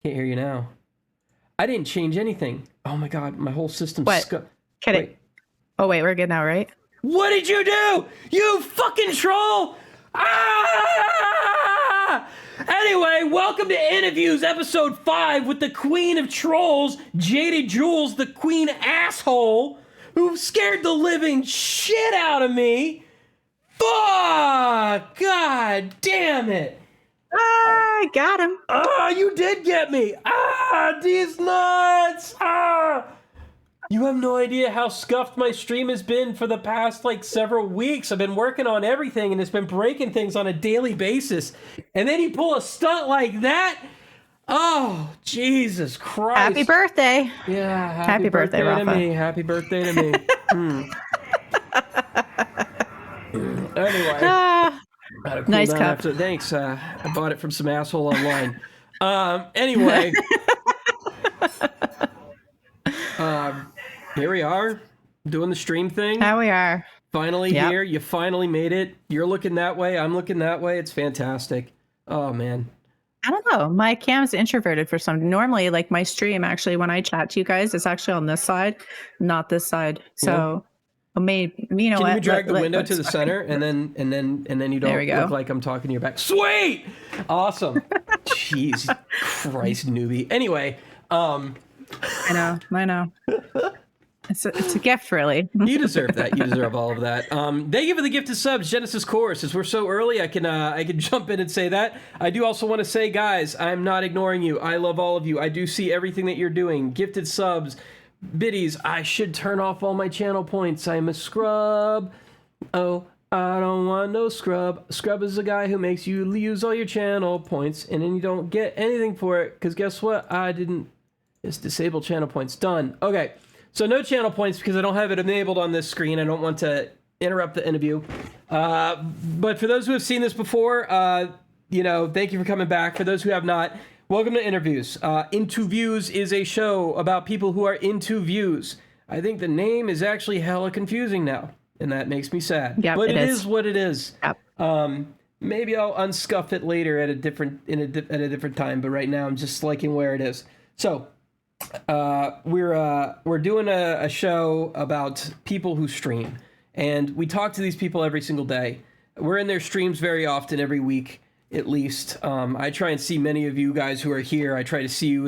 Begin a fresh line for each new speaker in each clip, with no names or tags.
Can't hear you now. I didn't change anything. Oh my god, my whole system's
What? Kidding.
Wait.
Oh wait, we're good now, right?
What did you do? You fucking troll! Ah! Anyway, welcome to IntoViews episode 5 with the queen of trolls, JadedJewlz, the queen asshole, who scared the living shit out of me. Fuck! God damn it!
I got him.
Ah, you did get me! Ah, these nuts! Ah! You have no idea how scuffed my stream has been for the past, several weeks. I've been working on everything, and it's been breaking things on a daily basis. And then you pull a stunt like that? Oh, Jesus Christ.
Happy birthday.
Yeah,
happy birthday,
to
Rafa.
me. Happy birthday to me. Anyway. Had a cool
Nice
down
cup.
after. Thanks. I bought it from some asshole online. Anyway. Here we are, doing the stream thing.
How we are.
Finally here. You finally made it. You're looking that way. I'm looking that way. It's fantastic. Oh, man.
I don't know. My cam's introverted for some. Normally, my stream, actually, when I chat to you guys, it's actually on this side, not this side. So, maybe, you know
Can
what?
you drag the window to the center, and then you don't look like I'm talking to your back? Sweet! Awesome. Jeez Christ, newbie. Anyway,
I know. It's a gift, really.
You deserve that. You deserve all of that. Thank you for the gift of subs, Genesis Chorus. As we're so early, I can jump in and say that. I do also want to say, guys, I'm not ignoring you. I love all of you. I do see everything that you're doing. Gifted subs, biddies. I should turn off all my channel points. I'm a scrub. Oh, I don't want no scrub. Scrub is the guy who makes you use all your channel points, and then you don't get anything for it. Because guess what? I didn't. It's disable channel points. Done. Okay. So no channel points because I don't have it enabled on this screen. I don't want to interrupt the interview. But for those who have seen this before, thank you for coming back. For those who have not, welcome to IntoViews. IntoViews is a show about people who are into views. I think the name is actually hella confusing now, and that makes me sad.
Yep,
but it is what it is.
Yep.
Maybe I'll unscuff it later at a different time. But right now, I'm just liking where it is. So. We're doing a show about people who stream, and we talk to these people every single day. We're in their streams very often, every week at least. I try and see many of you guys who are here. I try to see you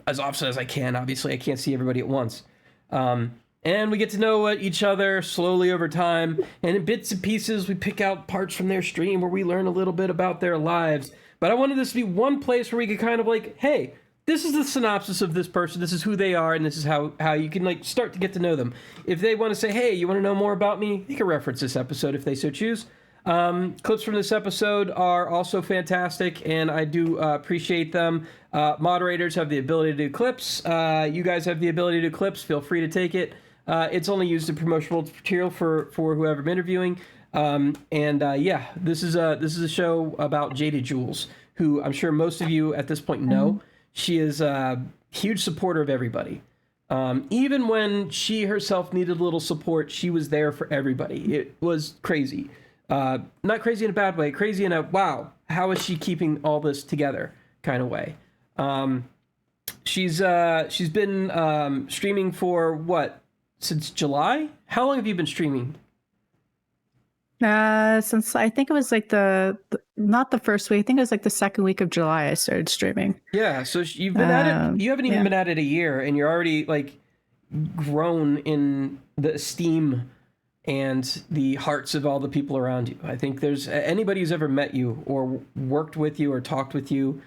as often as I can. Obviously, I can't see everybody at once. And we get to know each other slowly over time, and in bits and pieces, we pick out parts from their stream where we learn a little bit about their lives. But I wanted this to be one place where we could kind of hey, this is the synopsis of this person, this is who they are, and this is how you can start to get to know them. If they want to say, hey, you want to know more about me, they can reference this episode if they so choose. Clips from this episode are also fantastic, and I do appreciate them. Moderators have the ability to do clips. You guys have the ability to do clips. Feel free to take it. It's only used in promotional material for whoever I'm interviewing. This is a show about JadedJewlz, who I'm sure most of you at this point know. She is a huge supporter of everybody. Even when she herself needed a little support, she was there for everybody. It was crazy. Not crazy in a bad way, crazy in a, wow, how is she keeping all this together kind of way. She's been streaming for what? Since July? How long have you been streaming?
Since I think it was not the first week. I think it was the second week of July I started streaming.
Yeah, so you've been at it. You haven't even been at it a year, and you're already grown in the esteem and the hearts of all the people around you. I think there's anybody who's ever met you or worked with you or talked with you,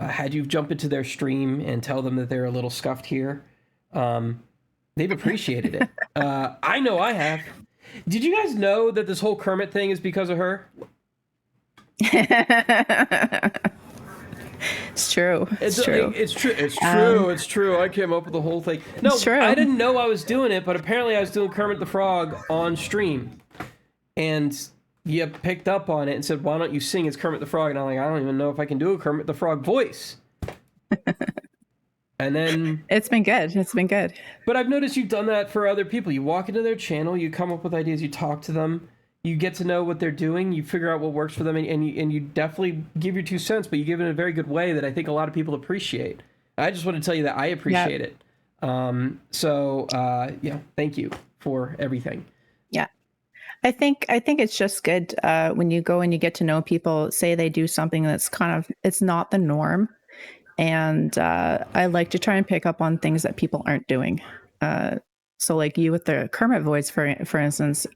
had you jump into their stream and tell them that they're a little scuffed here, they've appreciated it. I know I have. Did you guys know that this whole Kermit thing is because of her?
It's true.
It's true. It's true. I came up with the whole thing. No, I didn't know I was doing it, but apparently I was doing Kermit the Frog on stream. And you picked up on it and said, why don't you sing as Kermit the Frog? And I'm like, I don't even know if I can do a Kermit the Frog voice. And then
it's been good.
But I've noticed you've done that for other people. You walk into their channel, you come up with ideas, you talk to them, you get to know what they're doing, you figure out what works for them, and you definitely give your 2 cents, but you give it in a very good way that I think a lot of people appreciate. I just want to tell you that I appreciate it. Thank you for everything.
Yeah. I think it's just good when you go and you get to know people, say they do something that's kind of, it's not the norm. And I like to try and pick up on things that people aren't doing. So like you with the Kermit voice, for instance,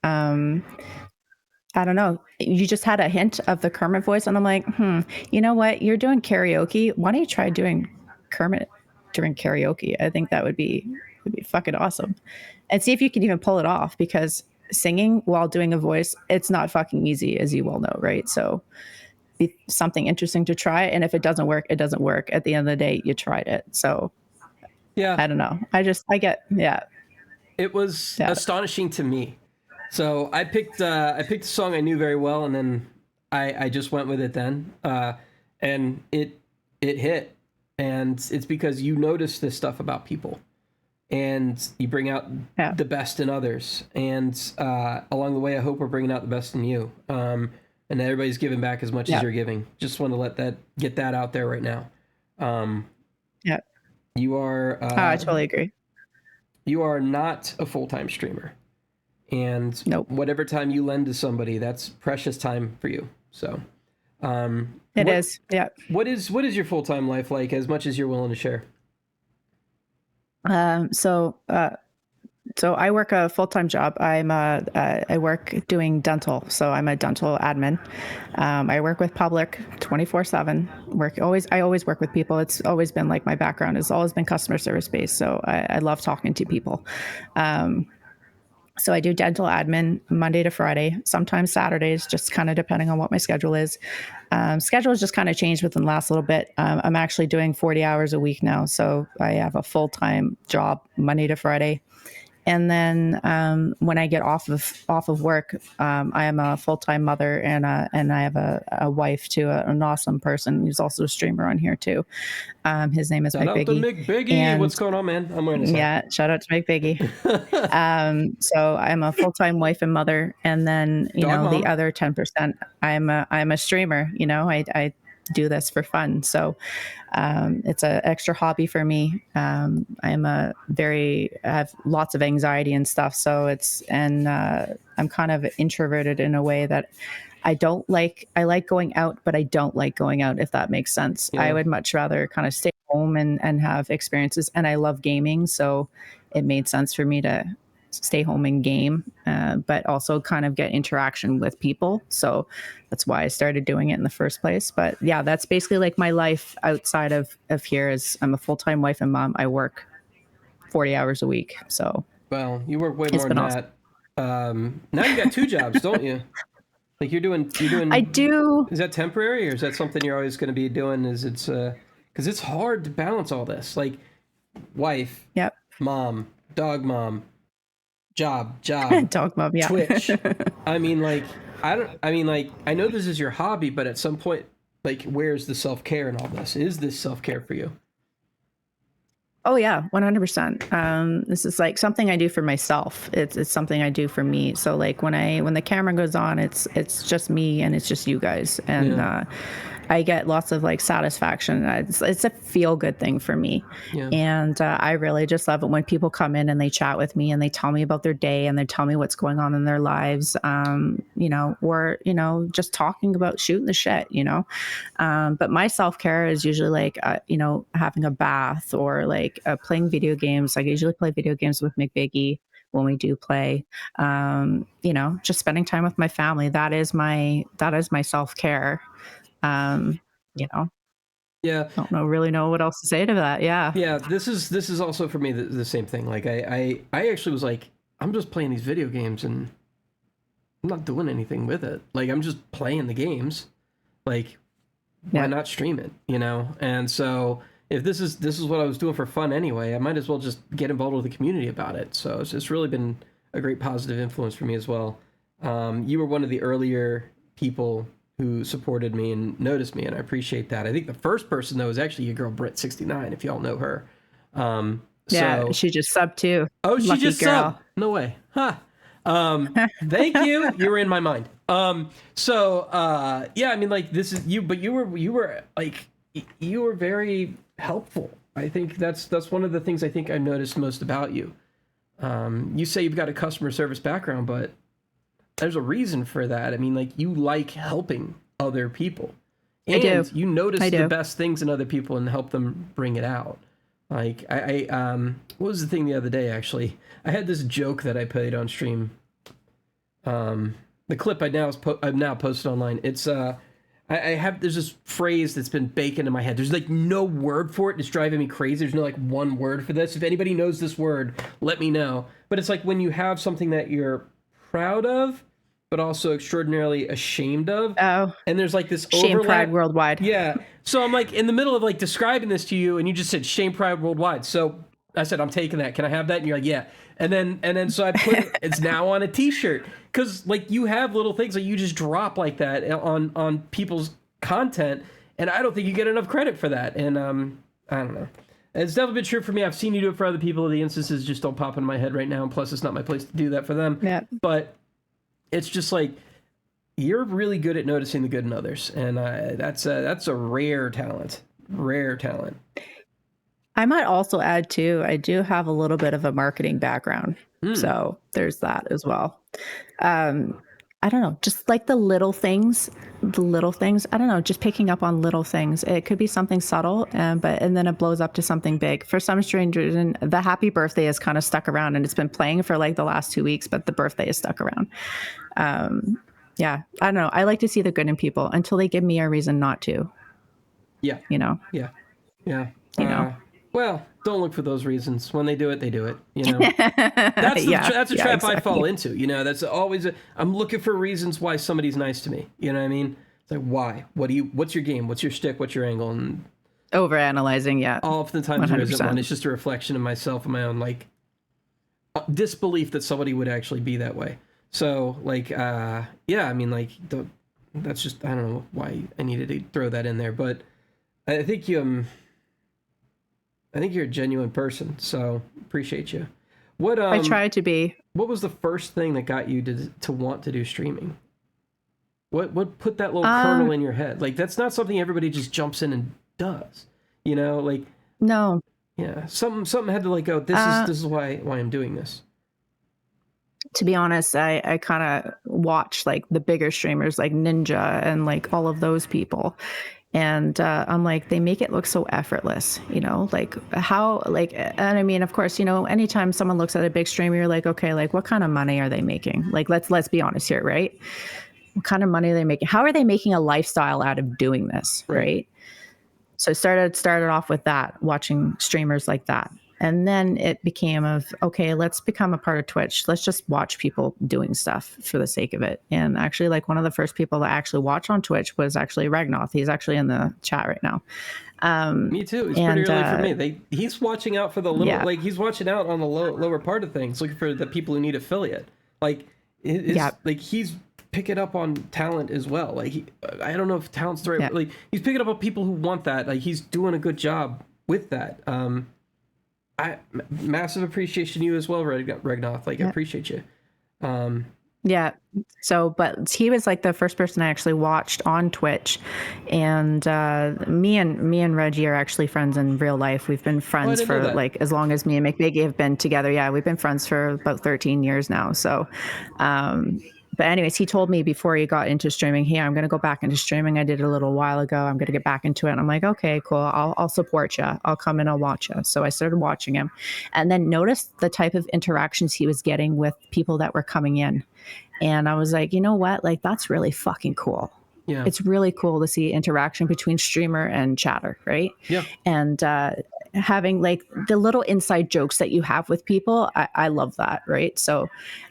I don't know, you just had a hint of the Kermit voice, and I'm like, you know what? You're doing karaoke. Why don't you try doing Kermit during karaoke? I think that would be fucking awesome. And see if you can even pull it off, because singing while doing a voice, it's not fucking easy, as you well know, right? So be something interesting to try. And if it doesn't work, it doesn't work. At the end of the day, you tried it. So
yeah,
I don't know.
It was astonishing to me. So I picked a song I knew very well, and then I just went with it then, and it hit, and it's because you notice this stuff about people, and you bring out the best in others, and along the way, I hope we're bringing out the best in you, and everybody's giving back as much as you're giving. Just want to get that out there right now. You are.
I totally agree.
You are not a full-time streamer. And whatever time you lend to somebody, that's precious time for you. So
it is. Yeah.
What is your full-time life like, as much as you're willing to share?
So I work a full-time job. I work doing dental. So I'm a dental admin. I work with public 24/7. I always work with people. It's always been like my background has always been customer service based. So I love talking to people. So I do dental admin Monday to Friday, sometimes Saturdays, just kind of depending on what my schedule is. Schedule has just kind of changed within the last little bit. I'm actually doing 40 hours a week now. So I have a full-time job Monday to Friday. And then when I get off of work, I am a full-time mother, and I have a wife too, an awesome person who's also a streamer on here too. His name is
Mick Biggie. Mick Biggie. And what's going on, man? I'm wearing this.
Yeah, shout out to Mick Biggie. So I'm a full-time wife and mother, and then the other 10%, I'm a streamer. I do this for fun. So it's an extra hobby for me. I have lots of anxiety and stuff. So I'm kind of introverted in a way that I like going out, but I don't like going out, if that makes sense. Yeah. I would much rather kind of stay home and have experiences. And I love gaming. So it made sense for me to stay home and game, but also kind of get interaction with people. So that's why I started doing it in the first place. But yeah, that's basically like my life outside of here. Is I'm a full-time wife and mom. I work 40 hours a week. So
well, you work way more than that. Now you got 2 jobs, don't you? Like you're doing.
I do.
Is that temporary, or is that something you're always going to be doing? Because it's hard to balance all this, like wife, mom, dog mom, job,
dog mom,
Twitch. I know this is your hobby, but at some point, like, where's the self-care in all this? Is this self-care for you?
Oh yeah, 100%. This is like something I do for myself. It's something I do for me. So like when the camera goes on, it's just me and it's just you guys, and I get lots of like satisfaction. It's a feel good thing for me. Yeah. And I really just love it when people come in and they chat with me and they tell me about their day and they tell me what's going on in their lives. Or just talking about shooting the shit, but my self-care is usually like, having a bath or like playing video games. I usually play video games with Mick Biggie when we do play, just spending time with my family. That is my self-care.
Yeah,
really know what else to say to that.
Yeah, this is also for me the same thing. Like I actually was like, I'm just playing these video games and I'm not doing anything with it. Like I'm just playing the games. Like why not stream it, And so if this is what I was doing for fun anyway, I might as well just get involved with the community about it. So it's really been a great positive influence for me as well. You were one of the earlier people who supported me and noticed me, and I appreciate that. I think the first person, though, is actually your girl, Brit69, if y'all know her.
She just subbed, too.
Oh, she just subbed? No way. Huh. Thank you. You were in my mind. This is you, but you were like, you were very helpful I think that's one of the things I think I noticed most about you. You say you've got a customer service background, but there's a reason for that. I mean, like, you like helping other people, and
I do.
you notice
I
the
do.
best things in other people and help them bring it out. Like, what was the thing the other day? Actually, I had this joke that I played on stream. The clip I've now posted online. It's there's this phrase that's been baked into my head. There's like no word for it. It's driving me crazy. There's no like one word for this. If anybody knows this word, let me know. But it's like when you have something that you're proud of, but also extraordinarily ashamed of.
Oh,
and there's like this
shame,
overlap.
pride, worldwide.
Yeah. So I'm like in the middle of like describing this to you, and you just said shame, pride, worldwide. So I said, I'm taking that. Can I have that? And you're like, yeah. And then so I put it's now on a T-shirt, because like you have little things that you just drop like that on people's content, and I don't think you get enough credit for that. And I don't know. It's definitely been true for me. I've seen you do it for other people. The instances just don't pop in my head right now. And plus, it's not my place to do that for them.
Yeah.
But it's just like you're really good at noticing the good in others, and that's a rare talent. Rare talent.
I might also add too, I do have a little bit of a marketing background. So there's that as well. I don't know, just like the little things, I don't know, just picking up on little things. It could be something subtle, and then it blows up to something big. For some strange reason, the happy birthday is kind of stuck around, and it's been playing for like the last 2 weeks, but the birthday is stuck around. Yeah, I don't know. I like to see the good in people until they give me a reason not to.
Yeah.
You know?
Yeah. Well, don't look for those reasons. When they do it, you know. That's a trap exactly. I fall into. You know, that's always I'm looking for reasons why somebody's nice to me. You know what I mean? It's like, why? What's your game? What's your shtick? What's your angle? And
overanalyzing, yeah.
Oftentimes there isn't one. It's just a reflection of myself and my own like disbelief that somebody would actually be that way. So like, yeah, I mean, like, that's just, I don't know why I needed to throw that in there, but I think you're a genuine person, so appreciate you. What
I try to be.
What was the first thing that got you to want to do streaming? What put that little kernel in your head? Like, that's not something everybody just jumps in and does. You know, like,
no.
Yeah, something had to like go. This is why I'm doing this.
To be honest, I kind of watch like the bigger streamers like Ninja and like all of those people. And I'm like, they make it look so effortless, you know, like how, like, and I mean, of course, you know, anytime someone looks at a big streamer, you're like, okay, like what kind of money are they making? Like, let's be honest here, right? What kind of money are they making? How are they making a lifestyle out of doing this, right? So I started off with that, watching streamers like that. And then it became okay, let's become a part of Twitch. Let's just watch people doing stuff for the sake of it. And actually, like, one of the first people that I actually watched on Twitch was actually Ragnoth. He's actually in the chat right now.
Me too. He's pretty early for me. He's watching out for the little, like, he's watching out on the lower part of things, looking for the people who need affiliate. Like, like, he's picking up on talent as well. Like, I don't know if talent's the right, like, he's picking up on people who want that. Like, he's doing a good job with that. Massive appreciation to you as well, Ragnoth. Like, I appreciate you.
Yeah. So, but he was like the first person I actually watched on Twitch, and me and Reggie are actually friends in real life. We've been friends for like as long as me and McBiggy have been together. Yeah, we've been friends for about 13 years now. So, but anyways, he told me before he got into streaming, hey, I'm going to go back into streaming. I did it a little while ago. I'm going to get back into it. And I'm like, okay, cool. I'll support you. I'll come and I'll watch you. So I started watching him, and then noticed the type of interactions he was getting with people that were coming in. And I was like, you know what? Like, that's really fucking cool. Yeah. It's really cool to see interaction between streamer and chatter, right? Yeah. And having like the little inside jokes that you have with people, I love that, right? So,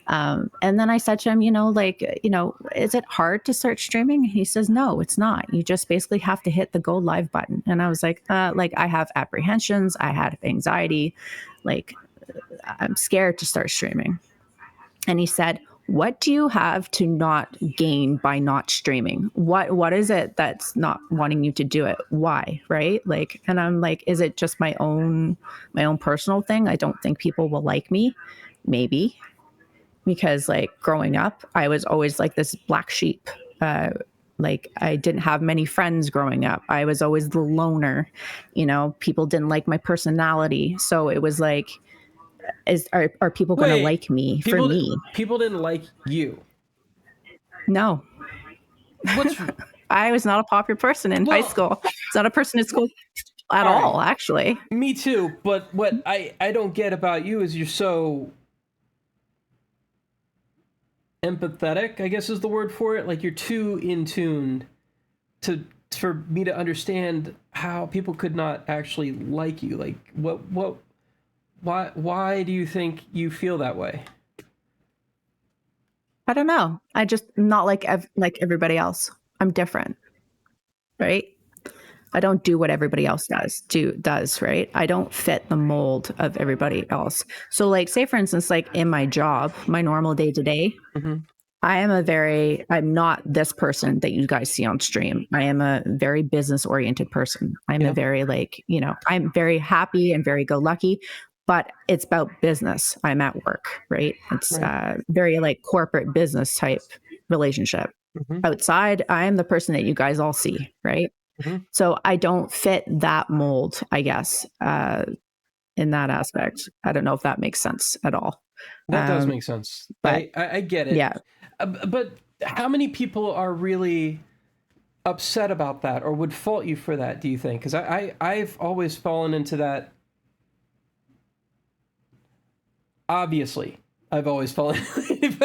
and then I said to him, is it hard to start streaming? He says, no, it's not. You just basically have to hit the go live button. And I was like, I have apprehensions. I had anxiety. Like, I'm scared to start streaming. And he said, what do you have to not gain by not streaming? What is it that's not wanting you to do it? Why? Right? Like, and I'm like, is it just my own personal thing? I don't think people will like me. Maybe. Because like growing up, I was always like this black sheep Like, I didn't have many friends growing up. I was always the loner. People didn't like my personality. So it was like, are people going to like me for me?
People didn't like you.
No. I was not a popular person in high school. It's not a person at school at all, actually.
Me too. But what I don't get about you is you're so empathetic, I guess is the word for it. Like, you're too in tune for me to understand how people could not actually like you. Like, why do you think you feel that way?
I don't know. I just not like everybody else. I'm different, right? I don't do what everybody else does, right? I don't fit the mold of everybody else. So, like, say for instance, like in my job, my normal day to day, I'm not this person that you guys see on stream. I am a very business oriented person. I'm a very I'm very happy and very go lucky, but it's about business. I'm at work, right? It's very like corporate business type relationship. Outside, I am the person that you guys all see, right? So I don't fit that mold, I guess, in that aspect. I don't know if that makes sense at all.
That does make sense. But I get it.
Yeah.
But how many people are really upset about that or would fault you for that, do you think? Because I've always fallen into that. Obviously, I've always fallen into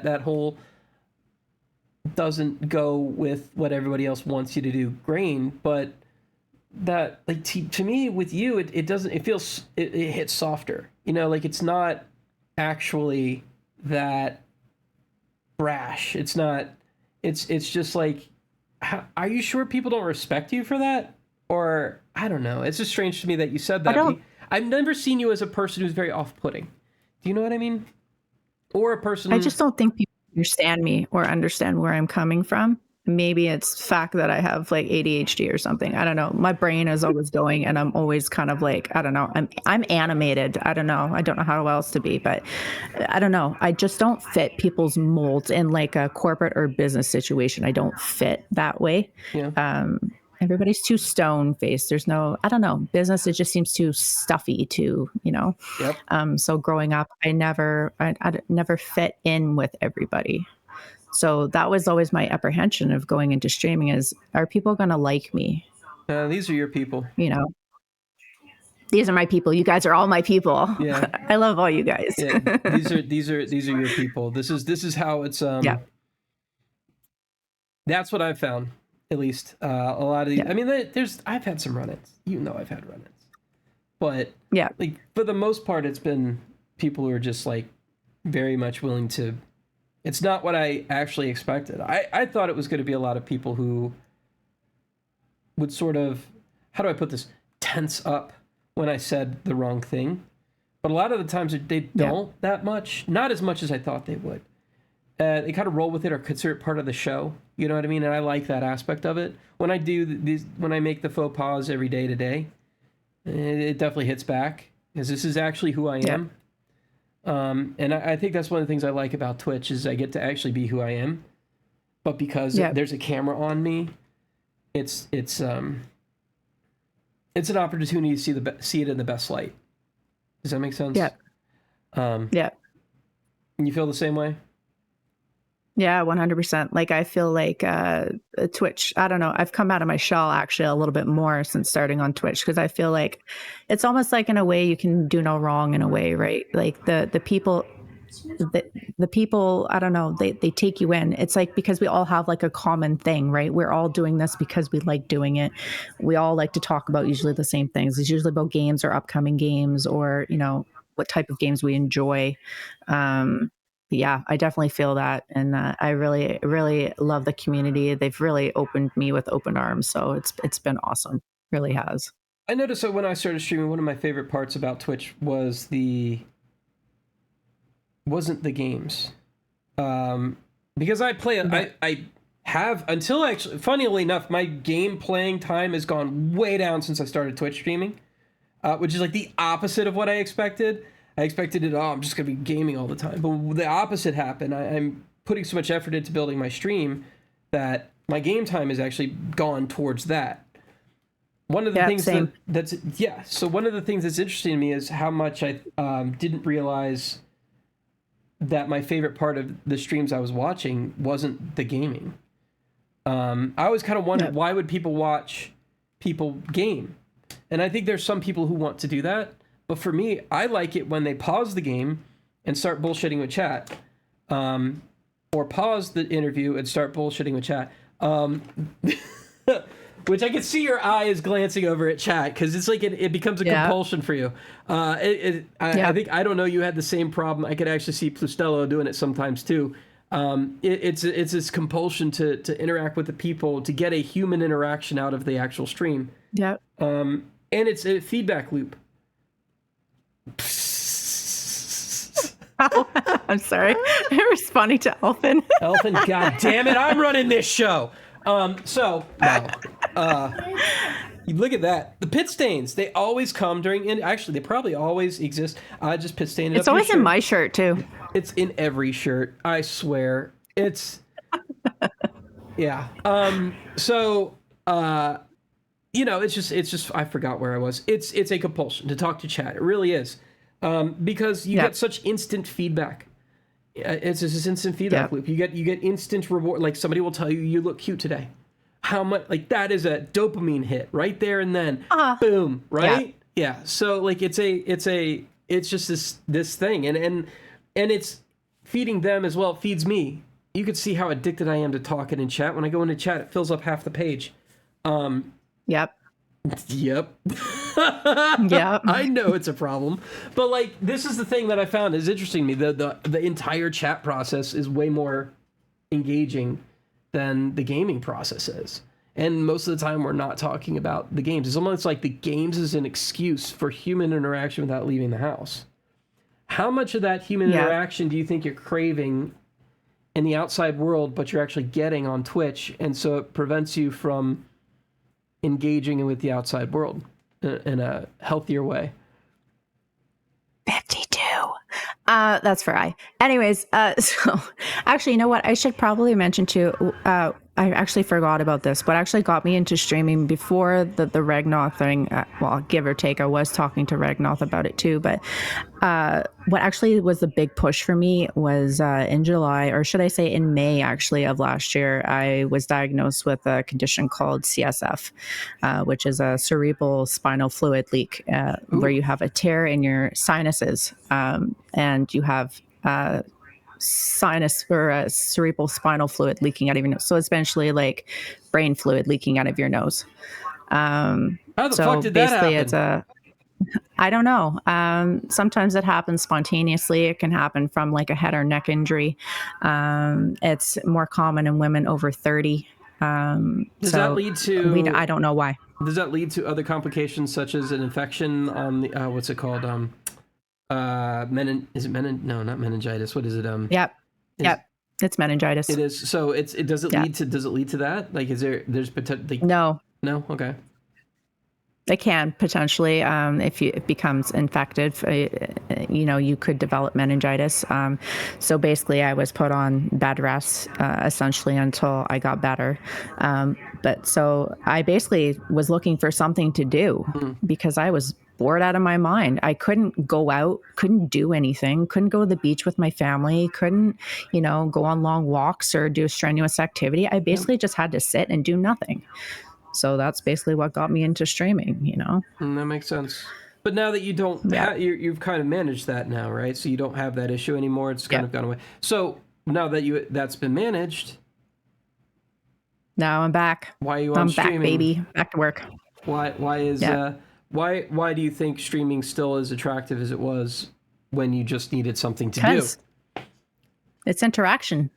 that whole doesn't go with what everybody else wants you to do grain, but that, like, to me with you, it doesn't, it feels, it hits softer, like it's not actually that brash. It's not, it's just like, are you sure people don't respect you for that? Or I don't know. It's just strange to me that you said that. I've never seen you as a person who's very off-putting. Do you know what I mean? Or a person.
I just don't think people understand me or understand where I'm coming from. Maybe it's the fact that I have like ADHD or something. I don't know. My brain is always going, and I'm always kind of like, I don't know. I'm animated. I don't know. I don't know how else to be, but I don't know. I just don't fit people's molds in like a corporate or business situation. I don't fit that way. Yeah. Everybody's too stone faced. There's no, I don't know, business, it just seems too stuffy to,
Yep.
So growing up, I never fit in with everybody. So that was always my apprehension of going into streaming is, are people going to like me?
These are your people.
These are my people. You guys are all my people.
Yeah.
I love all you guys.
Yeah. These are your people. This is how it's,
yeah.
That's what I've found. At least a lot of these. Yeah. I mean, I've had some run-ins. I've had run-ins, but
yeah,
like for the most part, it's been people who are just like very much willing to. It's not what I actually expected. I thought it was going to be a lot of people who would sort of, how do I put this, tense up when I said the wrong thing, but a lot of the times they don't that much, not as much as I thought they would. They kind of roll with it or consider it part of the show. You know what I mean? And I like that aspect of it. When I do these, when I make the faux pas every day to day, it definitely hits back because this is actually who I am. And I think that's one of the things I like about Twitch is I get to actually be who I am. But because there's a camera on me, it's an opportunity to see it in the best light. Does that make sense?
Yeah.
Yeah. You feel the same way?
Yeah, 100%. Like, I feel like Twitch, I don't know, I've come out of my shell actually a little bit more since starting on Twitch because I feel like it's almost like in a way you can do no wrong in a way, right? Like the people, I don't know, they take you in. It's like because we all have like a common thing, right? We're all doing this because we like doing it. We all like to talk about usually the same things. It's usually about games or upcoming games or, what type of games we enjoy. Yeah, I definitely feel that. And I really, really love the community. They've really opened me with open arms. So it's been awesome. Really has.
I noticed that when I started streaming, one of my favorite parts about Twitch wasn't the games. Because I have, until actually, funnily enough, my game playing time has gone way down since I started Twitch streaming, which is like the opposite of what I expected. I expected I'm just going to be gaming all the time. But the opposite happened. I'm putting so much effort into building my stream that my game time has actually gone towards that. One of the things so one of the things that's interesting to me is how much I didn't realize that my favorite part of the streams I was watching wasn't the gaming. I always kind of wondered, why would people watch people game? And I think there's some people who want to do that. But for me, I like it when they pause the game and start bullshitting with chat. Or pause the interview and start bullshitting with chat. Which I can see your eye is glancing over at chat, because it's like it becomes a compulsion for you. I think, I don't know, you had the same problem. I could actually see Plustello doing it sometimes too. It's this compulsion to interact with the people, to get a human interaction out of the actual stream.
Yeah.
And it's a feedback loop.
Oh, I'm sorry. I'm responding to Elfin.
Elfin, god damn it, I'm running this show. Look at that. The pit stains, they always come during, and actually they probably always exist. I just pit stained it.
It's always in my shirt too.
It's in every shirt, I swear. It's yeah. It's just I forgot where I was. It's a compulsion to talk to chat. It really is. Because you get such instant feedback. It's just this instant feedback loop. You get instant reward. Like, somebody will tell you, you look cute today. How much, like, that is a dopamine hit right there and then. Boom, right? Yeah. So like it's just this thing, and it's feeding them as well. It feeds me. You could see how addicted I am to talking in chat. When I go into chat, it fills up half the page.
Yep.
Yep.
Yeah.
I know it's a problem, but like, this is the thing that I found is interesting to me. The entire chat process is way more engaging than the gaming process is. And most of the time we're not talking about the games. It's almost like the games is an excuse for human interaction without leaving the house. How much of that human interaction do you think you're craving in the outside world, but you're actually getting on Twitch, and so it prevents you from engaging with the outside world in a healthier way?
52. That's for I. Anyways, so actually, you know what? I should probably mention too. I actually forgot about this. What actually got me into streaming before the Regnoth thing, well, give or take, I was talking to Regnoth about it too. But what actually was the big push for me was in July, or should I say in May, actually, of last year, I was diagnosed with a condition called CSF, which is a cerebral spinal fluid leak, where you have a tear in your sinuses, and you have sinus or cerebral spinal fluid leaking out of your nose. So essentially like brain fluid leaking out of your nose.
How the fuck did that happen?
It's I don't know. Sometimes it happens spontaneously. It can happen from like a head or neck injury. It's more common in women over 30.
Does that lead to...
I don't know why.
Does that lead to other complications such as an infection on the, what's it called? Is it no, not meningitis. What is it?
Yep. It's meningitis.
It is. So does it lead to that? Like, there's potential?
No.
Okay.
It can potentially, if it becomes infected, you could develop meningitis. So basically I was put on bed rest, essentially until I got better. But so I basically was looking for something to do because I was bored out of my mind. I couldn't go out, couldn't do anything, couldn't go to the beach with my family, couldn't, go on long walks or do strenuous activity. I basically just had to sit and do nothing. So that's basically what got me into streaming,
That makes sense. But now that you don't, you've kind of managed that now, right? So you don't have that issue anymore. It's kind of gone away. So now that that's been managed.
Now I'm back.
Why are you on streaming?
I'm back, baby. Back to work.
Why do you think streaming still as attractive as it was when you just needed something to do?
It's interaction.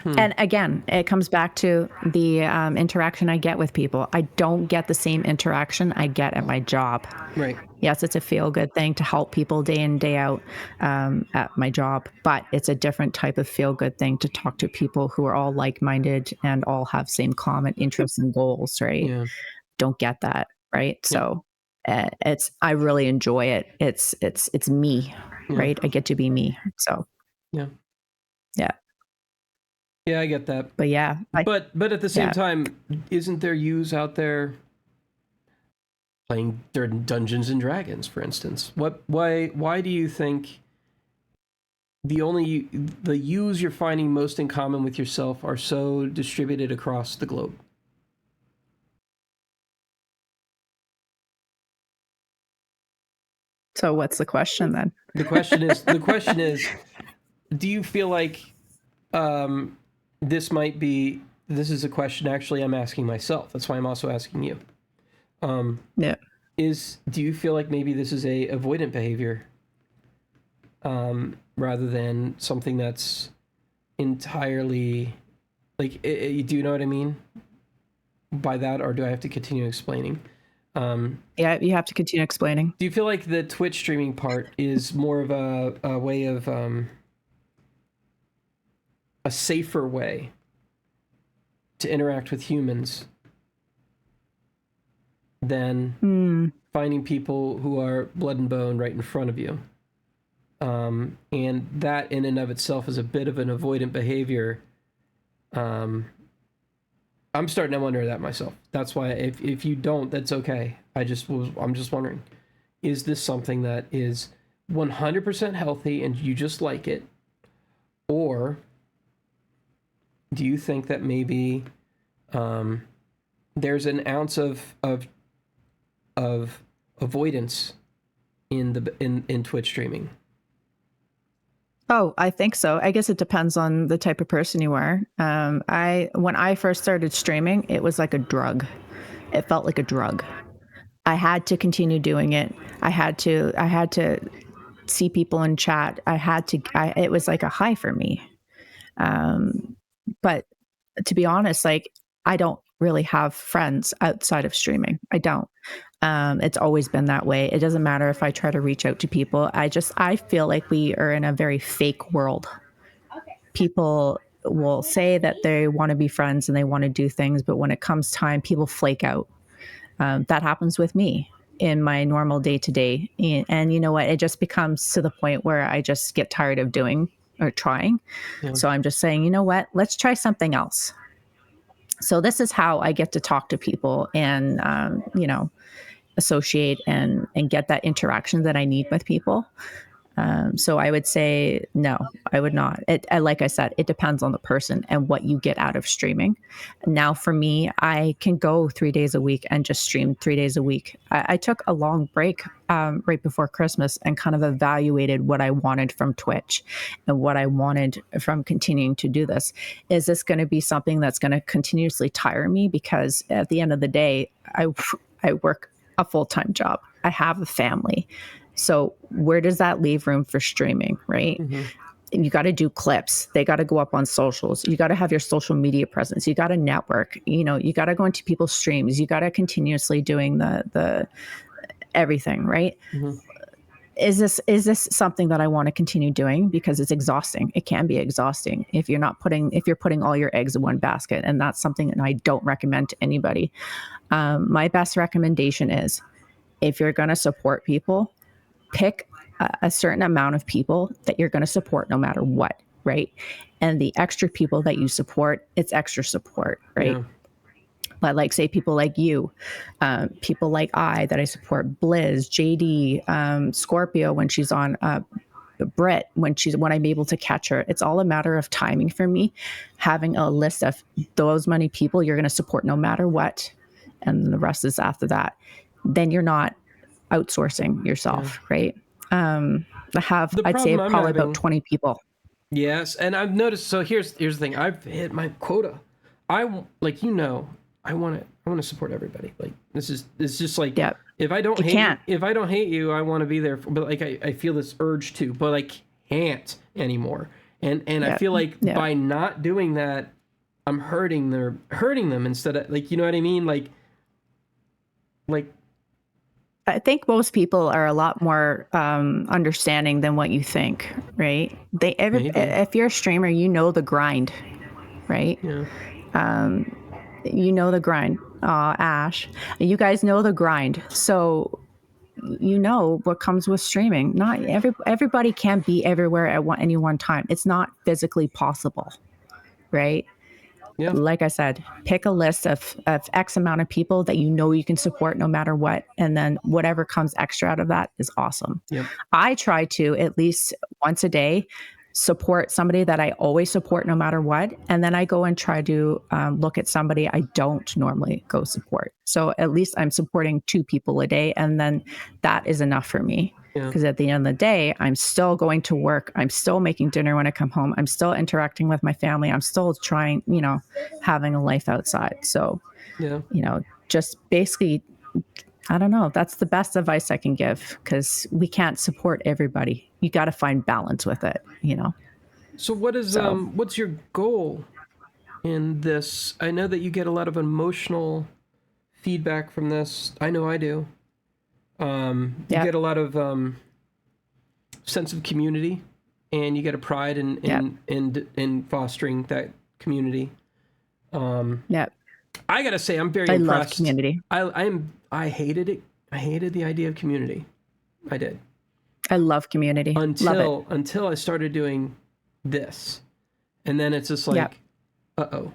And again, it comes back to the interaction I get with people. I don't get the same interaction I get at my job.
Right.
Yes, it's a feel-good thing to help people day in, day out at my job, but it's a different type of feel-good thing to talk to people who are all like-minded and all have same common interests and goals, right?
Yeah.
Don't get that, right? So I really enjoy it. It's me, right? I get to be me. So
yeah.
Yeah.
Yeah, I get that.
But yeah.
But at the same time, isn't there yous out there playing Dungeons and Dragons, for instance? Why do you think the yous you're finding most in common with yourself are so distributed across the globe?
So what's the question then?
The question is, do you feel like this is a question actually I'm asking myself. That's why I'm also asking you.
Yeah.
Do you feel like maybe this is a avoidant behavior rather than something that's entirely like, do you know what I mean by that, or do I have to continue explaining?
Yeah, you have to continue explaining.
Do you feel like the Twitch streaming part is more of a way of a safer way to interact with humans than finding people who are blood and bone right in front of you? And that in and of itself is a bit of an avoidant behavior. I'm starting to wonder that myself. That's why if you don't, that's okay. I'm just wondering, is this something that is 100% healthy and you just like it? Or do you think that maybe there's an ounce of avoidance in Twitch streaming?
Oh, I think so. I guess it depends on the type of person you are. When I first started streaming, it was like a drug. It felt like a drug. I had to continue doing it. I had to see people in chat. It was like a high for me. But to be honest, like, I don't really have friends outside of streaming. I don't. It's always been that way. It doesn't matter if I try to reach out to people. I feel like we are in a very fake world. People will say that they want to be friends and they want to do things, but when it comes time, people flake out. That happens with me in my normal day-to-day. And you know what? It just becomes to the point where I just get tired of doing or trying. Yeah. So I'm just saying, you know what? Let's try something else. So this is how I get to talk to people and, associate and get that interaction that I need with people. So I would say, no, I would not. Like I said, it depends on the person and what you get out of streaming. Now for me, I can go 3 days a week and just stream 3 days a week. I took a long break right before Christmas and kind of evaluated what I wanted from Twitch and what I wanted from continuing to do this. Is this going to be something that's going to continuously tire me? Because at the end of the day, I work a full-time job. I have a family. So where does that leave room for streaming, right? Mm-hmm. You got to do clips. They got to go up on socials. You got to have your social media presence. You got to network. You got to go into people's streams. You got to continuously doing the everything, right? Mm-hmm. Is this something that I want to continue doing? Because it's exhausting. It can be exhausting if you're putting all your eggs in one basket, and that's something that I don't recommend to anybody. My best recommendation is, if you're going to support people, pick a certain amount of people that you're going to support no matter what, right? And the extra people that you support, it's extra support, right? Yeah. But like, say, people like you, people like that I support, Blizz, JD, Scorpio when she's on, Brit when I'm able to catch her. It's all a matter of timing for me. Having a list of those many people you're going to support no matter what, and the rest is after that. Then you're not outsourcing yourself, right? I'd say probably about 20 people.
Yes, and I've noticed. So here's the thing. I've hit my quota. I want to support everybody. Like, it's just like, yep. If I don't hate you, I want to be there. But like, I feel this urge to, but I can't anymore. And yep. I feel like by not doing that, I'm hurting them instead of, like, you know what I mean? Like.
I think most people are a lot more understanding than what you think, right? If you're a streamer, you know the grind, right? Yeah. You know the grind. Ash, you guys know the grind. So you know what comes with streaming. Not everybody can't be everywhere at any one time. It's not physically possible, right?
Yeah.
Like I said, pick a list of X amount of people that you know you can support no matter what. And then whatever comes extra out of that is awesome.
Yep.
I try to at least once a day support somebody that I always support no matter what. And then I go and try to look at somebody I don't normally go support. So at least I'm supporting 2 people a day. And then that is enough for me. Because at the end of the day, I'm still going to work. I'm still making dinner when I come home. I'm still interacting with my family. I'm still trying, having a life outside. So, just basically, I don't know. That's the best advice I can give, because we can't support everybody. You got to find balance with it,
So what's your goal in this? I know that you get a lot of emotional feedback from this. I know I do. You get a lot of sense of community, and you get a pride in fostering that community. I gotta say, I'm very impressed.
I love community.
I hated it. I hated the idea of community. I did.
I love community.
Until I started doing this, and then it's just like, uh-oh.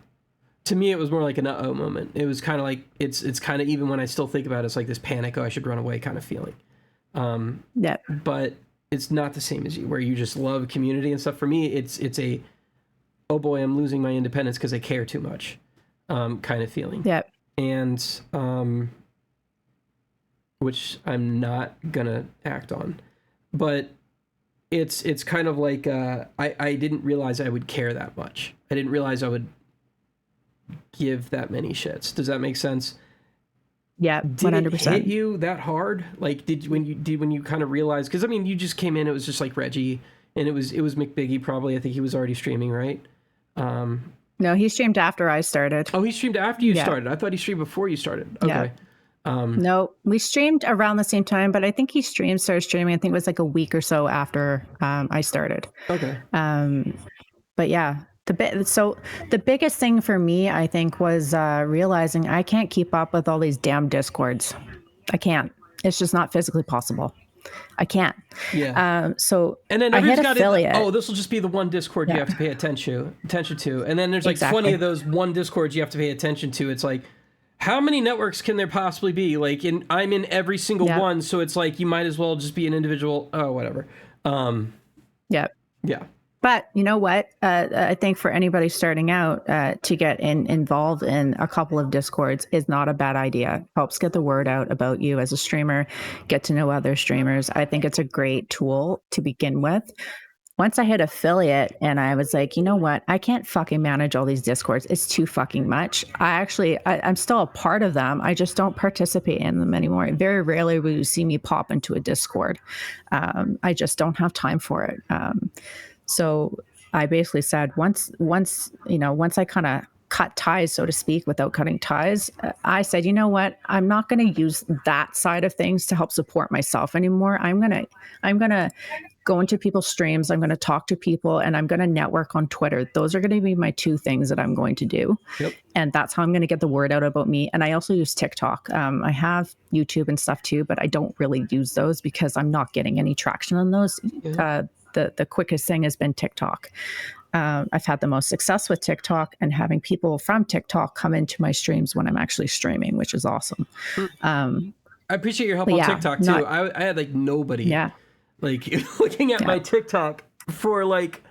To me, it was more like an uh-oh moment. It was kind of like, it's kind of, even when I still think about it, it's like this panic, oh, I should run away kind of feeling. But it's not the same as you, where you just love community and stuff. For me, it's a, oh boy, I'm losing my independence because I care too much kind of feeling.
Yep.
And which I'm not gonna act on. But it's kind of like, I didn't realize I would care that much. I didn't realize I would give that many shits. Does that make sense?
Yeah, 100%.
Did it hit you that hard? Like, when you kind of realized? Because I mean, you just came in. It was just like Reggie, and it was McBiggie probably. I think he was already streaming, right?
No, he streamed after I started.
Oh, he streamed after you started. I thought he streamed before you started. Okay.
No, we streamed around the same time, but I think he started streaming. I think it was like a week or so after I started.
Okay.
But yeah. The biggest thing for me, I think, was realizing I can't keep up with all these damn Discords. I can't. It's just not physically possible. I can't.
Yeah.
So
and then
I hit affiliate.
This will just be the one Discord you have to pay attention to. And then there's like 20 of those one Discords you have to pay attention to. It's like, how many networks can there possibly be? Like, I'm in every single one, so it's like you might as well just be an individual. Oh, whatever. Yeah.
But you know what? I think for anybody starting out, to get involved in a couple of Discords is not a bad idea. Helps get the word out about you as a streamer, get to know other streamers. I think it's a great tool to begin with. Once I hit affiliate and I was like, you know what? I can't fucking manage all these Discords. It's too fucking much. I'm still a part of them. I just don't participate in them anymore. Very rarely will you see me pop into a Discord. I just don't have time for it. So I basically said, once I kind of cut ties, so to speak, without cutting ties, I said, you know what? I'm not going to use that side of things to help support myself anymore. I'm going to go into people's streams. I'm going to talk to people, and I'm going to network on Twitter. Those are going to be my 2 things that I'm going to do. Yep. And that's how I'm going to get the word out about me. And I also use TikTok. I have YouTube and stuff too, but I don't really use those because I'm not getting any traction on those. Yeah. The quickest thing has been TikTok. I've had the most success with TikTok and having people from TikTok come into my streams when I'm actually streaming, which is awesome.
I appreciate your help on TikTok too. I had like nobody. Yeah. Like looking at my TikTok for like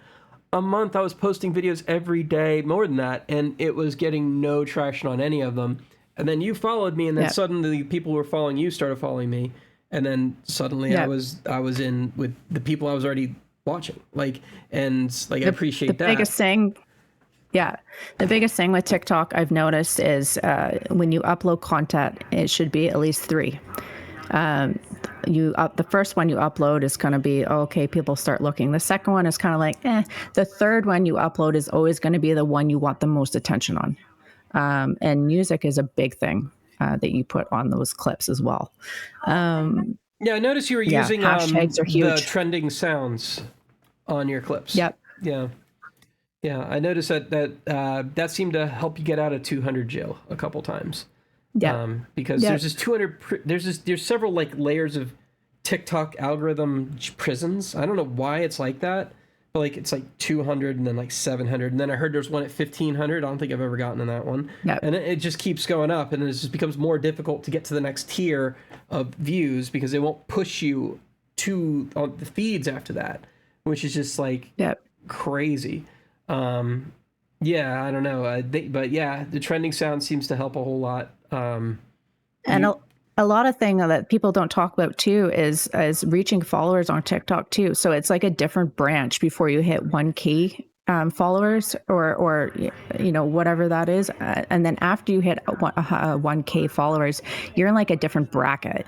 a month, I was posting videos every day, more than that, and it was getting no traction on any of them. And then you followed me, and then suddenly people who were following you started following me, and then suddenly I was in with the people I was already watching. I appreciate that. The biggest thing
with TikTok I've noticed is when you upload content, it should be at least 3. The first one you upload is going to be, okay, people start looking. The second one is kind of like, The third one you upload is always going to be the one you want the most attention on. And music is a big thing that you put on those clips as well.
I noticed you were using
hashtags are huge.
The trending sounds on your clips.
Yep.
Yeah. I noticed that seemed to help you get out of 200 jail a couple times.
Yeah.
Because there's this 200. There's several like layers of TikTok algorithm prisons. I don't know why it's like that, but like it's like 200 and then like 700, and then I heard there's one at 1500. I don't think I've ever gotten in that one.
Yep.
And it just keeps going up, and it just becomes more difficult to get to the next tier of views because they won't push you to the feeds after that, which is just like crazy. Yeah, I don't know. But yeah, the trending sound seems to help a whole lot.
And a lot of thing that people don't talk about too is reaching followers on TikTok too. So it's like a different branch before you hit 1K followers or you know, whatever that is. And then after you hit 1K followers, you're in like a different bracket.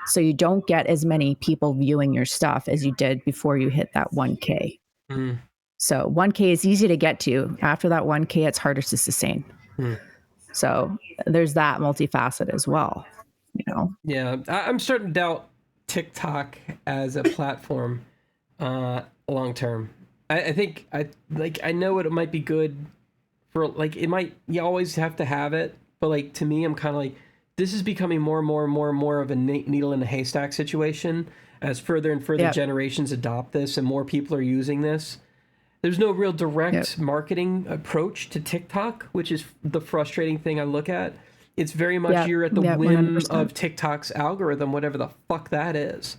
So you don't get as many people viewing your stuff as you did before you hit that 1K. Mm. So 1K is easy to get to. After that 1K, it's harder to sustain. Mm. So there's that multifaceted as well, you know?
Yeah, I'm starting to doubt TikTok as a platform long term. I think I know it might be good for like, you always have to have it. But like, to me, I'm kind of like, this is becoming more and more of a needle in a haystack situation as further and further generations adopt this and more people are using this. There's no real direct marketing approach to TikTok, which is the frustrating thing I look at. It's very much you're at the whim 100%. Of TikTok's algorithm, whatever the fuck that is.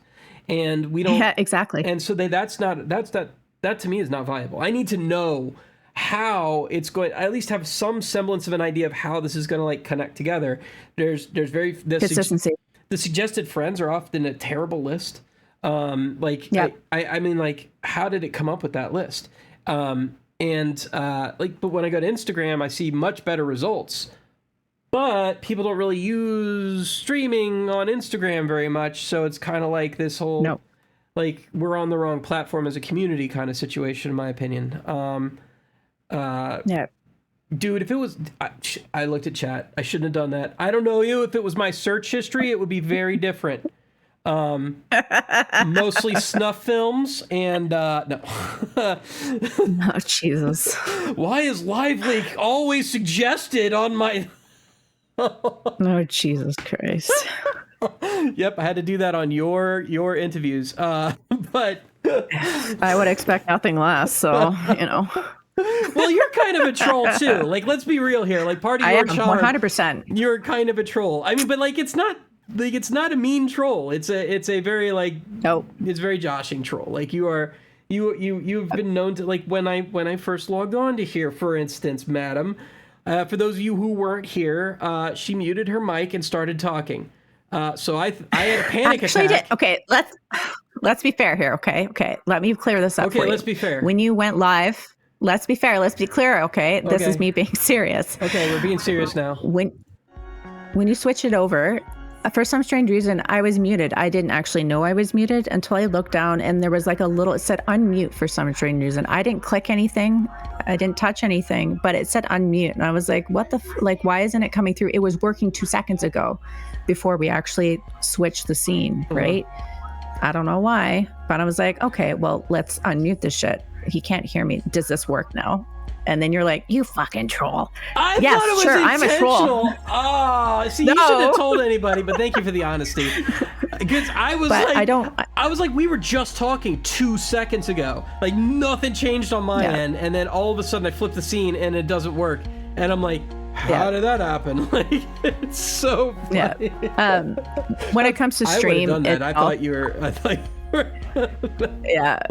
And we don't...
Yeah, exactly.
And so that to me is not viable. I need to know how it's going, I at least have some semblance of an idea of how this is going to like connect together. There's very
consistency.
The suggested friends are often a terrible list. I mean, like, how did it come up with that list? But when I go to Instagram, I see much better results. But people don't really use streaming on Instagram very much, so it's kind of like this whole like we're on the wrong platform as a community kind of situation, in my opinion. Dude, if it was, I looked at chat. I shouldn't have done that. I don't know you. If it was my search history, it would be very different. Mostly snuff films and no.
Oh, Jesus.
Why is Live Leak always suggested on my?
Oh, Jesus Christ.
Yep, I had to do that on your IntoViews. But
I would expect nothing less. So you know.
Well, you're kind of a troll too. Like, let's be real here. Like, part of your charm,
100%.
You're kind of a troll. I mean, but like, it's not a mean troll. It's a very like it's very joshing troll. Like you've been known to, like, when I first logged on to here, for instance, madam. For those of you who weren't here, she muted her mic and started talking. So I had a panic attack.
Okay, let's be fair here. Okay. Let me clear this up.
Okay, let's be fair.
When you went live. Let's be fair. Let's be clear. Okay. This is me being serious.
Okay. We're being serious now.
When you switch it over, for some strange reason, I was muted. I didn't actually know I was muted until I looked down and there was like it said unmute for some strange reason. I didn't click anything. I didn't touch anything, but it said unmute. And I was like, what the, why isn't it coming through? It was working 2 seconds ago before we actually switched the scene. Right. I don't know why, but I was like, okay, well, let's unmute this shit. He can't hear me. Does this work now? And then you're like, you fucking troll.
I thought it was
I'm a troll.
Oh, see, you shouldn't have told anybody, but thank you for the honesty. Because I was we were just talking 2 seconds ago. Like, nothing changed on my end. And then all of a sudden I flip the scene and it doesn't work. And I'm like, how did that happen? Like, it's so funny.
When it comes to stream,
I would have done that. I thought you were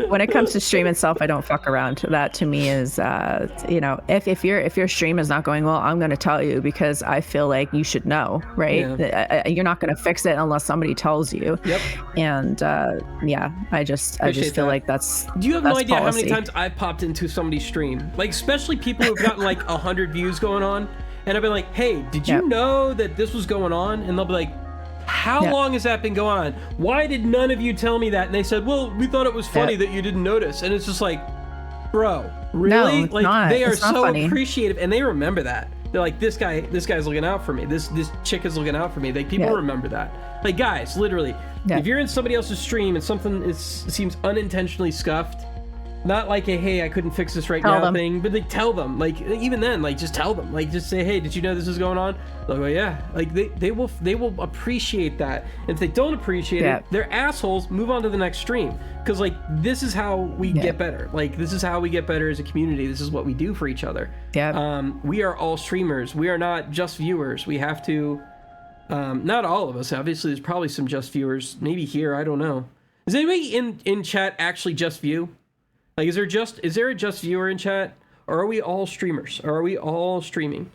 when it comes to stream itself, I don't fuck around. That to me is if your stream is not going well, I'm going to tell you because I feel like you should know, right? You're not going to fix it unless somebody tells you. And I just feel like that's
do you have no idea policy. How many times I've popped into somebody's stream, like especially people who've gotten like 100 views going on, and I've been like, hey, did you know that this was going on? And they'll be like, how long has that been going on? Why did none of you tell me that? And they said, well, we thought it was funny that you didn't notice. And it's just like, bro, really?
No, like
they so funny. Appreciative, and they remember that. They're like, this guy's looking out for me. This chick is looking out for me. People remember that. Like, guys, literally, if you're in somebody else's stream and something seems unintentionally scuffed, Not like a, hey, I couldn't fix this right
Tell
now
them.
thing, but like tell them. Like even then, like just tell them. Like just say, hey, did you know this is going on? They'll go, yeah. Like they will appreciate that. And if they don't appreciate it, they're assholes. Move on to the next stream. Because like this is how we get better. Like this is how we get better as a community. This is what we do for each other.
Yeah.
We are all streamers. We are not just viewers. We have to. Not all of us. Obviously, there's probably some just viewers. Maybe here. I don't know. Is anybody in chat actually just view? Like, is there a just viewer in chat, or are we all streamers? Or are we all streaming?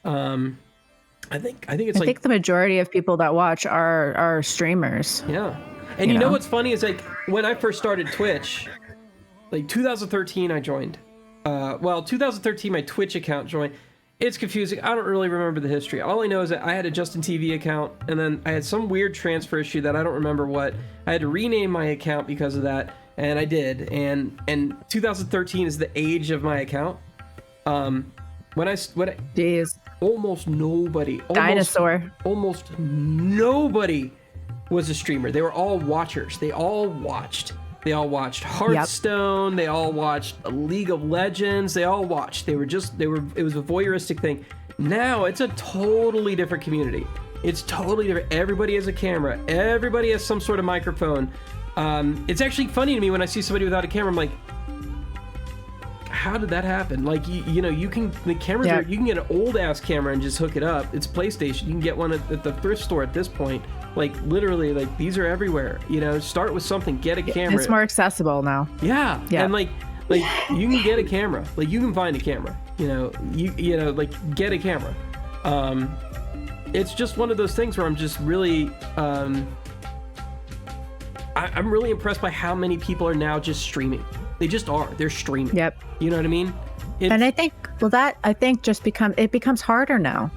I think
the majority of people that watch are streamers.
Yeah, and you know what's funny is like when I first started Twitch, like 2013, I joined. 2013, my Twitch account joined. It's confusing. I don't really remember the history. All I know is that I had a Justin TV account, and then I had some weird transfer issue that I don't remember what. I had to rename my account because of that. And I did, and 2013 is the age of my account.
Jeez.
Almost nobody, almost nobody was a streamer. They were all watchers. They all watched Hearthstone. They all watched League of Legends. They all watched. It was a voyeuristic thing. Now it's a totally different community. It's totally different. Everybody has a camera. Everybody has some sort of microphone. It's actually funny to me when I see somebody without a camera. I'm like, how did that happen? Like, you can, the cameras are, you can get an old ass camera and just hook it up. It's PlayStation. You can get one at the thrift store at this point. Like, literally, like, these are everywhere. Start with something, get a camera.
It's more accessible now.
Yeah. And like you can get a camera. Like, you can find a camera. Like, get a camera. It's just one of those things where I'm just really, I'm really impressed by how many people are now just streaming. They just are. They're streaming. Yep. You know what I mean?
And I think, it becomes harder now.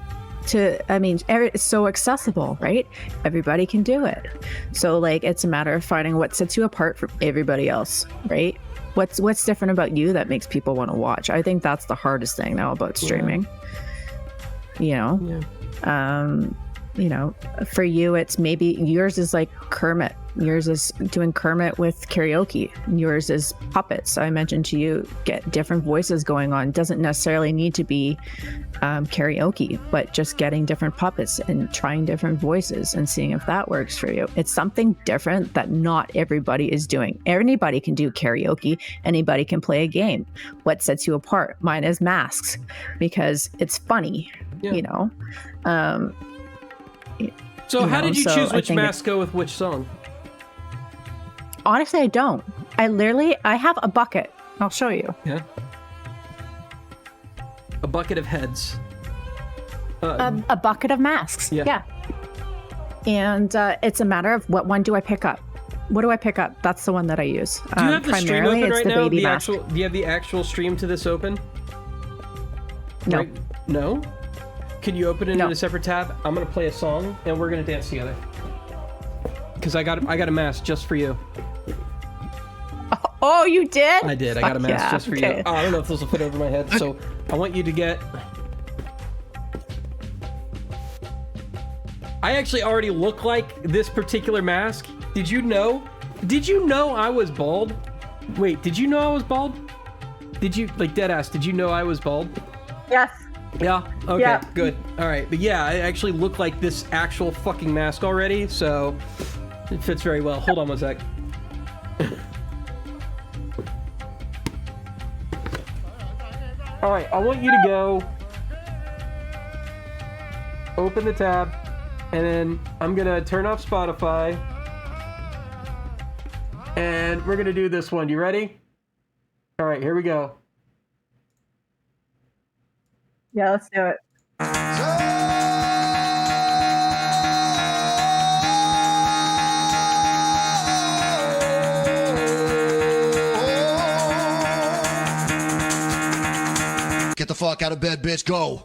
It's so accessible, right? Everybody can do it. So like, it's a matter of finding what sets you apart from everybody else, right? What's different about you that makes people want to watch? I think that's the hardest thing now about streaming. For you, it's maybe yours is like Kermit. Yours is doing Kermit with karaoke. Yours is puppets. I mentioned to you, get different voices going on. Doesn't necessarily need to be karaoke, but just getting different puppets and trying different voices and seeing if that works for you. It's something different that not everybody is doing. Anybody can do karaoke. Anybody can play a game. What sets you apart? Mine is masks, because it's funny,
So how did you choose which mask go with which song?
Honestly, I don't. I have a bucket. I'll show you.
Yeah. A bucket of heads.
A bucket of masks. Yeah. And it's a matter of what one do I pick up. What do I pick up? That's the one that I use.
Do you have the stream open right now?
Do
you have the actual stream to this open?
No.
Right? No? Can you open it in a separate tab? I'm gonna play a song and we're gonna dance together. Because I got a mask just for you.
Oh, you did?
I did. I got a mask just for you. Oh, I don't know if this will fit over my head, so I want you to get. I actually already look like this particular mask. Did you know? Did you know I was bald? Wait, did you know I was bald? Did you, like, deadass, did you know I was bald?
Yes.
Yeah? Okay, good. All right, but yeah, I actually look like this actual fucking mask already, so it fits very well. Hold on one sec. All right, I want you to go open the tab, and then I'm gonna turn off Spotify, and we're gonna do this one. You ready? All right, here we go.
Yeah, let's do it.
Get the fuck out of bed, bitch, go.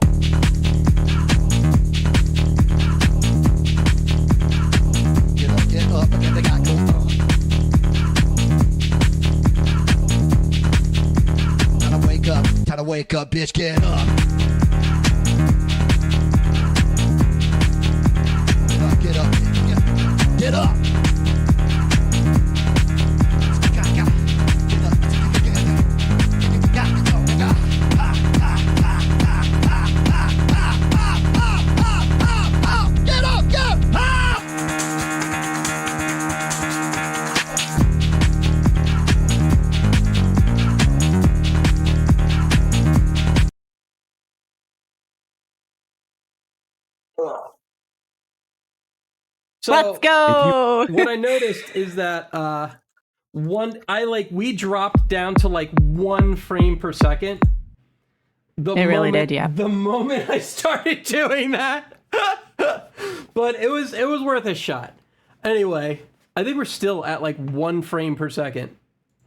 Get up, and then they got go. Time to wake up, bitch, get up. Get up, get up.
So
Let's go.
what I noticed is that we dropped down to like 1 frame per second.
Really did, yeah.
The moment I started doing that, but it was worth a shot. Anyway, I think we're still at like 1 frame per second.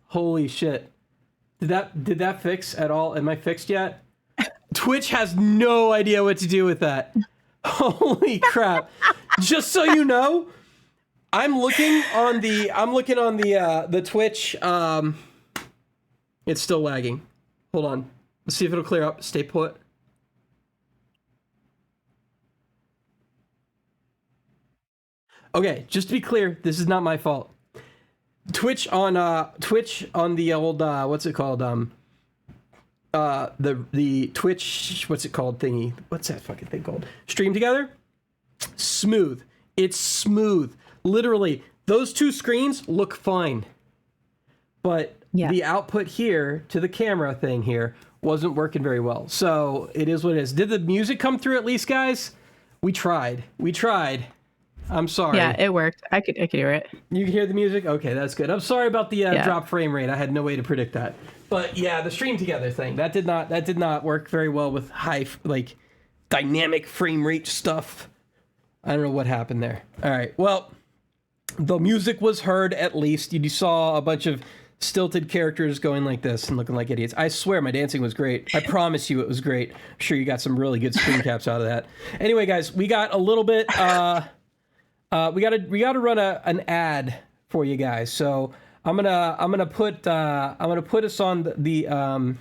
Holy shit! Did that fix at all? Am I fixed yet? Twitch has no idea what to do with that. Holy crap! Just so you know, I'm looking on the Twitch. It's still lagging. Hold on. Let's see if it'll clear up. Stay put. Okay, just to be clear, this is not my fault. Twitch on the old what's it called? The Twitch, what's it called thingy? What's that fucking thing called? Stream together? Smooth. It's smooth. Literally, those 2 screens look fine. But the output here to the camera thing here wasn't working very well. So it is what it is. Did the music come through at least, guys? We tried. I'm sorry.
Yeah, it worked. I could hear it.
You can hear the music? Okay, that's good. I'm sorry about the drop frame rate. I had no way to predict that. But yeah, the stream together thing, that did not work very well with high like dynamic frame rate stuff. I don't know what happened there. All right. Well, the music was heard at least. You saw a bunch of stilted characters going like this and looking like idiots. I swear my dancing was great. I promise you it was great. I'm sure you got some really good screen caps out of that. Anyway, guys, we got a little bit we gotta run an ad for you guys. So I'm gonna put us on the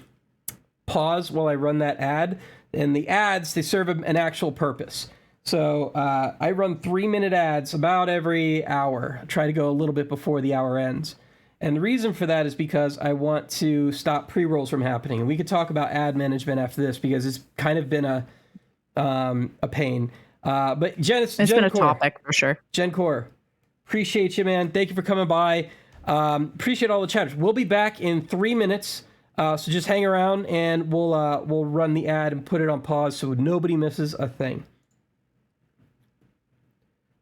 pause while I run that ad. And the ads, they serve an actual purpose. So I run 3-minute ads about every hour. I try to go a little bit before the hour ends. And the reason for that is because I want to stop pre-rolls from happening. And we could talk about ad management after this because it's kind of been a pain. But it's been a
topic for sure.
Gen Core, appreciate you, man. Thank you for coming by. Appreciate all the chatters. We'll be back in 3 minutes. So just hang around and we'll run the ad and put it on pause so nobody misses a thing.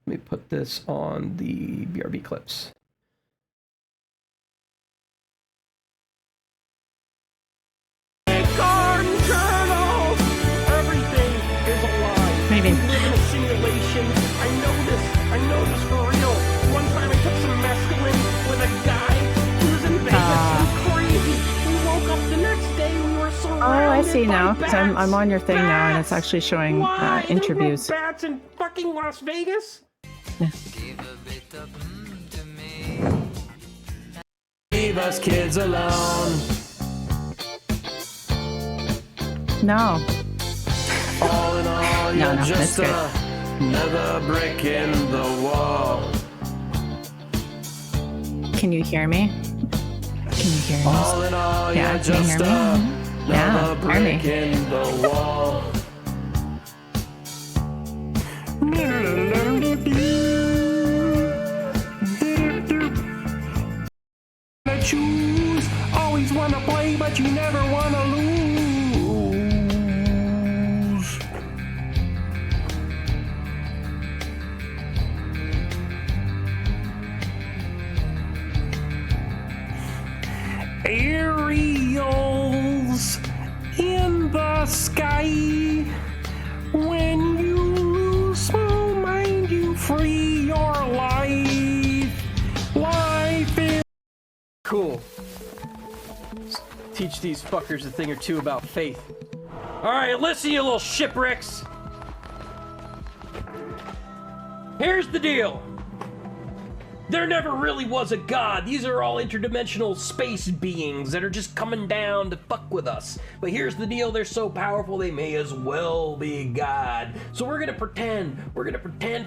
Let me put this on the BRB clips. Everything is alive.
Maybe.
We live in a simulation. I know this for real. One time I took some mescaline with a guy who was in Vegas. It was crazy. We woke up the next day. We were surrounded
Oh, I see now.
by
'Cause I'm on your thing now, and it's
bats.
actually showing
Why? There were
IntoViews.
bats in fucking Las Vegas? Leave us kids alone.
No.
All in all, you're
No,
just
that's good.
another brick in the wall.
Can you hear me? Can you hear me?
All in all,
Yeah,
you're
can you
just
hear me?
another
Yeah, hear me.
brick in the wall. Choose, always wanna play, but you never wanna lose. Aerials in the sky. When you lose small mind, you free your life. Life is cool. Let's teach these fuckers a thing or two about faith. Alright, listen, you little shipwrecks. Here's the deal. There never really was a god. These are all interdimensional space beings that are just coming down to fuck with us. But here's the deal, they're so powerful they may as well be God. So we're gonna pretend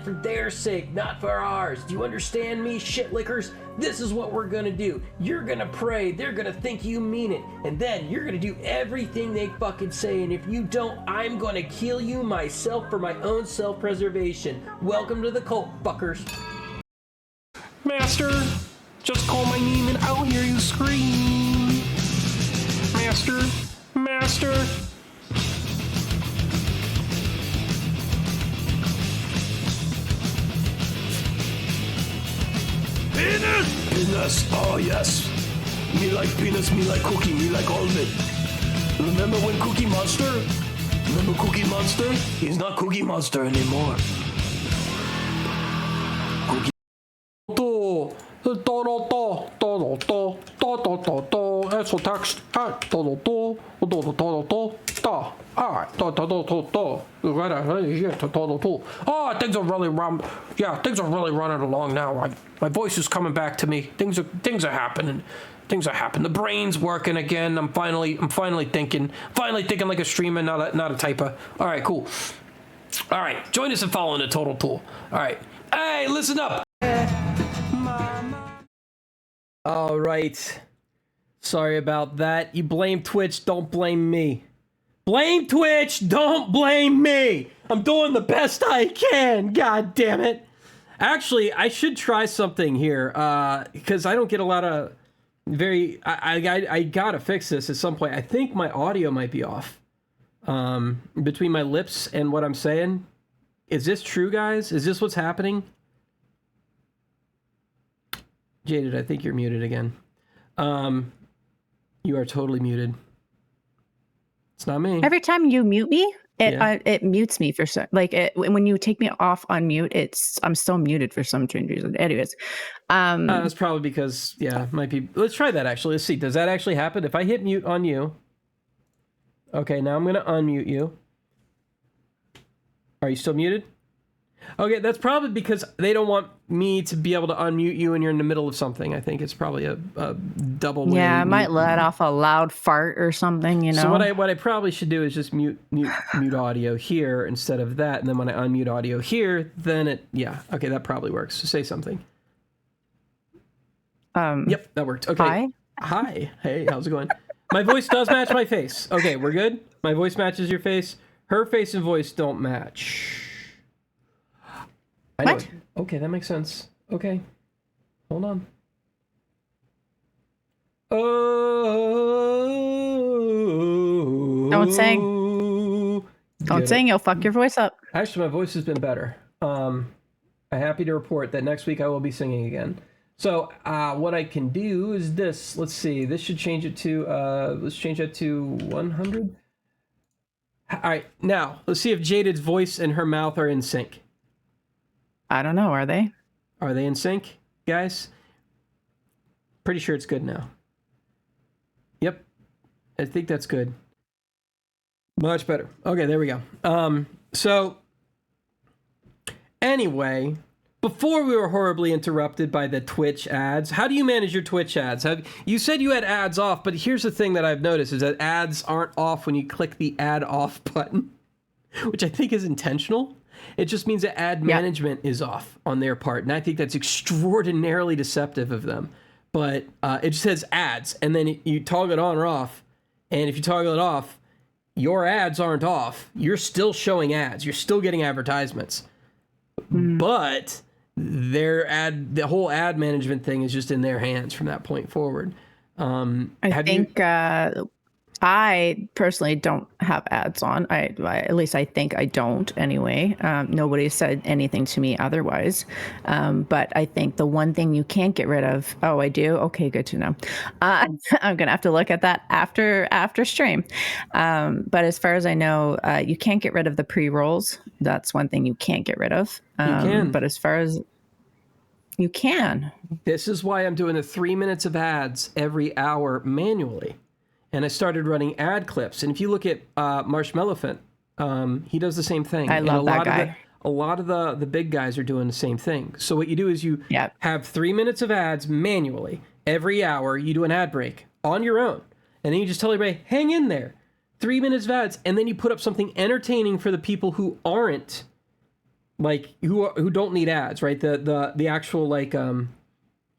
for their sake, not for ours. Do you understand me, shitlickers? This is what we're gonna do. You're gonna pray, they're gonna think you mean it, and then you're gonna do everything they fucking say, and if you don't, I'm gonna kill you myself for my own self-preservation. Welcome to the cult, fuckers. Master, just call my name and I'll hear you scream. Master, Master. Penis! Penis, oh yes. Me like penis, me like cookie, me like all of it. Remember when Cookie Monster? Remember Cookie Monster? He's not Cookie Monster anymore. Cookie... That's a text. Oh, things are really things are really running along now. My voice is coming back to me. Things are happening. Things are happening. The brain's working again. I'm finally thinking like a streamer, not a typer. All right, cool. All right, join us in following the Total Tool. All right, hey, listen up. All right. Sorry about that. You blame Twitch, don't blame me. Blame Twitch, don't blame me. I'm doing the best I can. God damn it. Actually, I should try something here because I don't get a lot of I gotta fix this at some point. I think my audio might be off between my lips and what I'm saying. Is this true, guys? Is this what's happening? Jaded, I think you're muted again. You are totally muted. It's not me.
Every time you mute me, it mutes me for some, when you take me off on mute, I'm still muted for some strange reason. Anyways,
that's probably because might be. Let's try that actually. Let's see. Does that actually happen? If I hit mute on you. Okay, now I'm gonna unmute you. Are you still muted? Okay, that's probably because they don't want me to be able to unmute you when you're in the middle of something. I think it's probably a double way.
Yeah, I might let off a loud fart or something, you know.
So what I probably should do is just mute audio here instead of that, and then when I unmute audio here, then okay, that probably works. So say something. Yep, that worked. Okay. Hi. Hey, how's it going? My voice does match my face. Okay, we're good. My voice matches your face. Her face and voice don't match. I know.
What?
Okay, that makes sense. Okay. Hold on.
Don't sing. Don't sing, you'll fuck your voice up.
Actually, my voice has been better. I'm happy to report that next week I will be singing again. So what I can do is this. Let's see. This should change it to, let's change that to 100. All right, now, let's see if Jaded's voice and her mouth are in sync.
I don't know, are they?
Are they in sync, guys? Pretty sure it's good now. Yep. I think that's good. Much better. Okay, there we go. So, anyway, before we were horribly interrupted by the Twitch ads, how do you manage your Twitch ads? You said you had ads off, but here's the thing that I've noticed is that ads aren't off when you click the ad off button, which I think is intentional. It just means that ad management is off on their part, and I think that's extraordinarily deceptive of them. But it just says ads, and then you toggle it on or off, and if you toggle it off, your ads aren't off. You're still showing ads. You're still getting advertisements. But the whole ad management thing is just in their hands from that point forward.
I personally don't have ads on. I at least I think I don't anyway. Nobody said anything to me otherwise. But I think the one thing you can't get rid of. Oh, I do. Okay, good to know. I'm gonna have to look at that after stream. But as far as I know, you can't get rid of the pre-rolls. That's one thing you can't get rid of.
You can.
But as far as you can.
This is why I'm doing the 3 minutes of ads every hour manually. And I started running ad clips. And if you look at Marshmallowfant, he does the same thing.
I love that guy.
A lot of the big guys are doing the same thing. So what you do is you have 3 minutes of ads manually. Every hour, you do an ad break on your own. And then you just tell everybody, hang in there. 3 minutes of ads. And then you put up something entertaining for the people who aren't, who don't need ads, right? The actual,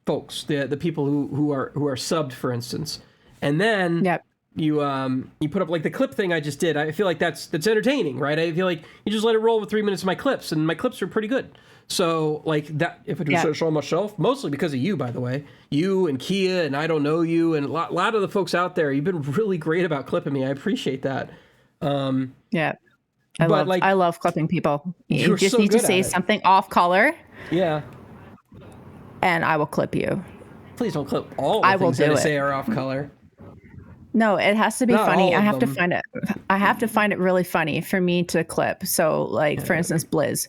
folks, the people who are subbed, for instance. And then you put up the clip thing I just did. I feel like that's entertaining, right? I feel like you just let it roll with 3 minutes of my clips, and my clips are pretty good. So that, if I do so myself, mostly because of you, by the way, you and Kia and I Don't Know You and a lot of the folks out there, you've been really great about clipping me. I appreciate that.
I love clipping people. You just need to say something off color.
Yeah.
and I will clip you.
Please don't clip all the
I will
things that
do
I
it.
say are off color.
No, it has to be
Not
funny.
all
I
of
have to
them.
find it. I have to find it really funny for me to clip. So, like, for instance, Blizz,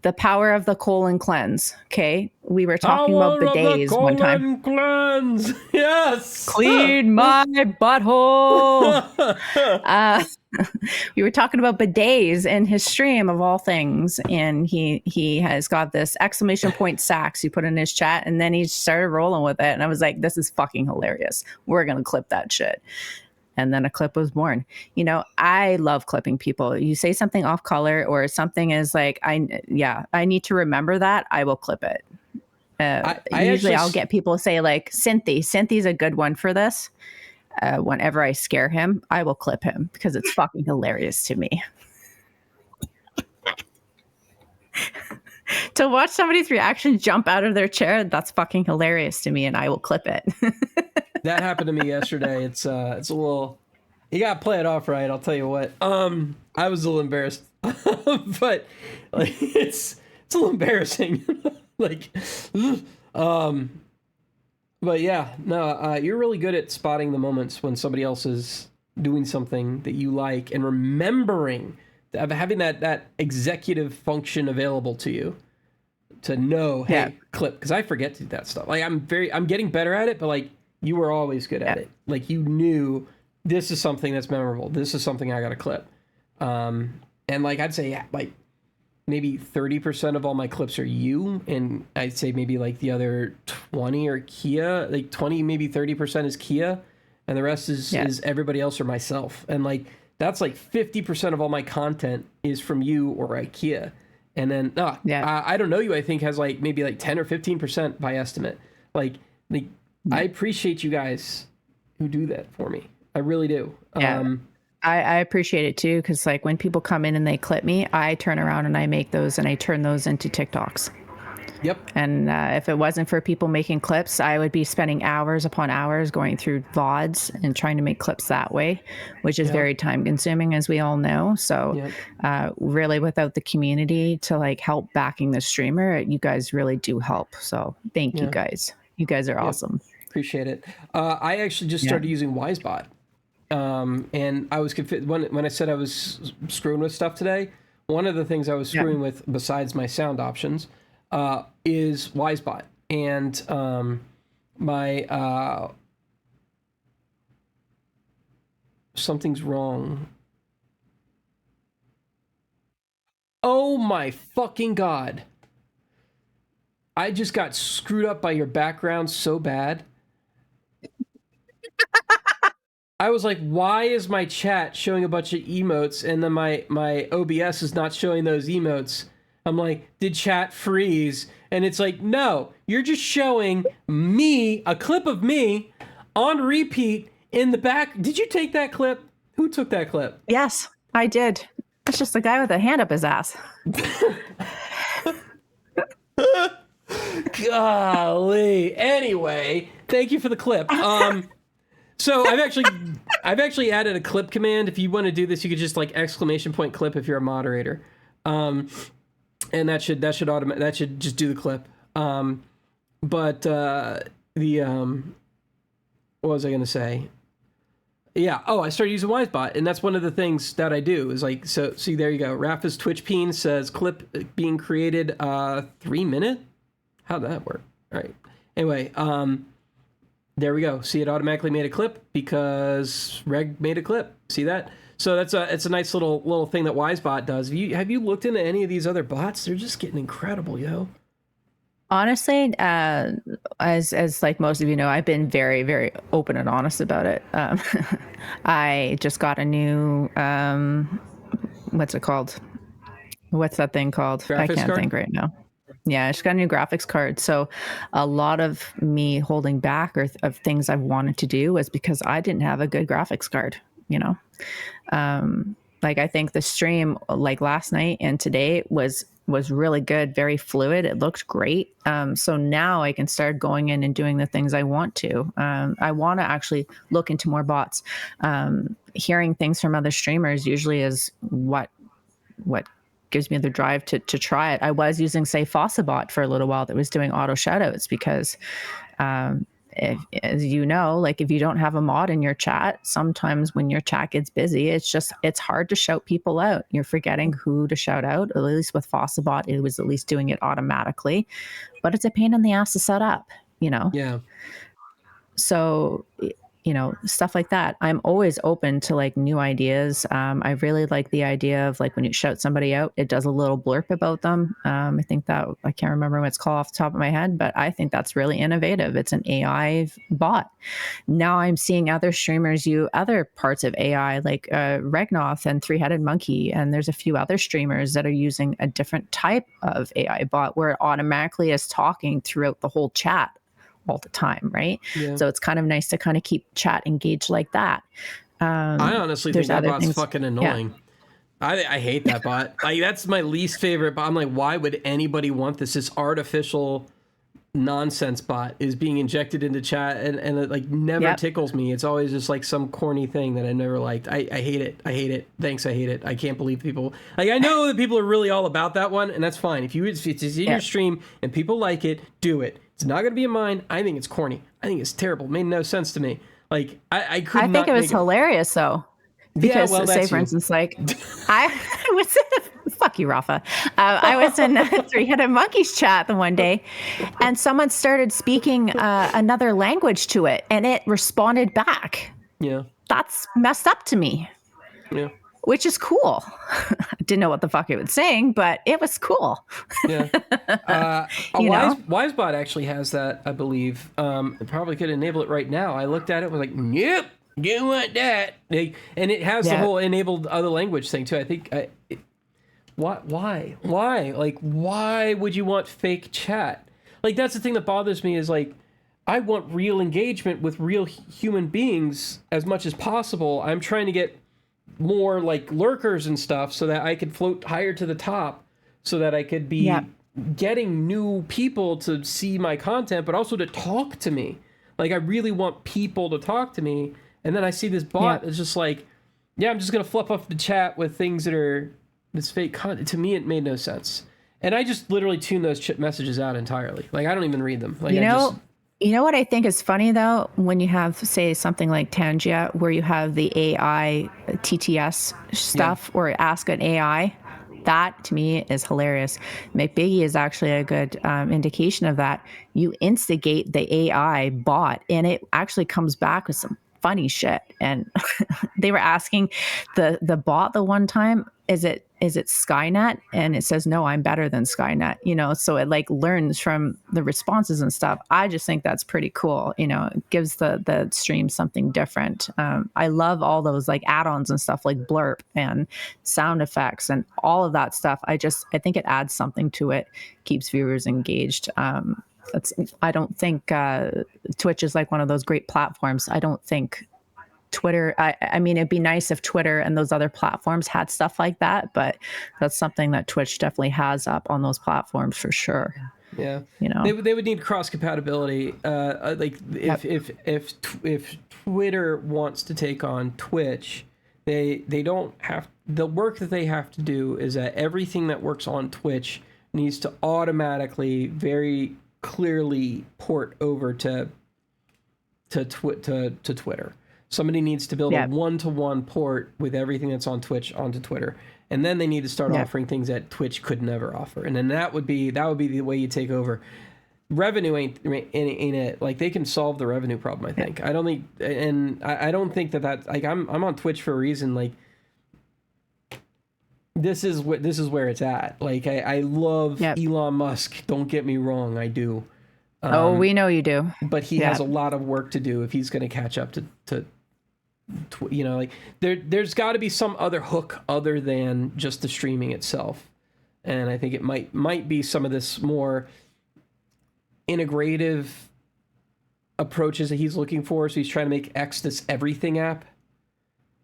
the power of the colon cleanse. Okay, we were talking about
Power of the
bidets one time.
colon cleanse. Yes.
Clean my butthole. We were talking about bidets in his stream of all things, and he has got this exclamation point sax he put in his chat, and then he started rolling with it, and I was like, this is fucking hilarious. We're gonna clip that shit. And then a clip was born. You know, I love clipping people. You say something off color or something is like, I need to remember that, I will clip it. Usually I'll get people to say like, Cynthy's a good one for this. Whenever I scare him, I will clip him because it's fucking hilarious to me. To watch somebody's reaction jump out of their chair, that's fucking hilarious to me, and I will clip it.
That happened to me yesterday. It's a little. You gotta play it off right. I'll tell you what. I was a little embarrassed, but like it's a little embarrassing. Like, but yeah, no, you're really good at spotting the moments when somebody else is doing something that you like and remembering, having that executive function available to you to know, hey, clip, because I forget to do that stuff. Like I'm getting better at it, but like you were always good at it. Like you knew this is something that's memorable. This is something I got to clip. And like I'd say like maybe 30% of all my clips are you, and I'd say maybe like the other 20 are Kia, like 20, maybe 30% is Kia, and the rest is everybody else or myself. And like that's like 50% of all my content is from you or IKEA. And then I don't know you, I think has like maybe like 10 or 15% by estimate. Like I appreciate you guys who do that for me. I really do.
I appreciate it too, because like when people come in and they clip me, I turn around and I make those and I turn those into TikToks.
Yep.
And if it wasn't for people making clips, I would be spending hours upon hours going through VODs and trying to make clips that way, which is very time consuming, as we all know. So really without the community to like help backing the streamer, you guys really do help. So thank you guys. You guys are awesome.
Appreciate it. I actually just started using Wisebot. And I was confused when I said I was screwing with stuff today. One of the things I was screwing with, besides my sound options, is Wisebot. And my something's wrong. Oh my fucking god! I just got screwed up by your background so bad. I was like, why is my chat showing a bunch of emotes and then my OBS is not showing those emotes? I'm like, did chat freeze? And it's like, no, you're just showing me, a clip of me on repeat in the back. Did you take that clip? Who took that clip?
Yes, I did. It's just a guy with a hand up his ass.
Golly. Anyway, thank you for the clip. So I've actually added a clip command. If you want to do this, you could just like exclamation point clip if you're a moderator, and that should just do the clip. But what was I gonna say? Yeah. Oh, I started using Wisebot, and that's one of the things that I do is like, so see, there you go. Rafa's Twitch peen says clip being created 3 minute. How'd that work? All right. Anyway, there we go. See, it automatically made a clip because Reg made a clip. See that? So it's a nice little thing that Wisebot does. Have you looked into any of these other bots? They're just getting incredible, yo.
Honestly, as like most of you know, I've been very, very open and honest about it. I just got a new what's it called? What's that thing called? I can't think right now. Yeah, I just got a new graphics card. So a lot of me holding back of things I've wanted to do was because I didn't have a good graphics card, you know? Like I think the stream like last night and today was really good, very fluid. It looked great. So now I can start going in and doing the things I want to. I want to actually look into more bots. Hearing things from other streamers usually is what gives me the drive to try it. I was using, say, Fossabot for a little while that was doing auto shoutouts because, as you know, like if you don't have a mod in your chat, sometimes when your chat gets busy, it's hard to shout people out. You're forgetting who to shout out. At least with Fossabot, it was at least doing it automatically, but it's a pain in the ass to set up, you know?
Yeah.
So, you know, stuff like that. I'm always open to like new ideas. I really like the idea of like when you shout somebody out, it does a little blurb about them. I think that, I can't remember what it's called off the top of my head, but I think that's really innovative. It's an AI bot. Now I'm seeing other streamers use other parts of AI like Regnoth and Three-Headed Monkey. And there's a few other streamers that are using a different type of AI bot where it automatically is talking throughout the whole chat all the time, right?
Yeah.
So it's kind of nice to kind of keep chat engaged like that.
I honestly think that bot's fucking annoying. Yeah. I hate that bot. Like that's my least favorite bot. I'm like, why would anybody want this? This artificial nonsense bot is being injected into chat and it like never tickles me. It's always just like some corny thing that I never liked. I hate it. I hate it. Thanks. I hate it. I can't believe people like, I know that people are really all about that one and that's fine. If it's in your stream and people like it, do it. It's not going to be in mine. I think it's corny. I think it's terrible. It made no sense to me. Like I
think it was hilarious though. Because say for instance, like I was fuck you, Rafa. I was in Three-Headed Monkey's chat the one day and someone started speaking another language to it and it responded back.
Yeah.
That's messed up to me.
Yeah.
Which is cool. I didn't know what the fuck it was saying, but it was cool.
Yeah. Wisebot actually has that, I believe. It probably could enable it right now. I looked at it, was like, yep, you want that. And it has the whole enabled other language thing too. I think, why? Like, why would you want fake chat? Like, that's the thing that bothers me is like, I want real engagement with real human beings as much as possible. I'm trying to get more like lurkers and stuff so that I could float higher to the top so that I could be getting new people to see my content, but also to talk to me. Like I really want people to talk to me. And then I see this bot that's just like, I'm just going to fluff up the chat with things that are this fake content. To me, it made no sense. And I just literally tune those messages out entirely. Like I don't even read them. Like
You know what I think is funny though, when you have say something like Tangia, where you have the AI TTS stuff or ask an AI, that to me is hilarious. McBiggie is actually a good indication of that. You instigate the AI bot and it actually comes back with some funny shit. And they were asking the bot the one time, is it Skynet? And it says, no, I'm better than Skynet, you know? So it like learns from the responses and stuff. I just think that's pretty cool. You know, it gives the stream something different. I love all those like add-ons and stuff like blurb and sound effects and all of that stuff. I think it adds something to it, keeps viewers engaged. I don't think Twitch is like one of those great platforms. I don't think Twitter, I mean, it'd be nice if Twitter and those other platforms had stuff like that, but that's something that Twitch definitely has up on those platforms for sure.
Yeah,
you know,
they would need cross compatibility. Like if Twitter wants to take on Twitch, they don't have the work that they have to do is that everything that works on Twitch needs to automatically, very clearly port over to Twitter. Somebody needs to build a one-to-one port with everything that's on Twitch onto Twitter. And then they need to start offering things that Twitch could never offer. And then that would be the way you take over. Revenue ain't it. Like they can solve the revenue problem, I think. I don't think, and I don't think that like I'm on Twitch for a reason. Like this is where it's at. Like I love Elon Musk. Don't get me wrong, I do.
We know you do.
But he has a lot of work to do if he's going to catch up to you know, like there's got to be some other hook other than just the streaming itself. And I think it might be some of this more integrative approaches that he's looking for. So he's trying to make X this everything app.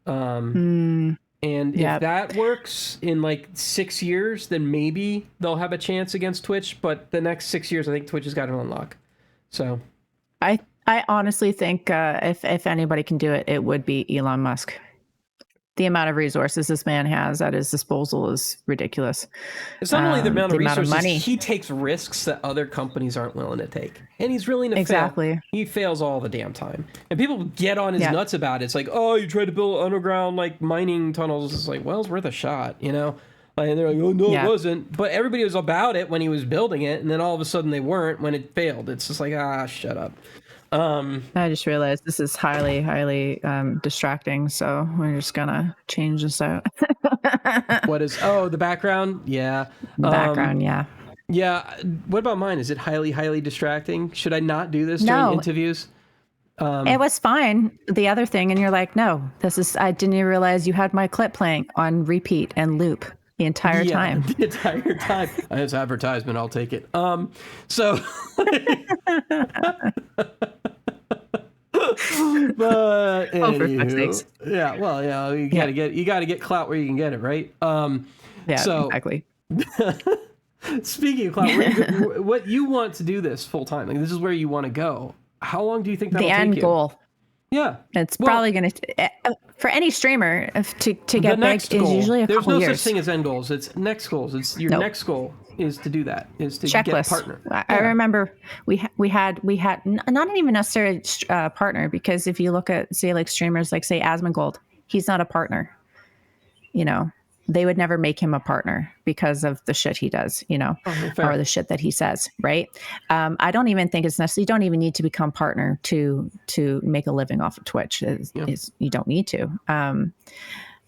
And if that works in like 6 years, then maybe they'll have a chance against Twitch. But the next 6 years, I think Twitch has got to unlock. So
I honestly think if anybody can do it, it would be Elon Musk. the amount of resources this man has at his disposal is ridiculous.
It's not only the amount of resources,
money.
he takes risks that other companies aren't willing to take. And he's willing to
Exactly.
fail. He fails all the damn time. And people get on his nuts about it. It's like, oh, you tried to build underground like mining tunnels. It's like, well, it's worth a shot, you know? And they're like, oh, no, it wasn't. But everybody was about it when he was building it. And then all of a sudden they weren't when it failed. It's just like, shut up.
I just realized this is highly, highly distracting. So we're just going to change this out.
What is, the background? Yeah.
The background, yeah.
Yeah. What about mine? Is it highly, highly distracting? Should I not do this during interviews?
It was fine. The other thing, and you're like, no, I didn't even realize you had my clip playing on repeat and loop the entire time.
The entire time. It's advertisement. I'll take it. So... But anywho, yeah, well, yeah, you gotta get clout where you can get it, right?
Exactly.
Speaking of clout, what you want to do this full time? Like, this is where you want to go. How long do you think that'll take you?
The end goal.
Yeah,
it's probably going to for any streamer to get big is usually a couple years.
There's no such thing as end goals. It's next goals. It's your next goal is to do that. Is to get a partner.
I remember we had not even necessarily a partner, because if you look at say like streamers like say Asmongold, he's not a partner. You know, they would never make him a partner because of the shit he does, you know, or the shit that he says, right? I don't even think it's necessary. You don't even need to become partner to make a living off of Twitch. You don't need to.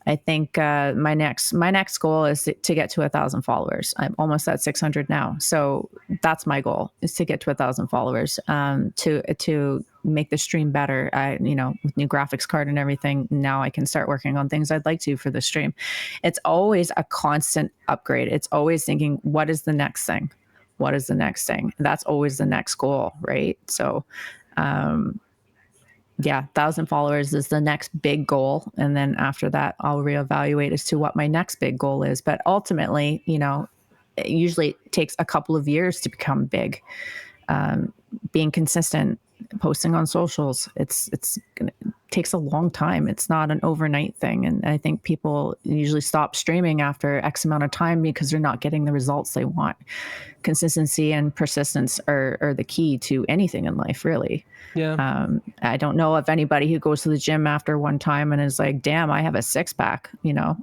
I think my next goal is to get to 1,000 followers. I'm almost at 600 now, so that's my goal, is to get to 1,000 followers. To make the stream better. With new graphics card and everything, now I can start working on things I'd like to for the stream. It's always a constant upgrade. It's always thinking, what is the next thing? What is the next thing? That's always the next goal, right? So, 1,000 followers is the next big goal. And then after that, I'll reevaluate as to what my next big goal is. But ultimately, it usually takes a couple of years to become big. Being consistent, posting on socials, it takes a long time. It's not an overnight thing. And I think people usually stop streaming after X amount of time because they're not getting the results they want. Consistency and persistence are the key to anything in life, really. Yeah. I don't know of anybody who goes to the gym after one time and is like, damn, I have a 6-pack,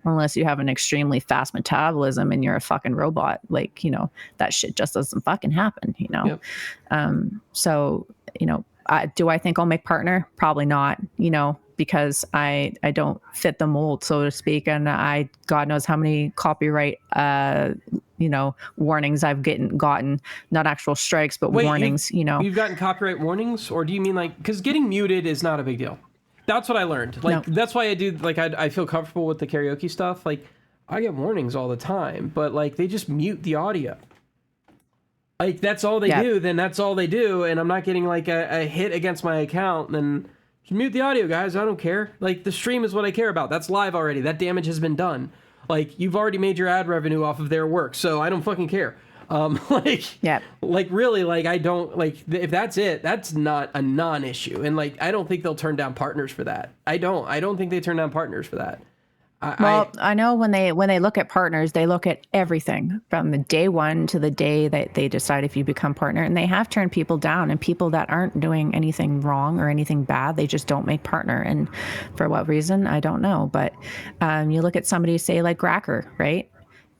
unless you have an extremely fast metabolism and you're a fucking robot. Like, that shit just doesn't fucking happen, Yep. Do I think I'll make partner? Probably not, because I don't fit the mold, so to speak. And God knows how many copyright, warnings I've gotten, not actual strikes, but warnings,
You've gotten copyright warnings? Or do you mean because getting muted is not a big deal? That's what I learned. That's why I do, I feel comfortable with the karaoke stuff. Like, I get warnings all the time, but they just mute the audio. Like, that's all they do, then that's all they do, and I'm not getting a hit against my account, then just mute the audio, guys. I don't care. The stream is what I care about. That's live already. That damage has been done. You've already made your ad revenue off of their work, so I don't fucking care. Really, I don't, if that's it, that's not a non-issue. And I don't think they'll turn down partners for that. I don't think they turn down partners for that.
I know when they look at partners, they look at everything from the day one to the day that they decide if you become partner. And they have turned people down, and people that aren't doing anything wrong or anything bad, they just don't make partner. And for what reason, I don't know. But you look at somebody, say like Gracker, right?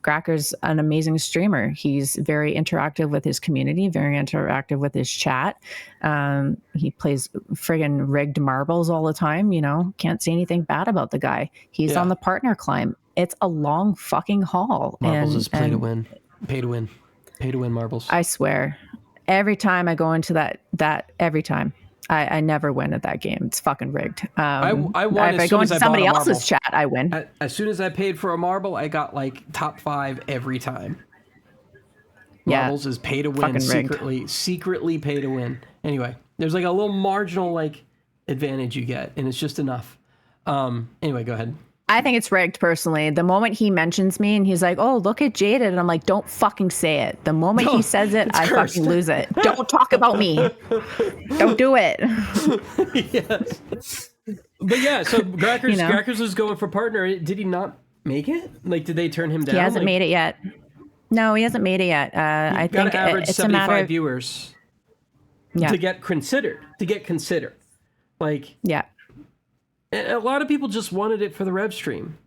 Gracker's an amazing streamer. He's very interactive with his community, very interactive with his chat. He plays friggin' rigged marbles all the time, Can't say anything bad about the guy. He's on the partner climb. It's a long fucking haul.
Marbles is play to win. Pay to win. Pay to win marbles.
I swear. Every time I go into that every time. I never win at that game. It's fucking rigged.
I won
if I go into somebody else's chat, I win.
As soon as I paid for a marble, I got top 5 every time. Marbles is pay to win, secretly pay to win. Anyway, there's a little marginal advantage you get, and it's just enough. Anyway, go ahead.
I think it's rigged personally. The moment he mentions me and he's like, oh, look at Jaded. And I'm like, don't fucking say it. The moment he says it, I fucking lose it. Don't talk about me. Don't do it.
Yes. But yeah, so Grackers,
You know?
Grackers was going for partner. Did he not make it? Like, did they turn him down?
He hasn't
Like,
made it yet. No, he hasn't made it yet. I
got
think
to average
it's a matter
75
of,
viewers
yeah,
to get considered. Like,
yeah.
a lot of people just wanted it for the rev stream.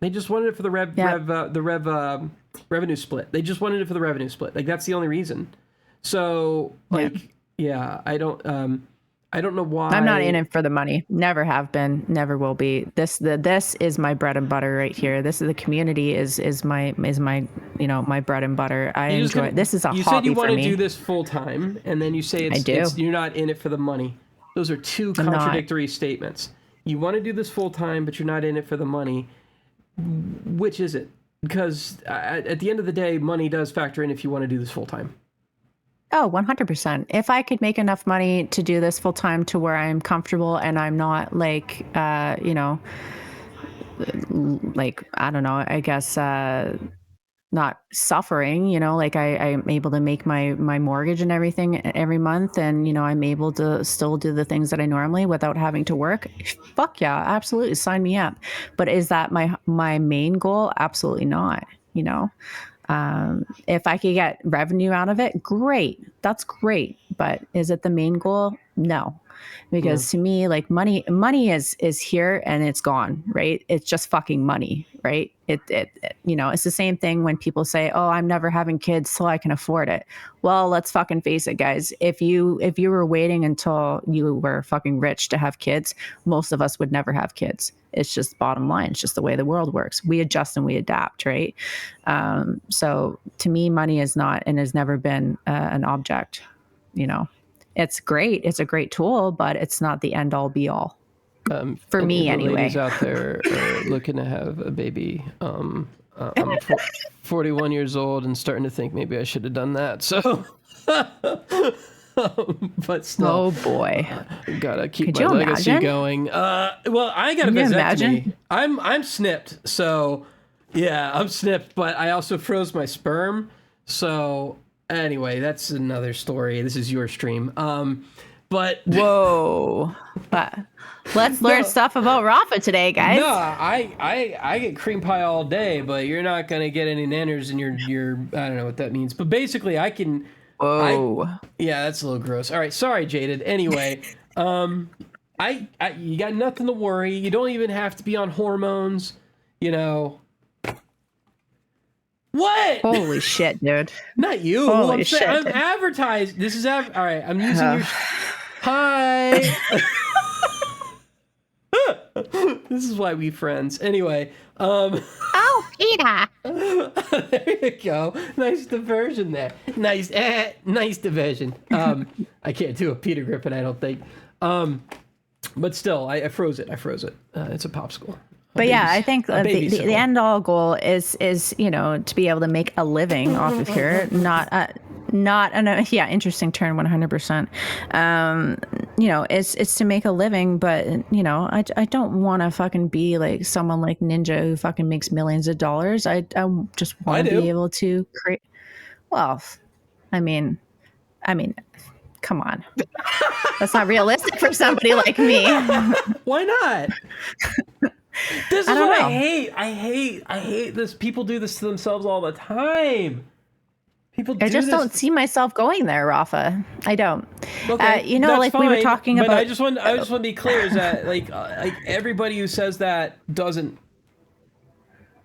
They just wanted it for the revenue split. They just wanted it for the revenue split. Like, that's the only reason. So, like, yeah, I don't know why.
I'm not in it for the money. Never have been. Never will be. This is my bread and butter right here. This is the community is my my bread and butter. I enjoy it. This is a hobby for me.
You said you want to do this full time, and then you say you're not in it for the money. Those are two contradictory statements. You want to do this full time, but you're not in it for the money. Which is it? Because at the end of the day, money does factor in if you want to do this full time.
Oh, 100%. If I could make enough money to do this full time to where I'm comfortable and I'm not like, like, I don't know, I guess, not suffering, like I'm able to make my mortgage and everything every month. And, I'm able to still do the things that I normally without having to work. Fuck yeah, absolutely. Sign me up. But is that my main goal? Absolutely not. If I could get revenue out of it, great. That's great. But is it the main goal? No. Because to me, like money is here and it's gone, right? It's just fucking money, right? It's the same thing when people say, "Oh, I'm never having kids so I can afford it." Well, let's fucking face it, guys. If you were waiting until you were fucking rich to have kids, most of us would never have kids. It's just bottom line. It's just the way the world works. We adjust and we adapt, right? So to me, money is not and has never been an object. It's great. It's a great tool, but it's not the end all be all. For me, anyway.
Ladies out there are looking to have a baby. I'm 41 years old and starting to think maybe I should have done that. So, but still,
oh boy,
gotta keep my legacy going. Well, I got a vasectomy. I'm snipped, so yeah, I'm snipped. But I also froze my sperm. So anyway, that's another story. This is your stream. But
whoa. Let's learn stuff about Rafa today, guys.
No, I get cream pie all day, but you're not gonna get any nanners in your I don't know what that means. But basically I can yeah, that's a little gross. All right, sorry, Jaded. Anyway, you got nothing to worry. You don't even have to be on hormones, What?
Holy shit, dude.
Not you.
Holy shit.
I'm advertised. This is all right. I'm using your. Hi. This is why we friends. Anyway.
Oh, Peter.
There you go. Nice diversion there. Nice diversion. I can't do a Peter Griffin, I don't think. But still, I froze it. It's a popsicle.
But yeah, I think the end all goal is to be able to make a living off of here, not interesting turn 100%. It's to make a living, but I don't want to fucking be like someone like Ninja who fucking makes millions of dollars. I just want to be able to create. Well, I mean, come on, that's not realistic for somebody like me.
Why not? This is what I hate. I hate this. People do this to themselves all the time.
I just don't see myself going there, Rafa. I don't.
Okay,
like fine, we were talking about.
But I just want to be clear is that like everybody who says that doesn't.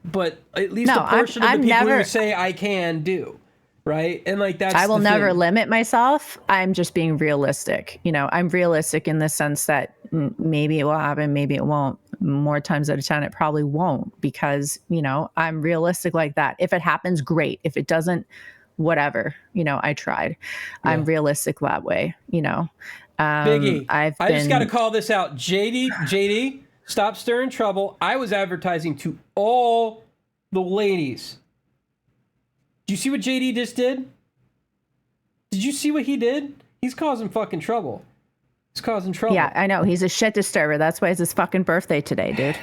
But at least a portion of the people who say I can do. Right. And like that's
I will never limit myself. I'm just being realistic. I'm realistic in the sense that maybe it will happen, maybe it won't. More times out of 10, it probably won't because, I'm realistic like that. If it happens, great. If it doesn't, whatever, I tried. Yeah. I'm realistic that way,
Biggie, I just got to call this out. JD, stop stirring trouble. I was advertising to all the ladies. Do you see what JD just did? Did you see what he did? He's causing fucking trouble. He's causing trouble.
Yeah, I know. He's a shit disturber. That's why it's his fucking birthday today, dude.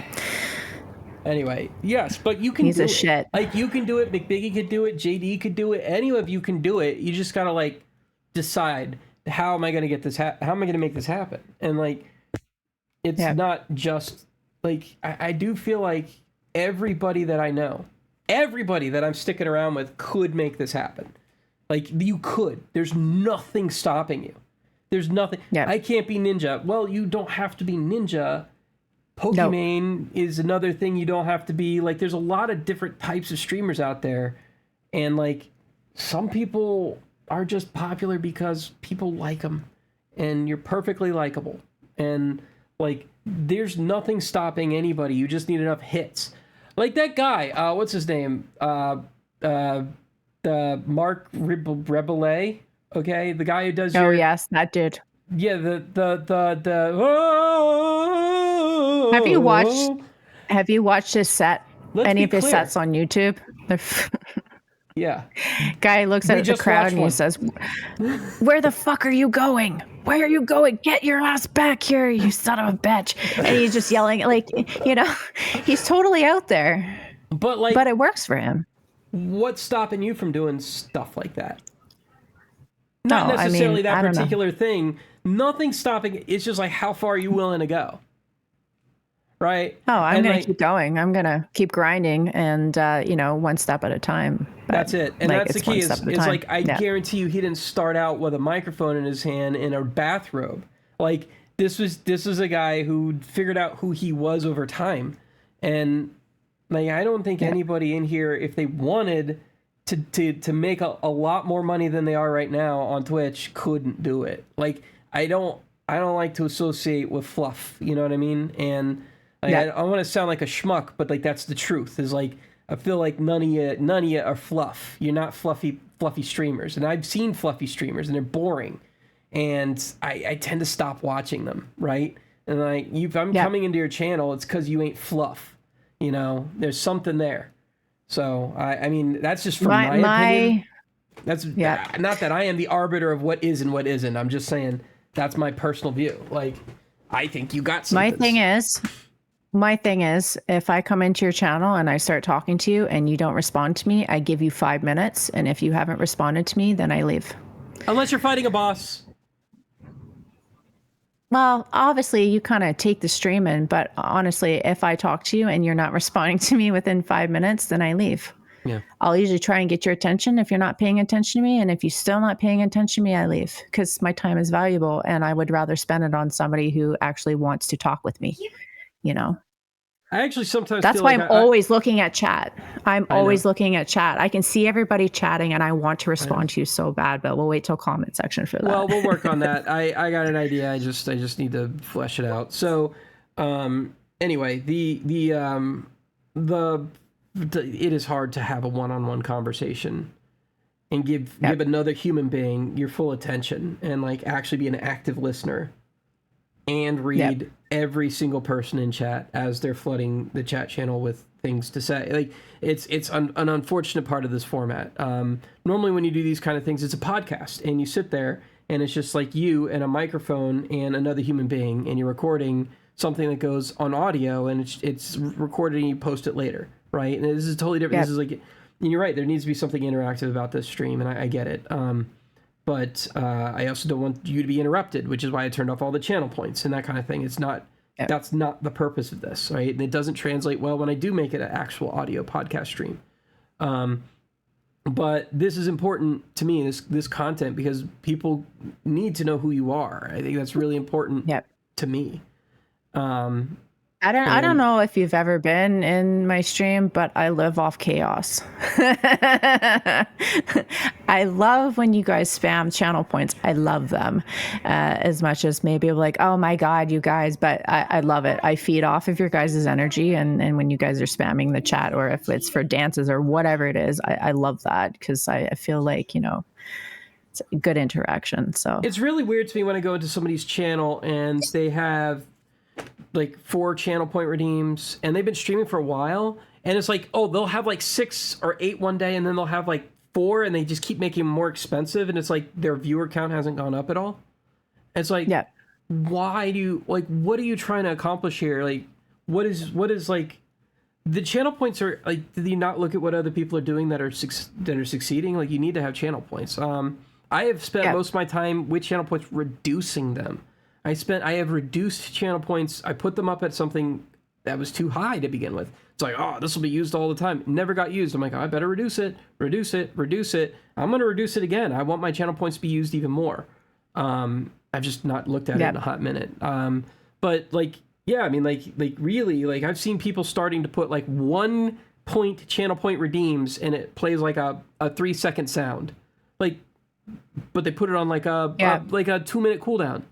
Anyway, yes, but you can do it.
He's a shit.
Like, you can do it. McBiggie could do it. JD could do it. Any of you can do it. You just gotta, decide, how am I going to get this how am I going to make this happen? And, It's not just like I do feel like everybody that I know, everybody that I'm sticking around with could make this happen. Like you could. There's nothing stopping you. There's nothing.
Yeah.
I can't be Ninja. Well, you don't have to be Ninja. Pokimane is another thing you don't have to be. Like there's a lot of different types of streamers out there. And like some people are just popular because people like them. And you're perfectly likable. And like there's nothing stopping anybody. You just need enough hits. Like that guy, what's his name? The Mark Rebele, okay? The guy who does
Oh yes, that dude.
Yeah,
Have you watched his set? Any of his sets on YouTube?
Yeah.
Guy looks at the crowd and he says, "Where the fuck are you going? Where are you going? Get your ass back here, you son of a bitch!" And he's just yelling, like, you know, he's totally out there. But it works for him.
What's stopping you from doing stuff like that? Not necessarily that particular thing. Nothing's stopping it. It's just like, how far are you willing to go? Right?
Oh, I'm going to keep going. I'm going to keep grinding and, you know, one step at a time. But
that's it. And
like,
that's the key is like, I guarantee you he didn't start out with a microphone in his hand in a bathrobe. Like this was a guy who figured out who he was over time. And like, I don't think anybody in here, if they wanted to make a lot more money than they are right now on Twitch, couldn't do it. Like, I don't like to associate with fluff. You know what I mean? And like, I want to sound like a schmuck, but like that's the truth. Is like I feel like none of you are fluff. You're not fluffy streamers, and I've seen fluffy streamers, and they're boring, and I tend to stop watching them. Right? And like if I'm coming into your channel, it's because you ain't fluff. You know, there's something there. So I mean, that's just from my opinion. That's not that I am the arbiter of what is and what isn't. I'm just saying that's my personal view. Like, I think you got something.
My thing is, if I come into your channel and I start talking to you and you don't respond to me, I give you 5 minutes. And if you haven't responded to me, then I leave.
Unless you're fighting a boss.
Well, obviously you kind of take the stream in, but honestly, if I talk to you and you're not responding to me within 5 minutes, then I leave.
Yeah.
I'll usually try and get your attention if you're not paying attention to me. And if you're still not paying attention to me, I leave because my time is valuable and I would rather spend it on somebody who actually wants to talk with me, you know?
I actually sometimes
that's
feel
why
like
I'm always looking at chat. I'm always looking at chat. I can see everybody chatting and I want to respond to you so bad, but we'll wait till comment section for that.
Well, we'll work on that. I got an idea. I just need to flesh it out. So, anyway, it is hard to have a one-on-one conversation and give another human being your full attention and like actually be an active listener and read every single person in chat as they're flooding the chat channel with things to say. Like it's an unfortunate part of this format. Normally when you do these kind of things, it's a podcast and you sit there and it's just like you and a microphone and another human being and you're recording something that goes on audio and it's recorded and you post it later. Right. And this is totally different. This is like, and you're right. There needs to be something interactive about this stream. And I get it. But I also don't want you to be interrupted, which is why I turned off all the channel points and that kind of thing. It's not, that's not the purpose of this, right? And it doesn't translate well when I do make it an actual audio podcast stream. But this is important to me, this content, because people need to know who you are. I think that's really important to me.
I don't know if you've ever been in my stream, but I live off chaos. I love when you guys spam channel points. I love them as much as maybe I'm like, oh my God, you guys, but I love it. I feed off of your guys' energy. And when you guys are spamming the chat or if it's for dances or whatever it is, I love that because I feel like, you know, it's a good interaction. So
it's really weird to me when I go into somebody's channel and they have like 4 channel point redeems and they've been streaming for a while and it's like, oh, they'll have like 6 or 8 one day and then they'll have like 4 and they just keep making them more expensive and it's like their viewer count hasn't gone up at all. It's like, why do you like, what are you trying to accomplish here? Like, what is like the channel points are like, did you not look at what other people are doing that are succeeding? Like you need to have channel points. I have spent most of my time with channel points reducing them. I have reduced channel points. I put them up at something that was too high to begin with. It's like, oh, this will be used all the time. Never got used. I'm like, oh, I better reduce it. I'm going to reduce it again. I want my channel points to be used even more. I've just not looked at it in a hot minute. But like, yeah, I mean, like really, like I've seen people starting to put like 1 point channel point redeems and it plays like a 3-second sound. Like, but they put it on like a 2-minute cooldown.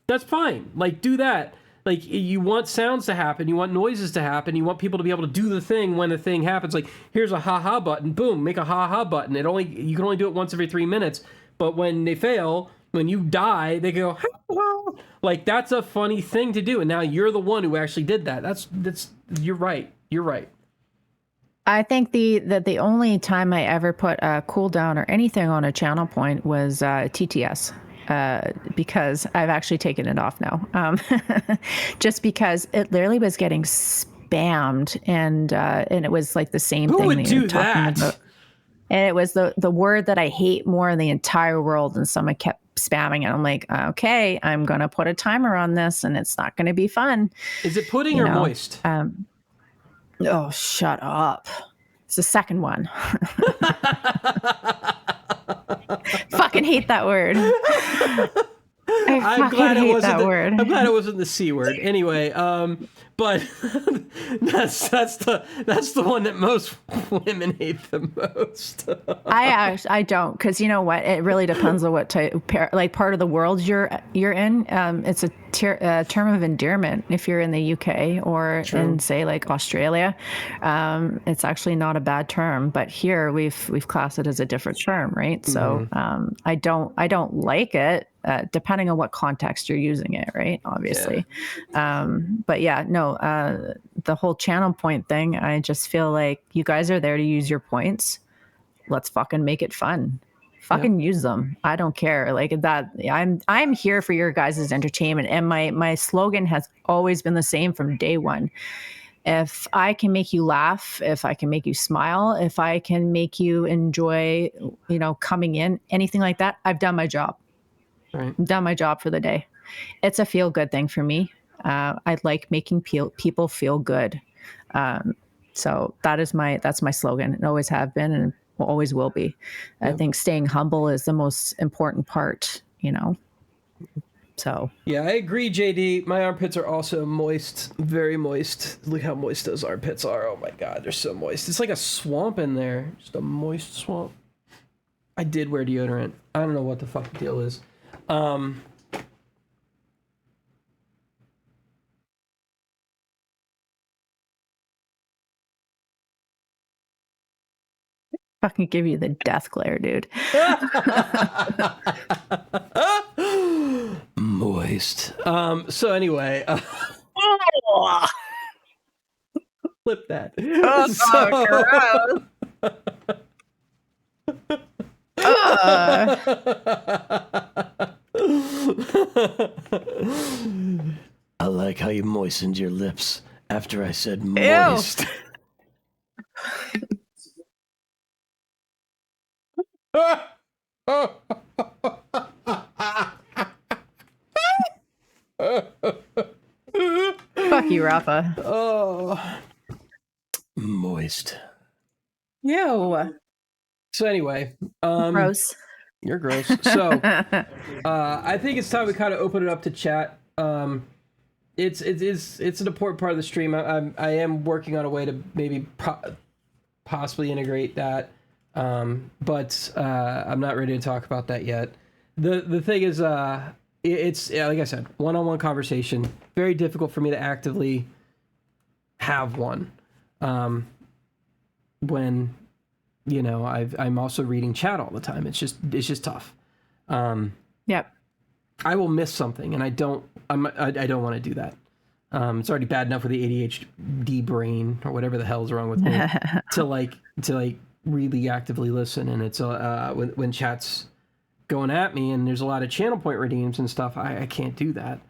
That's fine. Like, do that. Like, you want sounds to happen, you want noises to happen, you want people to be able to do the thing when the thing happens. Like, here's a ha-ha button, boom, make a ha-ha button. You can only do it once every 3 minutes, but when they fail, when you die, they go, ha-ha. Like, that's a funny thing to do, and now you're the one who actually did that. That's you're right.
I think the only time I ever put a cooldown or anything on a channel point was TTS. Because I've actually taken it off now. Just because it literally was getting spammed, and it was like the same thing.
Who would do that?
About. And it was the word that I hate more in the entire world, and someone kept spamming it. I'm like, okay, I'm gonna put a timer on this, and it's not gonna be fun.
Is it pudding or moist?
Oh, shut up. It's the second one. Fucking hate that word.
I'm glad it wasn't the C word. Anyway, but that's the one that most women hate the most.
I don't, because you know what? It really depends on what part of the world you're in. It's a term of endearment. If you're in the UK or in say like Australia, it's actually not a bad term. But here we've classed it as a different term, right? So I don't like it. Depending on what context you're using it, right? Obviously. Yeah. But yeah, no, the whole channel point thing, I just feel like you guys are there to use your points. Let's fucking make it fun. Fucking use them. I don't care. Like that, I'm here for your guys' entertainment. And my slogan has always been the same from day one. If I can make you laugh, if I can make you smile, if I can make you enjoy, coming in, anything like that, I've done my job.
Right.
I've done my job for the day. It's a feel good thing for me. I like making people feel good. So that's my slogan. It always have been and always will be. I think staying humble is the most important part, So.
Yeah, I agree, JD. My armpits are also moist, very moist. Look how moist those armpits are. Oh my God, they're so moist. It's like a swamp in there. Just a moist swamp. I did wear deodorant. I don't know what the fuck the deal is.
Fucking give you the death glare, dude.
Moist. So anyway, flip that. I like how you moistened your lips after I said moist.
Fuck you, Rafa.
Oh, moist.
Ew.
So anyway,
Gross.
You're gross. So, I think it's time we kind of open it up to chat. It's an important part of the stream. I am working on a way to maybe possibly integrate that, but I'm not ready to talk about that yet. The thing is, it's like I said, one-on-one conversation. Very difficult for me to actively have one when I'm also reading chat all the time. It's just tough.
Yep.
I will miss something, and I don't want to do that. It's already bad enough with the ADHD brain or whatever the hell's wrong with me to really actively listen. And it's when chat's going at me and there's a lot of channel point redeems and stuff, I can't do that.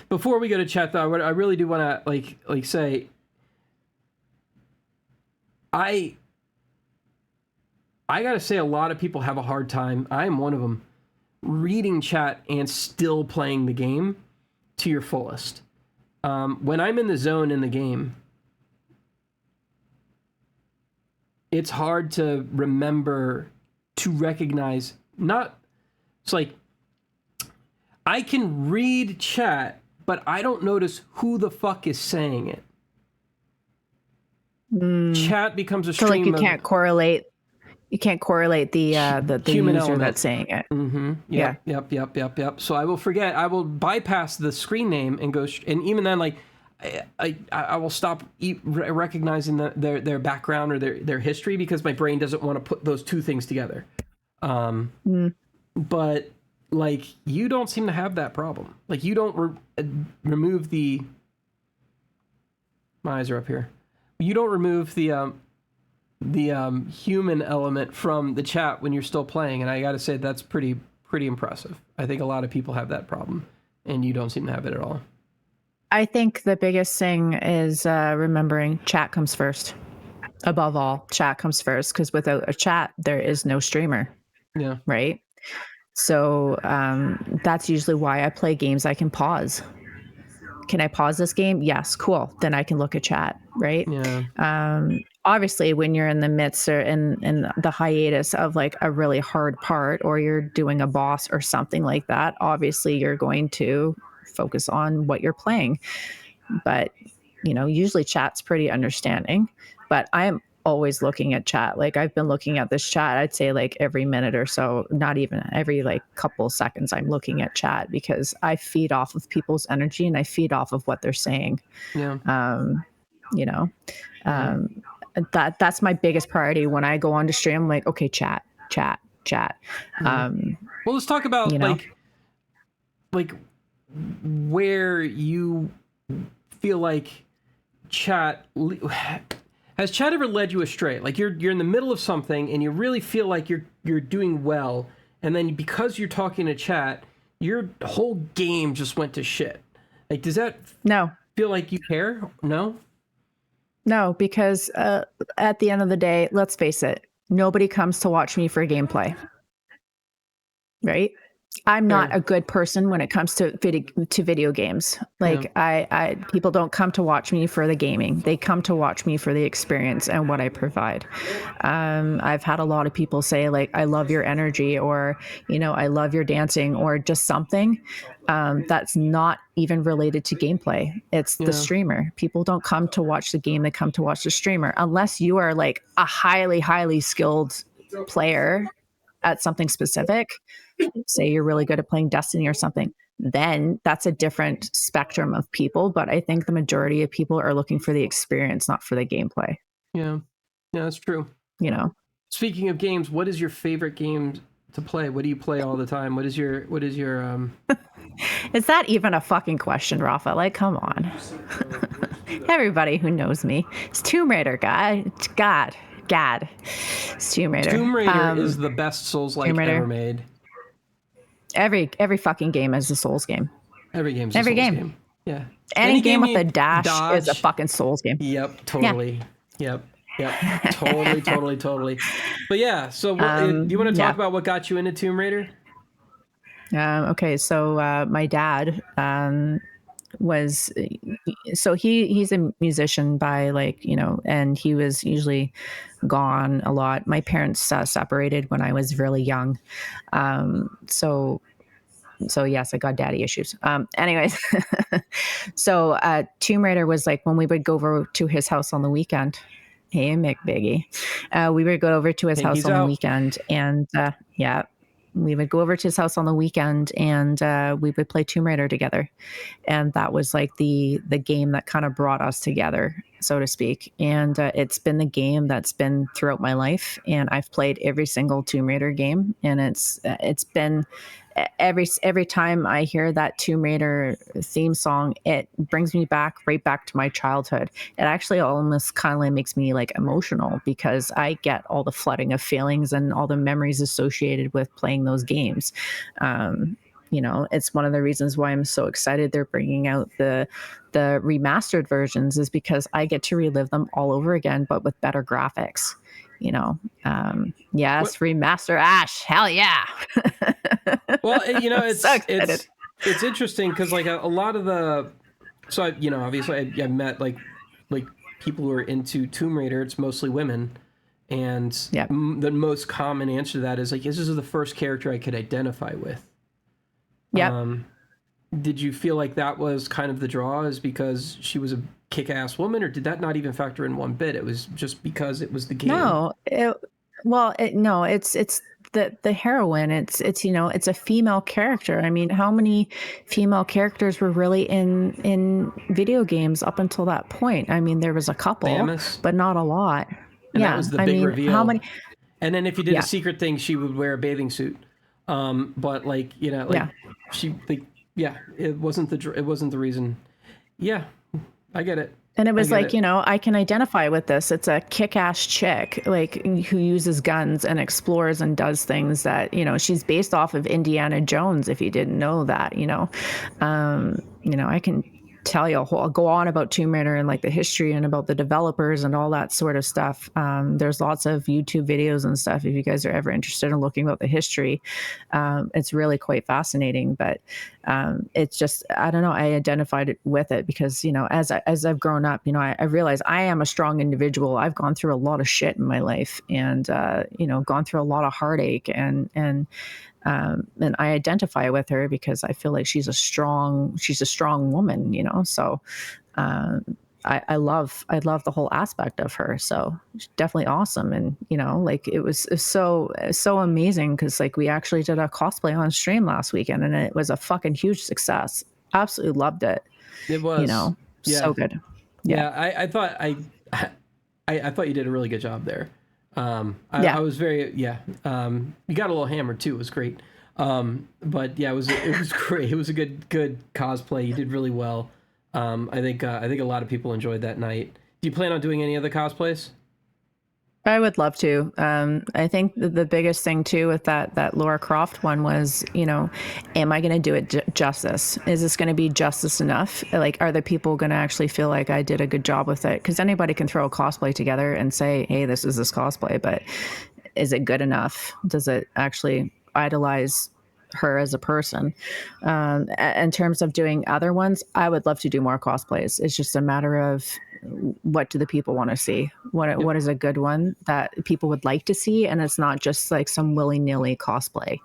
Before we go to chat though, I really do want to say I gotta say a lot of people have a hard time. I am one of them. reading chat and still playing the game to your fullest. When I'm in the zone in the game, it's hard to remember to recognize it's like I can read chat, but I don't notice who the fuck is saying it. Chat becomes a
So
stream
like you
of
can't correlate the
human
user
element
that's saying it.
Yep. So I will bypass the screen name and go, and even then, like, I will stop recognizing their background or their history because my brain doesn't want to put those two things together. But like, you don't seem to have that problem. Like, you don't remove the. My eyes are up here. You don't remove the human element from the chat when you're still playing, and I got to say that's pretty impressive. I think a lot of people have that problem, and you don't seem to have it at all.
I think the biggest thing is remembering chat comes first. Above all, chat comes first, because without a chat, there is no streamer.
Yeah.
Right? So that's usually why I play games I can pause. Can I pause this game? Yes, cool. Then I can look at chat, right?
Yeah.
Obviously, when you're in the midst or in the hiatus of like a really hard part, or you're doing a boss or something like that, obviously you're going to focus on what you're playing. But, usually chat's pretty understanding. But I am always looking at chat. Like, I've been looking at this chat, I'd say like every minute or so, not even every like couple of seconds, I'm looking at chat, because I feed off of people's energy and I feed off of what they're saying.
Yeah.
That's my biggest priority when I go on to stream. I'm like, okay, chat.
Well, let's talk about like where you feel like chat has chat ever led you astray? Like, you're in the middle of something and you really feel like you're doing well, and then because you're talking to chat, your whole game just went to shit. Like, does that feel like you care?
No, because at the end of the day, let's face it, nobody comes to watch me for gameplay, right? I'm not a good person when it comes to video games. Like, I people don't come to watch me for the gaming. They come to watch me for the experience and what I provide. I've had a lot of people say, like, I love your energy, or, I love your dancing, or just something that's not even related to gameplay. It's the streamer. People don't come to watch the game. They come to watch the streamer, unless you are like a highly, highly skilled player at something specific. Say you're really good at playing Destiny or something, then that's a different spectrum of people. But I think the majority of people are looking for the experience, not for the gameplay.
Yeah, that's true. Speaking of games, what is your favorite game to play? What do you play all the time? What is your
Is that even a fucking question, Rafa? Like, come on. Everybody who knows me, it's Tomb Raider, guy. God. It's Tomb Raider.
Tomb Raider is the best Souls-like ever made.
Every fucking game is a Souls game.
Every game's a Souls game. Yeah.
Any game with a dash is a fucking Souls game.
Yep, totally. Yeah. Yep. Totally. But yeah, so do you want to talk about what got you into Tomb Raider?
Okay, so my dad was, so he's a musician by and he was usually gone a lot. My parents separated when I was really young. So yes, I got daddy issues. Anyways, so Tomb Raider was like when we would go over to his house on the weekend. Hey, Mick Biggie. We would go over to his house on the weekend, and we would go over to his house on the weekend, and we would play Tomb Raider together. And that was like the game that kind of brought us together, so to speak. And it's been the game that's been throughout my life, and I've played every single Tomb Raider game, and it's been every time I hear that Tomb Raider theme song, it brings me right back to my childhood. It actually almost kind of like makes me like emotional, because I get all the flooding of feelings and all the memories associated with playing those games. It's one of the reasons why I'm so excited they're bringing out the remastered versions, is because I get to relive them all over again, but with better graphics. Yes, remaster Ash. Hell yeah.
Well, it's
So excited.
it's interesting because like a lot of obviously I met like people who are into Tomb Raider. It's mostly women, and
Yep.
the most common answer to that is like, this is the first character I could identify with.
Yep.
Did you feel like that was kind of the draw, is because she was a kick-ass woman, or did that not even factor in one bit? It was just because it was the game.
No, it's the heroine. It's it's a female character. I mean, how many female characters were really in video games up until that point? I mean, there was a couple,
Samus.
But not a lot.
And that was the big reveal.
How many?
And then if you did a secret thing, she would wear a bathing suit. But like, she like, it wasn't the reason. Yeah, I get it.
And it was like, I can identify with this. It's a kick-ass chick, like, who uses guns and explores and does things that, she's based off of Indiana Jones, if you didn't know that, I can tell you I'll go on about Tomb Raider and like the history and about the developers and all that sort of stuff. There's lots of YouTube videos and stuff if you guys are ever interested in looking about the history. It's really quite fascinating, but it's just, I don't know, I identified with it because, as I've grown up, I realize I am a strong individual. I've gone through a lot of shit in my life and, gone through a lot of heartache and I identify with her because I feel like she's a strong woman, So I love the whole aspect of her. So she's definitely awesome. And, like it was so amazing because like we actually did a cosplay on stream last weekend and it was a fucking huge success. Absolutely loved it.
It was,
so good.
Yeah. I thought you did a really good job there. I was very, you got a little hammered too. It was great. But yeah, it was great. It was a good cosplay. You did really well. I think a lot of people enjoyed that night. Do you plan on doing any other cosplays?
I would love to. I think the biggest thing too with that Lara Croft one was, am I going to do it justice? Is this going to be justice enough? Like, are the people going to actually feel like I did a good job with it? Because anybody can throw a cosplay together and say, hey, this is this cosplay, but is it good enough? Does it actually idolize her as a person? In terms of doing other ones, I would love to do more cosplays. It's just a matter of what do the people want to see? What is a good one that people would like to see? And it's not just like some willy-nilly cosplay.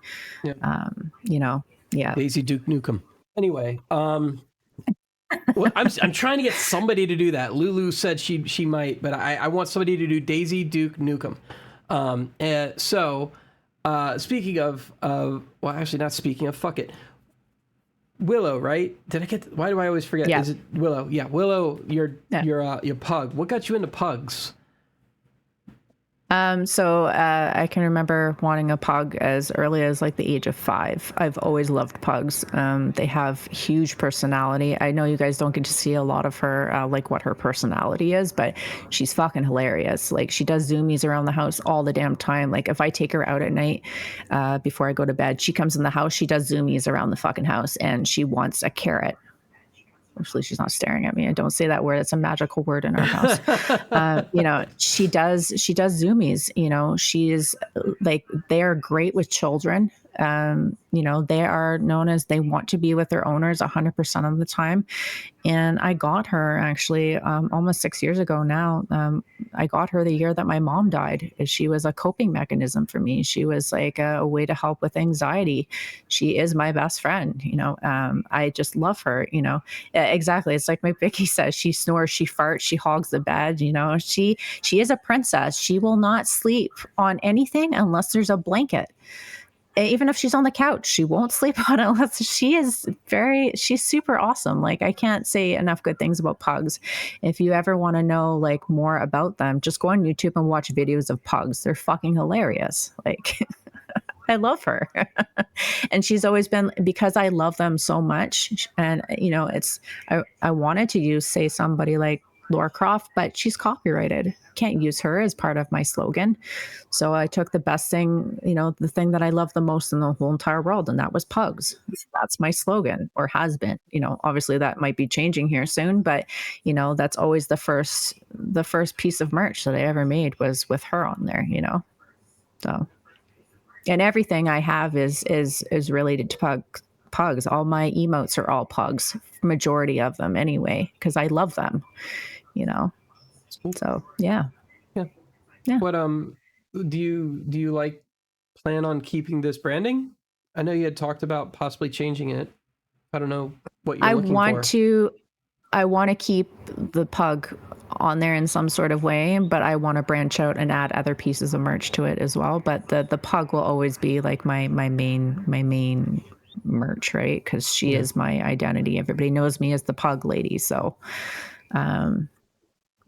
Daisy Duke Nukem. Anyway, well, I'm trying to get somebody to do that. Lulu said she might, but I want somebody to do Daisy Duke Nukem. Speaking of, well, actually not speaking of, fuck it. Willow, right? Why do I always forget?
Yeah.
Is it Willow? Yeah, Willow, your pug. What got you into pugs?
I can remember wanting a pug as early as like the age of 5. I've always loved pugs. They have huge personality. I know you guys don't get to see a lot of her, like what her personality is, but she's fucking hilarious. Like she does zoomies around the house all the damn time. Like if I take her out at night, before I go to bed, she comes in the house, she does zoomies around the fucking house and she wants a carrot. Hopefully she's not staring at me. I don't say that word. It's a magical word in our house. She does zoomies, she is like, they are great with children. They are known as, they want to be with their owners 100% of the time. And I got her actually, almost 6 years ago now. I got her the year that my mom died. She was a coping mechanism for me. She was like a way to help with anxiety. She is my best friend. I just love her, exactly. It's like my Vicky says, she snores, she farts, she hogs the bed. She is a princess. She will not sleep on anything unless there's a blanket. Even if she's on the couch, she won't sleep on it unless she's super awesome. Like I can't say enough good things about pugs. If you ever want to know like more about them, just go on YouTube and watch videos of pugs. They're fucking hilarious. Like I love her. And she's always been, because I love them so much. And I wanted to say somebody like Lara Croft, but she's copyrighted. can't use her as part of my slogan. So I took the best thing, the thing that I love the most in the whole entire world, and that was pugs. That's my slogan, or has been. Obviously that might be changing here soon, but that's always the first piece of merch that I ever made was with her on there. So, and everything I have is related to pugs. All my emotes are all pugs, majority of them anyway, because I love them. So yeah.
What do you like plan on keeping this branding? I know you had talked about possibly changing it. I don't know what you're looking for.
I want to keep the pug on there in some sort of way, but I want to branch out and add other pieces of merch to it as well. But the pug will always be like my main merch, right? Because she is my identity. Everybody knows me as the pug lady. So,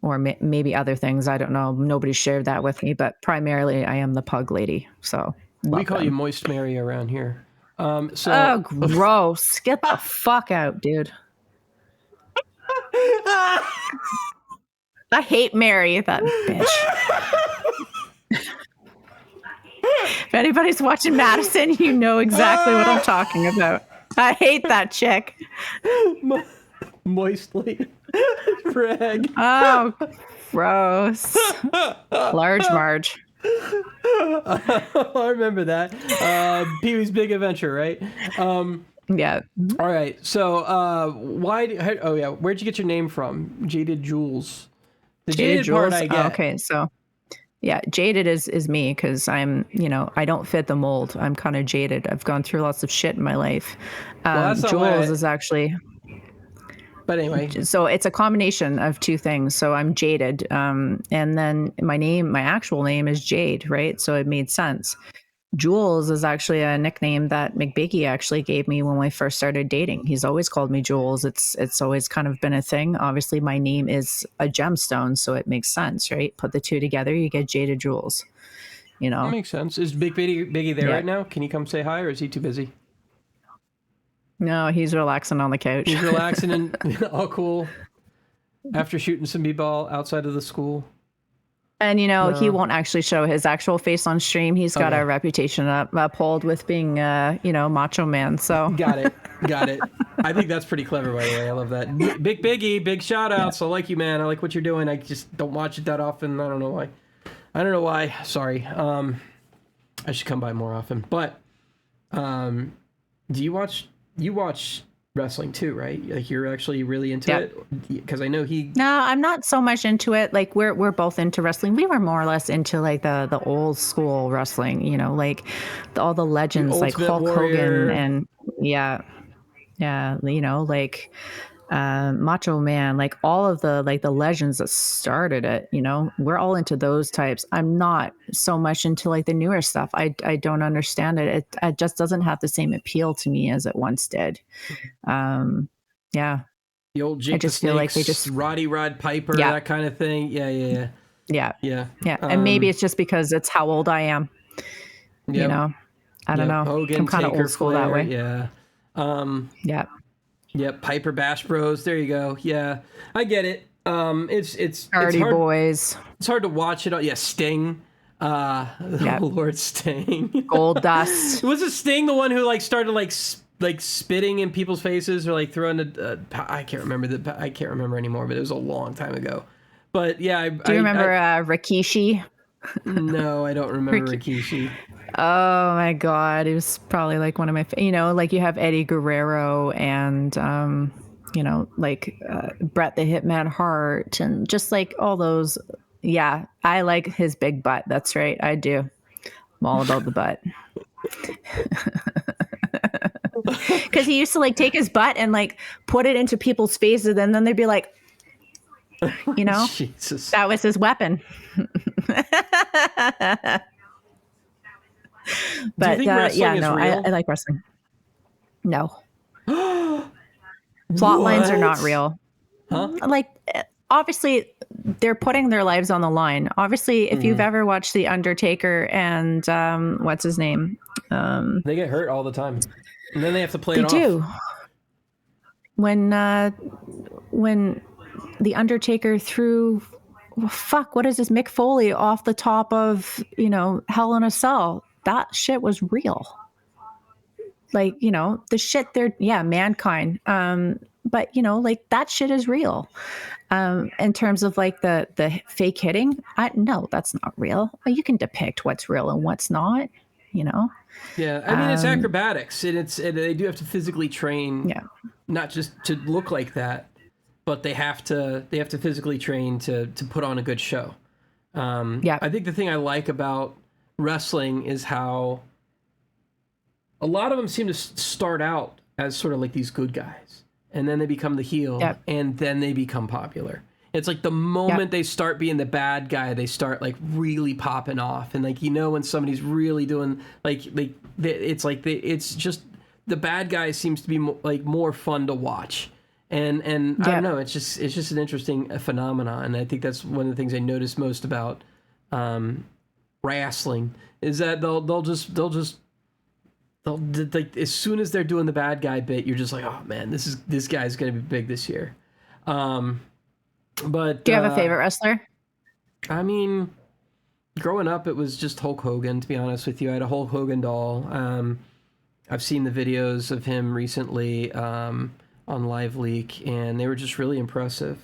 or maybe other things. I don't know. Nobody shared that with me, but primarily I am the pug lady. So
we call you Moist Mary around here.
Oh, gross. Get the fuck out, dude. I hate Mary, that bitch. If anybody's watching Madison, you know exactly what I'm talking about. I hate that chick.
Moistly. Rag.
Oh, gross. Large Marge.
I remember that. Pee-wee's Big Adventure, right?
Yeah.
All right. So, where'd you get your name from? JadedJewlz. The Jaded part I get.
Okay, so yeah, Jaded is me because I'm, I don't fit the mold. I'm kind of jaded. I've gone through lots of shit in my life. Jewlz is actually.
But anyway,
so it's a combination of two things. So I'm Jaded, and then my actual name is Jade, right? So it made sense. Jewlz is actually a nickname that McBiggy actually gave me when we first started dating. He's always called me Jewlz. It's always kind of been a thing. Obviously, my name is a gemstone, so it makes sense, right? Put the two together, you get JadedJewlz.
That makes sense. Is Biggie there right now? Can he come say hi, or is he too busy?
No, he's relaxing on the couch.
He's relaxing and all cool after shooting some b-ball outside of the school.
And, he won't actually show his actual face on stream. He's got a reputation uphold with being, macho man. So
Got it. I think that's pretty clever, by the way. I love that. Big Biggie, big shout outs. I like you, man. I like what you're doing. I just don't watch it that often. I don't know why. Sorry. I should come by more often. But do you watch wrestling too, right? Like you're actually really into it? Because I know
No, I'm not so much into it. Like we're both into wrestling. We were more or less into like the old school wrestling, like all the legends, like Hulk Hogan and like Macho Man, like all of the legends that started it, we're all into those types. I'm not so much into like the newer stuff. I don't understand it. It just doesn't have the same appeal to me as it once did.
The old Jake
I just
the
feel like they
Snakes,
just
Roddy Rod Piper, that kind of thing. Yeah.
And maybe it's just because it's how old I am. I don't know.
Hogan,
I'm kind of old school
Flair,
that way.
Yeah. Yep, Piper Bash Bros. There you go. Yeah, I get it. It's
Hardy
hard,
Boys.
It's hard to watch it all. Yeah, Sting. Lord Sting.
Gold Dust.
Was it Sting the one who like started like spitting in people's faces or like throwing I can't remember anymore, but it was a long time ago. But yeah,
do you remember Rikishi?
No, I don't remember Rikishi.
Oh my God, it was probably like one of my, like you have Eddie Guerrero and like Bret the Hitman Hart and just like all those. Yeah, I like his big butt. That's right, I do. I'm all about the butt. Because he used to like take his butt and like put it into people's faces, and then they'd be like,
Jesus.
That was his weapon. But
do you think wrestling is real?
I like wrestling. No. Plot lines are not real.
Huh?
Like, obviously, they're putting their lives on the line. Obviously, if you've ever watched The Undertaker and what's his name?
They get hurt all the time. And then they have to play it off.
They do. When The Undertaker threw well, fuck, what is this Mick Foley off the top of, Hell in a Cell? That shit was real. Like, the shit Mankind. But like that shit is real. In terms of like the fake hitting, no, that's not real. You can depict what's real and what's not,
Yeah, I mean, it's acrobatics, and they do have to physically train, not just to look like that, but they have to physically train to put on a good show. I think the thing I like about wrestling is how a lot of them seem to start out as sort of like these good guys, and then they become the heel, and then they become popular. It's like the moment they start being the bad guy, they start like really popping off, and like when somebody's really doing it's just the bad guy seems to be more fun to watch, and I don't know, it's just an interesting phenomenon, and I think that's one of the things I notice most about wrestling is that they'll like as soon as they're doing the bad guy bit, you're just like, oh man, this guy's gonna be big this year. But
do you have a favorite wrestler?
I mean, growing up, it was just Hulk Hogan. To be honest with you, I had a Hulk Hogan doll. I've seen the videos of him recently on Live Leak, and they were just really impressive.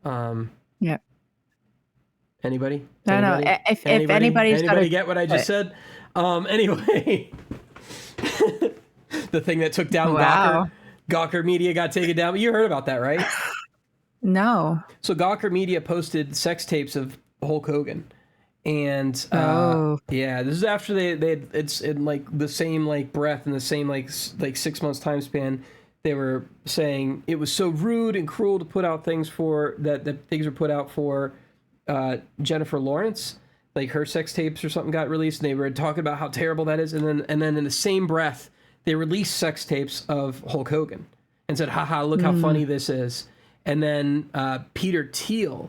Yeah.
Anybody?
I don't know. If anybody's
anybody get what I just said? Anyway, the thing that took down Gawker Media got taken down. You heard about that, right?
No.
So Gawker Media posted sex tapes of Hulk Hogan, and this is after it's in like the same like breath and the same like 6 months time span. They were saying it was so rude and cruel to put out things for that things were put out for Jennifer Lawrence, like her sex tapes or something got released, and they were talking about how terrible that is, and then in the same breath they released sex tapes of Hulk Hogan and said, haha, look how funny this is. And then Peter Thiel,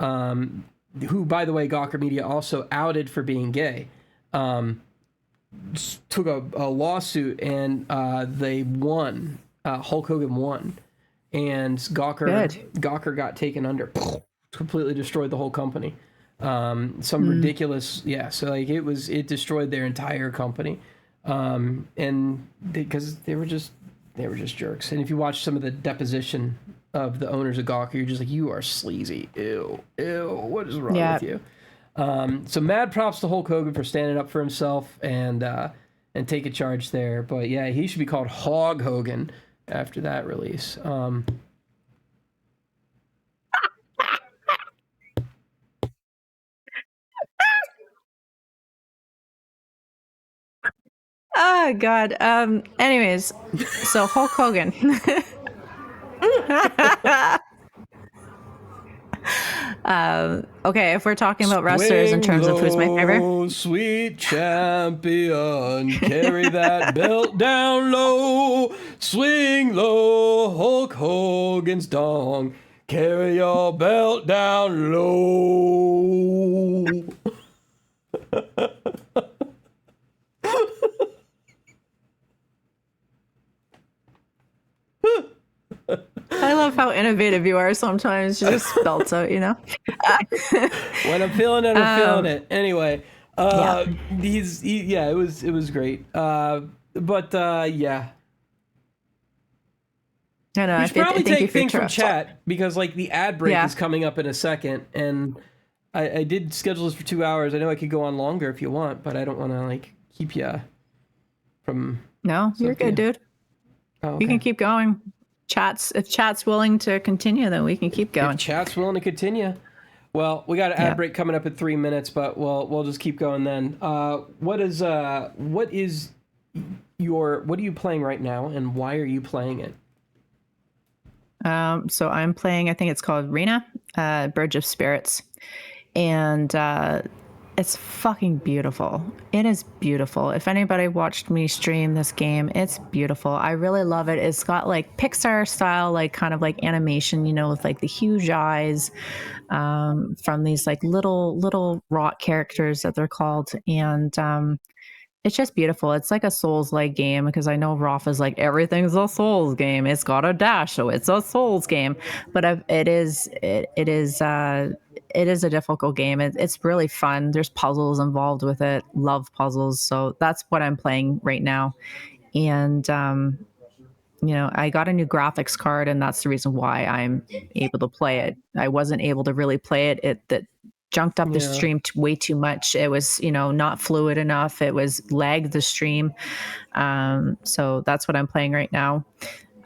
who, by the way, Gawker Media also outed for being gay, took a lawsuit, and they won. Hulk Hogan won. And Gawker got taken under, completely destroyed the whole company. Some ridiculous, so like it destroyed their entire company. And because they were just jerks. And if you watch some of the deposition of the owners of Gawker, you're just like, you are sleazy. Ew, what is wrong with you? So mad props to Hulk Hogan for standing up for himself and taking charge there. But yeah, he should be called Hog Hogan after that release.
Oh God. Anyways, so Hulk Hogan. Okay, if we're talking about wrestlers in terms of who's my favorite,
sweet champion, carry that belt down low, swing low, Hulk Hogan's dong, carry your belt down low.
I love how innovative you are sometimes. You just belts out,
When I'm feeling it, I'm feeling it. Anyway, it was great. I know. We should probably take things from chat because like the ad break is coming up in a second, and I did schedule this for 2 hours. I know I could go on longer if you want, but I don't want to like keep you from.
No, you're good, dude. Oh, okay. You can keep going. If chat's willing to continue, then we can keep going.
If chat's willing to continue. Well, we got an ad break coming up in 3 minutes, but we'll just keep going then. What are you playing right now, and why are you playing it?
So I'm playing, I think it's called Rena, Bridge of Spirits, and it's fucking beautiful. It is beautiful. If anybody watched me stream this game, it's beautiful. I really love it. It's got like Pixar style, like kind of like animation, with like the huge eyes from these like little rock characters that they're called. And it's just beautiful. It's like a Souls-like game because I know Rolf is like, everything's a Souls game. It's got a dash, so it's a Souls game. But it is a difficult game. It's really fun. There's puzzles involved with it. Love puzzles. So that's what I'm playing right now. And, I got a new graphics card, and that's the reason why I'm able to play it. I wasn't able to really play it. That junked up the stream way too much. It was, not fluid enough. It was lagged the stream. So that's what I'm playing right now.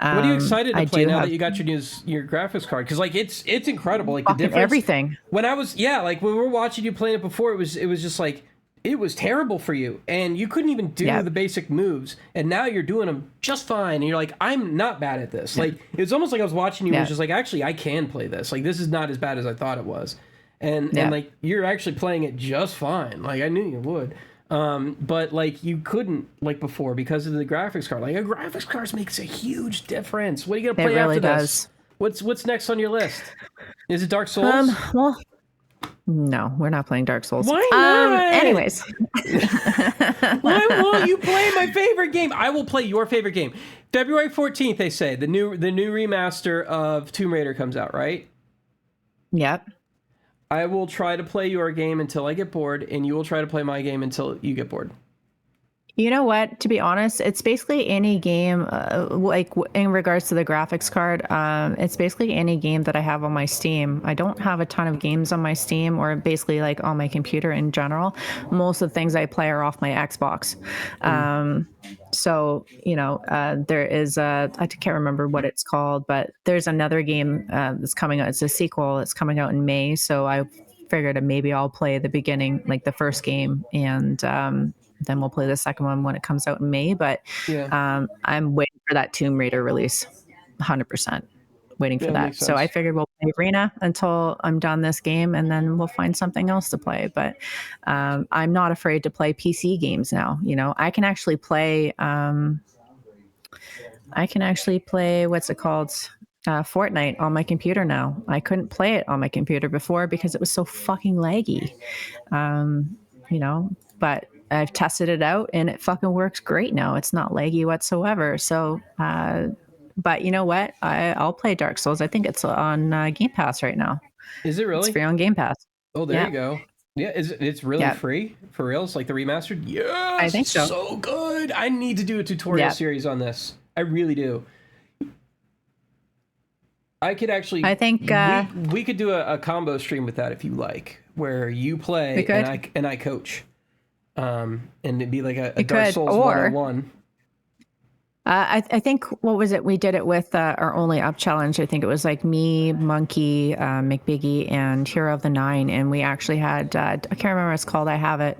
What are you excited to play now that you got your graphics card? Because like it's incredible, like the difference.
Everything.
When I was like when we were watching you playing it before, it was just like it was terrible for you, and you couldn't even do the basic moves, and now you're doing them just fine, and you're like, I'm not bad at this. Like it was almost like I was watching you, and it was just like, actually, I can play this. Like this is not as bad as I thought it was, and like you're actually playing it just fine. Like I knew you would. But like you couldn't like before because of the graphics card. Like a graphics card makes a huge difference. What are you gonna play after this? What's next on your list? Is it Dark Souls?
Well, no, we're not playing Dark Souls.
Why not?
Anyways,
why won't you play my favorite game? I will play your favorite game. February 14th, they say the new remaster of Tomb Raider comes out, right?
Yep.
I will try to play your game until I get bored, and you will try to play my game until you get bored.
You know what? To be honest, it's basically any game, like in regards to the graphics card, it's basically any game that I have on my Steam. I don't have a ton of games on my Steam or basically like on my computer in general. Most of the things I play are off my Xbox. So, there is I can't remember what it's called, but there's another game that's coming out. It's a sequel. It's coming out in May. So I figured that maybe I'll play the beginning, like the first game, and then we'll play the second one when it comes out in May. But I'm waiting for that Tomb Raider release, 100%. Waiting for that. So I figured we'll play Arena until I'm done this game, and then we'll find something else to play. But I'm not afraid to play PC games now. I can actually play. What's it called? Fortnite on my computer now. I couldn't play it on my computer before because it was so fucking laggy. But I've tested it out and it fucking works great now. It's not laggy whatsoever. So, but you know what? I'll play Dark Souls. I think it's on Game Pass right now.
Is it really?
It's free on Game Pass.
Oh, there you go. Yeah, it's really free for real? It's like the remastered? Yes!
I think so.
So good! I need to do a tutorial series on this. I really do. I could actually...
I think...
we could do a combo stream with that if you like, where you play and I coach. And it'd be like a Dark Souls 101.
I think, what was it? We did it with our Only Up challenge. I think it was like me, Monkey, McBiggie, and Hero of the Nine. And we actually had, I can't remember what it's called. I have it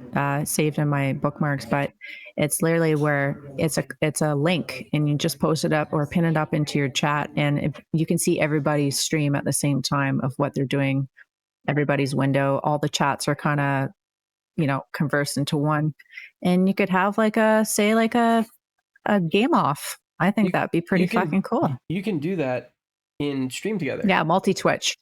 saved in my bookmarks, but it's literally where it's a link and you just post it up or pin it up into your chat. And you can see everybody's stream at the same time of what they're doing, everybody's window. All the chats are kind of, converse into one, and you could have like a game off. I think that'd be pretty fucking cool.
You can do that in Stream Together.
Yeah, multi-Twitch.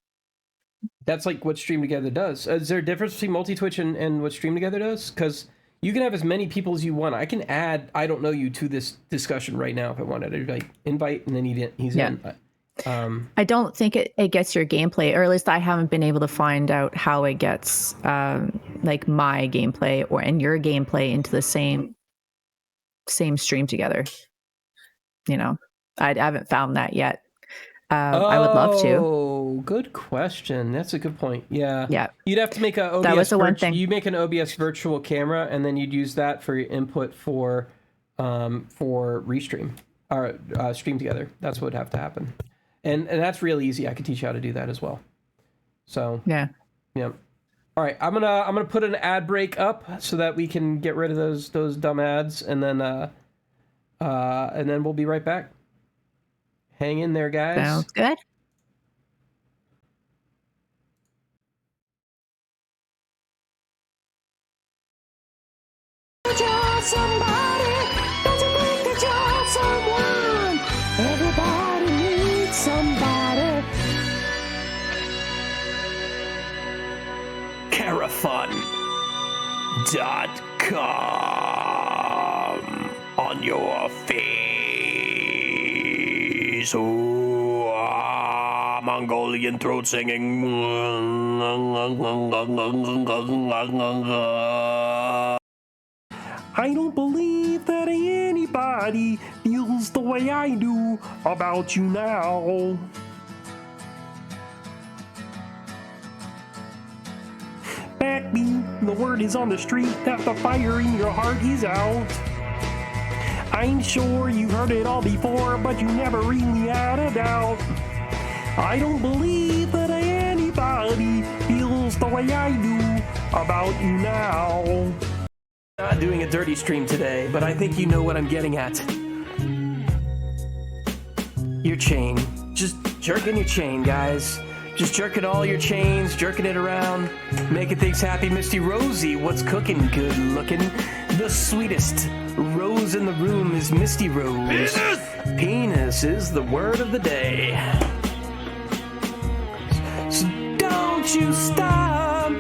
That's like what Stream Together does. Is there a difference between multi-Twitch and what Stream Together does? Because you can have as many people as you want. I can add I don't know you to this discussion right now if I wanted to, like invite, and then he's in.
I don't think it gets your gameplay, or at least I haven't been able to find out how it gets like my gameplay and your gameplay into the same stream together. I haven't found that yet. I would love to.
Oh, good question. That's a good point. Yeah. You'd have to make a OBS.
That was the one thing.
You make an OBS virtual camera, and then you'd use that for your input for restream or Stream Together. That's what would have to happen. And that's really easy. I could teach you how to do that as well. So yeah. All right, I'm gonna put an ad break up so that we can get rid of those dumb ads, and then we'll be right back. Hang in there, guys.
Sounds good.
Everybody needs somebody.
Carafun.com on your face. Oh, Mongolian throat singing. I don't believe that anybody feels the way I do about you now. Backbeat, the word is on the street that the fire in your heart is out. I'm sure you've heard it all before, but you never really had a doubt. I don't believe that anybody feels the way I do about you now.
Not doing a dirty stream today, but I think you know what I'm getting at. Your chain. Just jerking your chain, guys. Just jerking all your chains, jerking it around, making things happy. Misty Rosie, what's cooking? Good looking. The sweetest rose in the room is Misty Rose. Penis! Penis is the word of the day. So don't you stop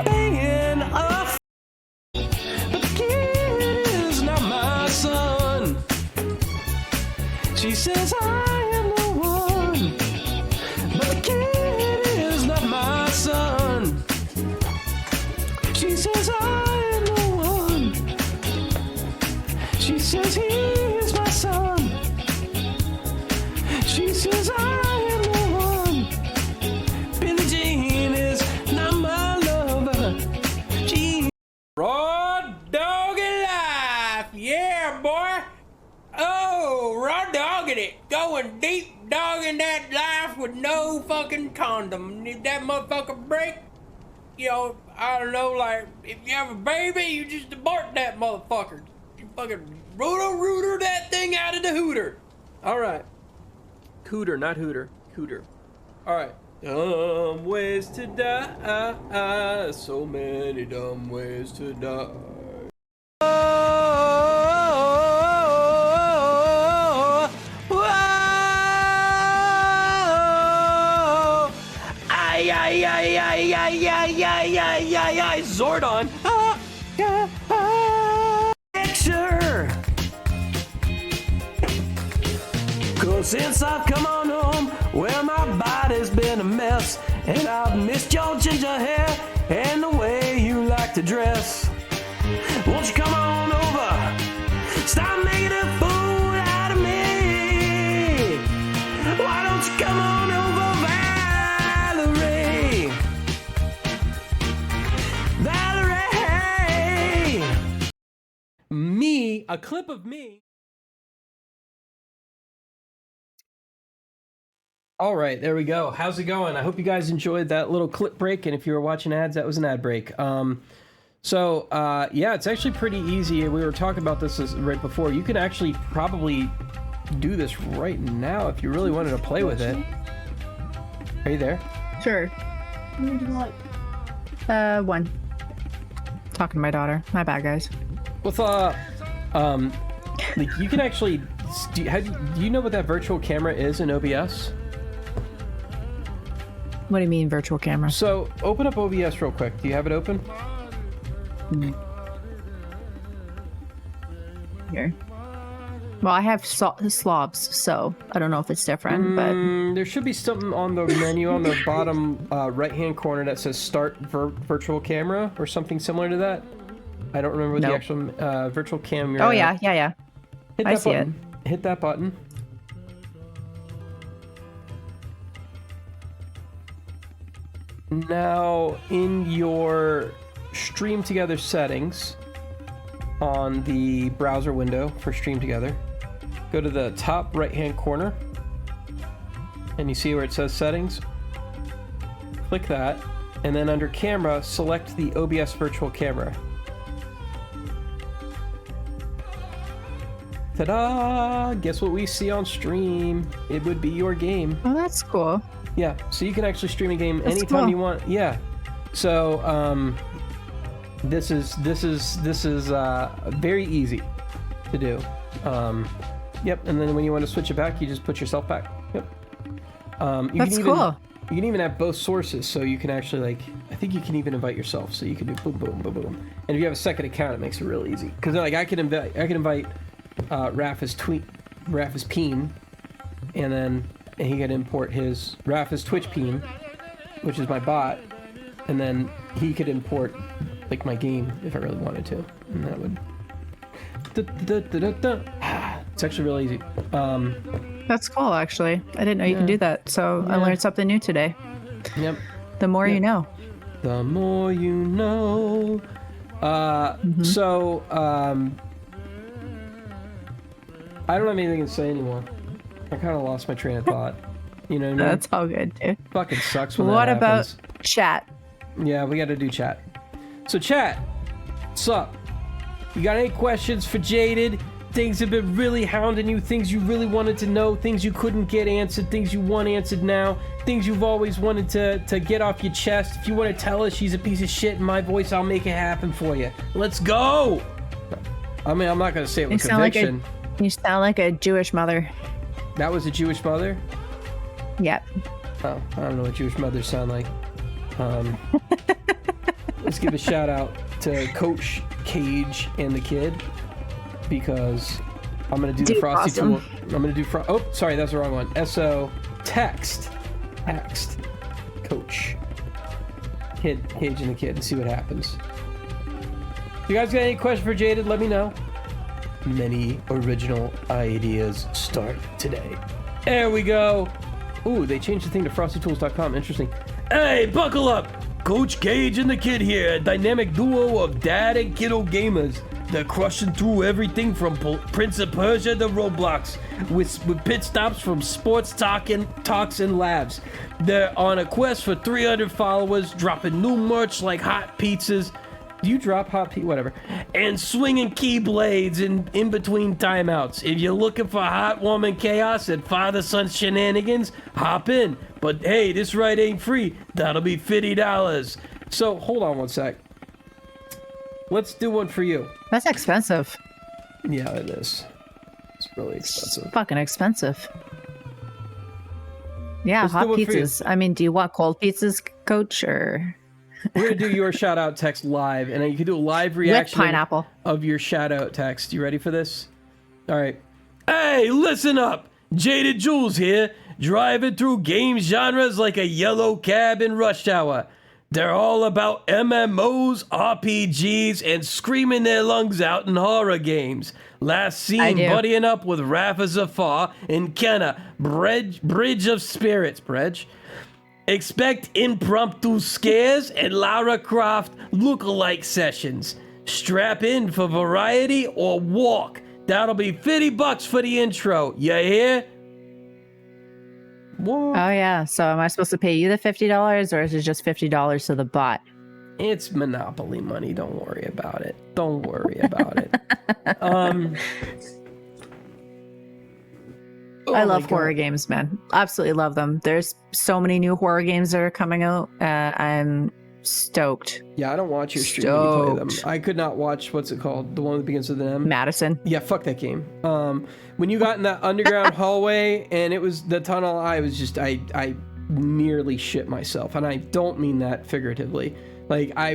being a the kid is not my son. She says I am the one, but the kid is not my son. She says I am the one. She says he is my son. She says I am the one. Billie Jean is not my lover. Raw doggy life, yeah, boy. Oh, raw dogging it, going deep dogging that life with no fucking condom. If that motherfucker break, you know, I don't know, like if you have a baby, you just abort that motherfucker. You fucking rooter that thing out of the hooter. All right, cooter, not hooter, cooter. All right. Dumb ways to die, so many dumb ways to die. Ay, Zordon. Picture. 'Cause since I've come on home, well, my body's been a mess, and I've missed your ginger hair and the way you like to dress. Won't you come on over? Stop making a fool out of me. Why don't you come on over, Valerie? Valerie! Me, a clip of me. All right, there we go. How's it going? I hope you guys enjoyed that little clip break, and if you were watching ads, that was an ad break. Yeah, it's actually pretty easy. We were talking about this right before. You can actually probably do this right now if you really wanted to play with it. Are you there?
Sure. One. Talking to my daughter. My bad, guys.
With like you can actually do you know what that virtual camera is in OBS?
What do you mean virtual camera?
So open up OBS real quick. Do you have it open?
Here. Well, I have slobs, so I don't know if it's different, but
there should be something on the menu on the bottom right-hand corner that says Start Virtual Camera or something similar to that. I don't remember what the actual virtual camera.
Oh yeah.
Hit
I
that
see
button. Hit that button. Now, in your Stream Together settings on the browser window for Stream Together, go to the top right-hand corner, and you see where it says Settings. Click that, and then under Camera, select the OBS Virtual Camera. Ta-da! Guess what we see on stream? It would be your game.
Oh, that's cool.
Yeah, so you can actually stream a game anytime you want. Yeah. So this is very easy to do. Yep, and then when you want to switch it back, you just put yourself back. Yep.
That's cool.
You can even have both sources, so you can actually I think you can even invite yourself, so you can do boom, boom, boom, boom. And if you have a second account, it makes it real easy. Because I can invite Raph as Peen, and then and he could import his Rafa's Twitch peen, which is my bot, and then he could import like my game if I really wanted to, and that would. It's actually really easy.
That's cool, actually. I didn't know you can do that, so I learned something new today.
Yep.
The more you know.
The more you know. So, I don't have anything to say anymore. I kind of lost my train of thought. You know what I mean?
That's all good, dude.
Fucking sucks when
What
that happens.
about chat?
Yeah, we got to do chat. So, chat, what's up? You got any questions for Jaded? Things have been really hounding you, things you really wanted to know, things you couldn't get answered, things you want answered now, things you've always wanted to get off your chest. If you want to tell us she's a piece of shit in my voice, I'll make it happen for you. Let's go! I mean, I'm not going to say it with conviction.
You sound like a Jewish mother.
That was a Jewish mother?
Yep.
Oh, I don't know what Jewish mothers sound like. Let's give a shout out to Coach Cage and the kid, because I'm gonna do the Frosty tool. I'm gonna do oh, sorry, that's the wrong one. SO text Coach Cage and the kid and see what happens. You guys got any question for Jaded? Let me know. Many original ideas start today. There we go. Ooh, they changed the thing to frostytools.com. Interesting. Hey, buckle up! Coach Cage and the kid here, a dynamic duo of dad and kiddo gamers. They're crushing through everything from Prince of Persia to Roblox, with pit stops from sports talks and labs. They're on a quest for 300 followers, dropping new merch like hot pizzas. Do you drop hot pizza? Whatever. And swinging keyblades in between timeouts. If you're looking for heartwarming chaos and father-son shenanigans, hop in. But hey, this ride ain't free. That'll be $50. So hold on one sec. Let's do one for you.
That's expensive.
Yeah, it is. It's really expensive.
It's fucking expensive. Yeah,
Let's
hot
do it for you.
pizzas. I mean, do you want cold pizzas, Coach, or
We're gonna do your shout out text live, and you can do a live reaction
with pineapple
of your shout out text. You ready for this? All right. Hey, listen up. JadedJewlz here, driving through game genres like a yellow cab in rush hour. They're all about MMOs, RPGs, and screaming their lungs out in horror games. Last seen buddying up with Rafa Zafar and Kenna, Bridge of Spirits, Bridge. Expect impromptu scares and Lara Croft lookalike sessions. Strap in for variety or walk. That'll be $50 for the intro. You hear? What?
Oh yeah. So am I supposed to pay you the $50, or is it just $50 to the bot?
It's Monopoly money. Don't worry about it. Don't worry about it.
I love horror games, man. Absolutely love them. There's so many new horror games that are coming out. I'm stoked.
Yeah, I don't watch your stream when you play them. I could not watch, what's it called? The one that begins with an M?
Madison.
Yeah, fuck that game. When you got in that underground hallway and it was the tunnel, I nearly shit myself. And I don't mean that figuratively. Like, I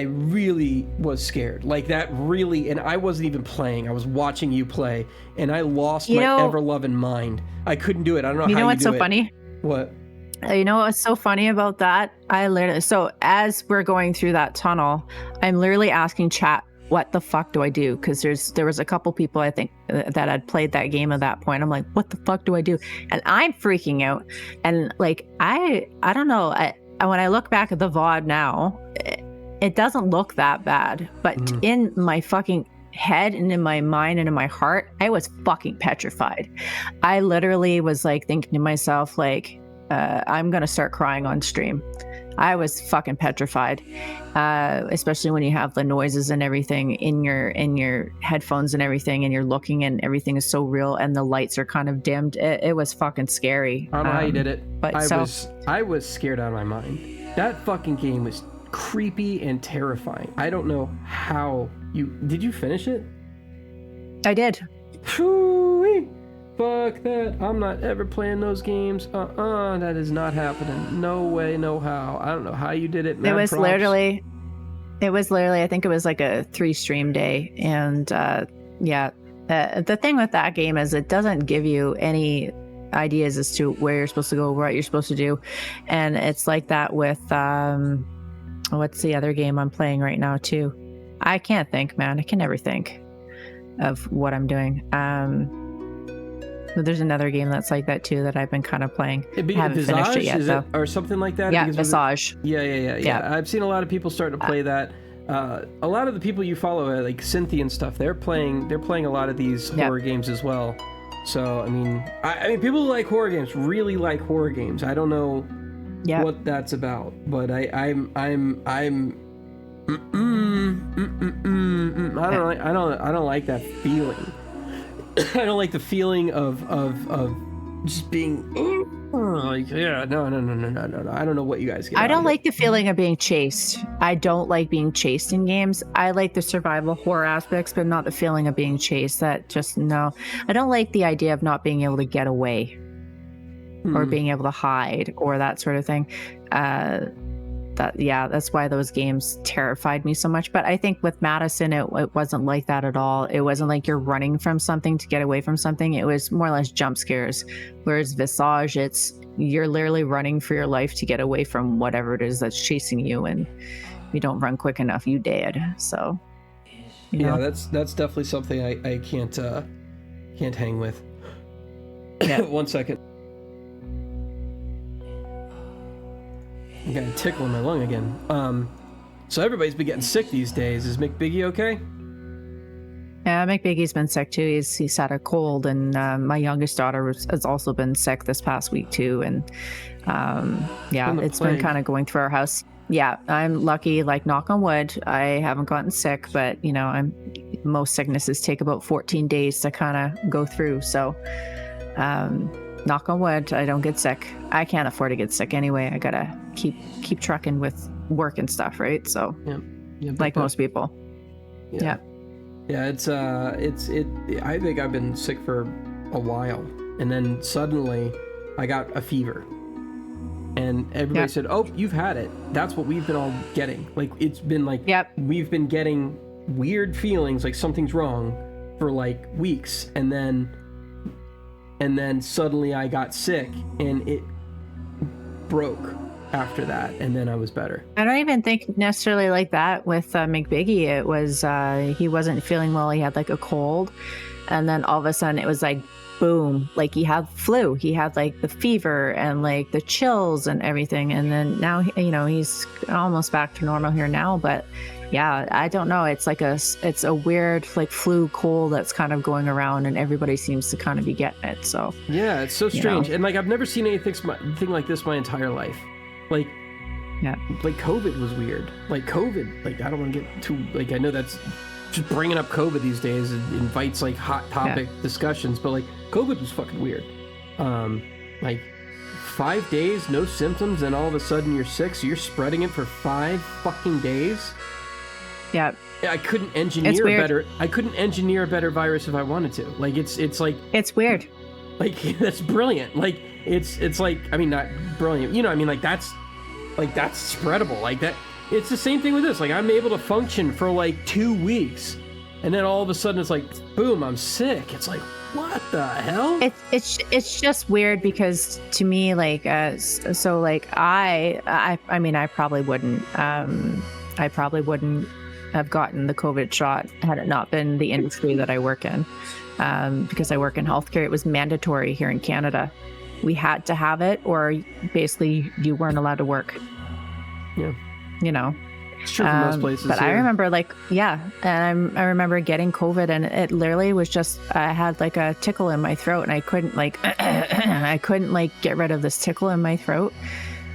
really was scared. Like, that really, and I wasn't even playing. I was watching you play, and I lost my ever-loving mind. I couldn't do it. I don't know how you do it.
You know what's so funny?
What?
You know what's so funny about that? So as we're going through that tunnel, I'm literally asking chat, what the fuck do I do? Because there was a couple people, I think, that had played that game at that point. I'm like, what the fuck do I do? And I'm freaking out. And like, I don't know. When I look back at the VOD now, it doesn't look that bad. But in my fucking head and in my mind and in my heart, I was fucking petrified. I literally was like thinking to myself, like, I'm going to start crying on stream. I was fucking petrified, especially when you have the noises and everything in your headphones and everything, and you're looking and everything is so real and the lights are kind of dimmed. It was fucking scary.
I don't know how you did it,
but
I was scared out of my mind. That fucking game was creepy and terrifying. I don't know how did you finish it?
I did.
Phoo-wee. Fuck that. I'm not ever playing those games. That is not happening. No way, no how. I don't know how you did it.
It was literally, I think it was like a 3 stream day. And the thing with that game is it doesn't give you any ideas as to where you're supposed to go, what you're supposed to do. And it's like that with what's the other game I'm playing right now too? I can't think, man. I can never think of what I'm doing. But there's another game that's like that too that I've been kind of playing. Haven't finished it yet, though.
Or something like that.
Yeah, Visage.
Yeah. I've seen a lot of people starting to play that. A lot of the people you follow, like Cynthia and stuff, they're playing a lot of these horror games as well. So I mean, people who like horror games really like horror games. I don't know what that's about, but I don't like that feeling. I don't like the feeling of just being like, no. I don't know what you guys get.
I don't like the feeling of being chased. I don't like being chased in games. I like the survival horror aspects, but not the feeling of being chased. That just, no. I don't like the idea of not being able to get away or being able to hide or that sort of thing. That's why those games terrified me so much. But I think with Madison, it wasn't like that at all. It wasn't like you're running from something to get away from something. It was more or less jump scares. Whereas Visage, you're literally running for your life to get away from whatever it is that's chasing you, and if you don't run quick enough, you dead. So you know.
that's definitely something I can't hang with.
Yeah.
1 second. I got a tickle in my lung again. So everybody's been getting sick these days. Is McBiggie okay?
Yeah, McBiggie's been sick too. He's had a cold, and my youngest daughter has also been sick this past week too. And it's been kind of going through our house. Yeah, I'm lucky. Like, knock on wood, I haven't gotten sick, but most sicknesses take about 14 days to kind of go through. So, knock on wood, I don't get sick. I can't afford to get sick anyway. I gotta keep trucking with work and stuff, right? So, like most people. Yeah.
It's I think I've been sick for a while, and then suddenly I got a fever, and everybody said, "Oh, you've had it." That's what we've been all getting. Like, it's been like we've been getting weird feelings, like something's wrong, for like weeks, and then suddenly I got sick, and it broke after that, and then I was better.
I don't even think necessarily like that with McBiggie. It was he wasn't feeling well. He had like a cold, and then all of a sudden it was like boom, like he had flu. He had like the fever and like the chills and everything, and then now he's almost back to normal here now. But yeah, I don't know. It's like it's a weird like flu cold that's kind of going around, and everybody seems to kind of be getting it. So
yeah, it's so strange. And like, I've never seen anything like this my entire life. Like COVID was weird. Like COVID, like I don't want to get too, like, I know that's just bringing up COVID these days. It invites like hot topic discussions, but like COVID was fucking weird. Like 5 days, no symptoms, and all of a sudden you're sick, so you're spreading it for 5 fucking days.
Yeah.
I couldn't engineer a better virus if I wanted to. Like, it's like,
it's weird.
Like, that's brilliant. Like, it's like, I mean, not brilliant, I mean, like, that's spreadable. Like, that, it's the same thing with this. Like, I'm able to function for like 2 weeks, and then all of a sudden it's like, boom, I'm sick. It's like, what the hell?
It's just weird, because to me, like, I mean, I probably wouldn't have gotten the COVID shot had it not been the industry that I work in. Because I work in healthcare, it was mandatory here in Canada. We had to have it, or basically you weren't allowed to work.
Yeah. It's true for most places.
But I remember and I remember getting COVID, and it literally was just, I had like a tickle in my throat, and I couldn't get rid of this tickle in my throat.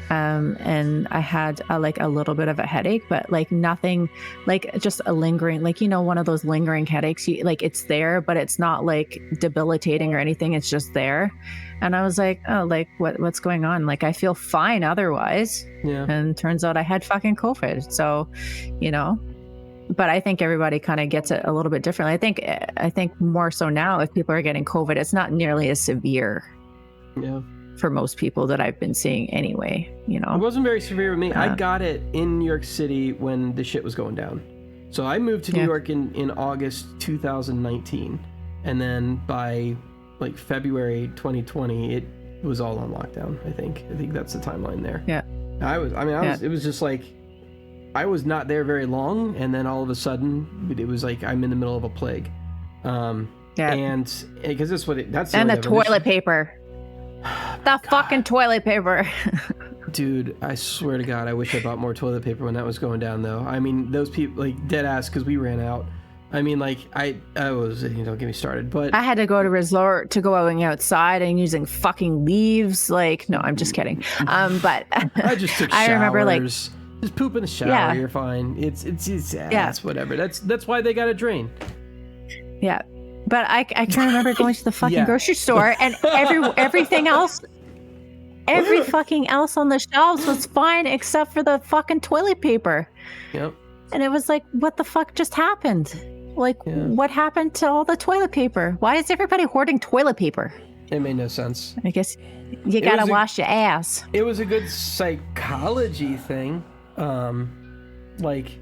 And I had a little bit of a headache, but like nothing, like just a lingering, like, one of those lingering headaches. Like, it's there, but it's not like debilitating or anything. It's just there. And I was like, oh, like what's going on? Like, I feel fine otherwise. Yeah. And turns out I had fucking COVID. So, but I think everybody kind of gets it a little bit differently. I think more so now, if people are getting COVID, it's not nearly as severe.
Yeah.
For most people that I've been seeing anyway, It
wasn't very severe with me. I got it in New York City when the shit was going down. So I moved to New York in August 2019. And then by like February 2020, it was all on lockdown. I think that's the timeline there.
Yeah.
It was just like, I was not there very long, and then all of a sudden, it was like I'm in the middle of a plague. And because that's
the toilet paper. The fucking toilet paper.
Dude, I swear to God, I wish I bought more toilet paper when that was going down, though. I mean, those people, like, dead ass, because we ran out. I mean, like, I was, don't get me started, but...
I had to go to resort to going outside and using fucking leaves. Like, no, I'm just kidding. But...
I just took showers.
I remember, like...
Just poop in the shower, you're fine. It's whatever. That's why they got a drain.
Yeah. But I can remember going to the fucking grocery store and everything else... Every fucking else on the shelves was fine except for the fucking toilet paper.
Yep.
And it was like, what the fuck just happened? Like, what happened to all the toilet paper? Why is everybody hoarding toilet paper?
It made no sense.
I guess you gotta wash your ass.
It was a good psychology thing. Like...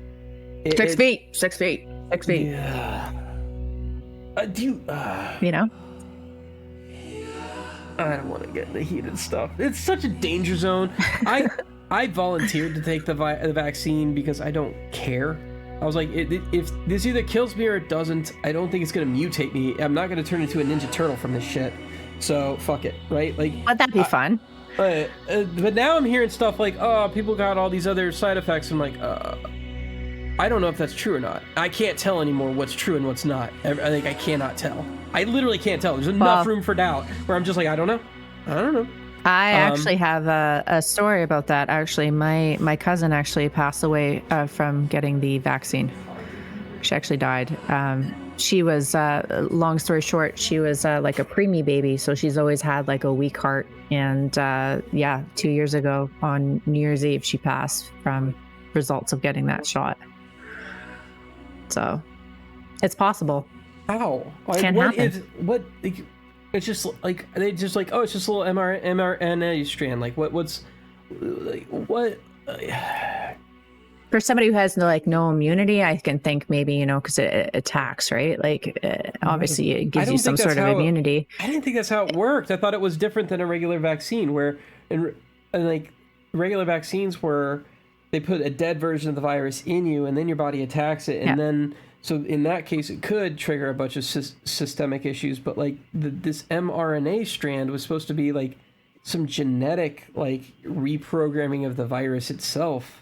6 feet. 6 feet. 6 feet.
Yeah.
You know?
I don't want to get into heated stuff. It's such a danger zone. I volunteered to take the vaccine because I don't care. I was like, if this either kills me or it doesn't, I don't think it's going to mutate me. I'm not going to turn into a Ninja Turtle from this shit. So fuck it, right? Like,
would that be fun?
But now I'm hearing stuff like, oh, people got all these other side effects. I'm like, I don't know if that's true or not. I can't tell anymore what's true and what's not. I cannot tell. I literally can't tell. There's enough room for doubt where I'm just like, I don't know.
I actually have a story about that. Actually, my cousin actually passed away from getting the vaccine. She actually died. She was, long story short, she was like a preemie baby. So she's always had like a weak heart. And 2 years ago on New Year's Eve, she passed from results of getting that shot. So it's possible.
How?
It can happen.
It's just like they just like, oh, it's just a little mRNA strand. Like what?
For somebody who has no immunity, I can think maybe because it attacks, right? Like obviously it gives you some sort of immunity.
I didn't think that's how it worked. I thought it was different than a regular vaccine, where and like regular vaccines where they put a dead version of the virus in you, and then your body attacks it, and then. So in that case, it could trigger a bunch of systemic issues, but like this mRNA strand was supposed to be like some genetic like reprogramming of the virus itself,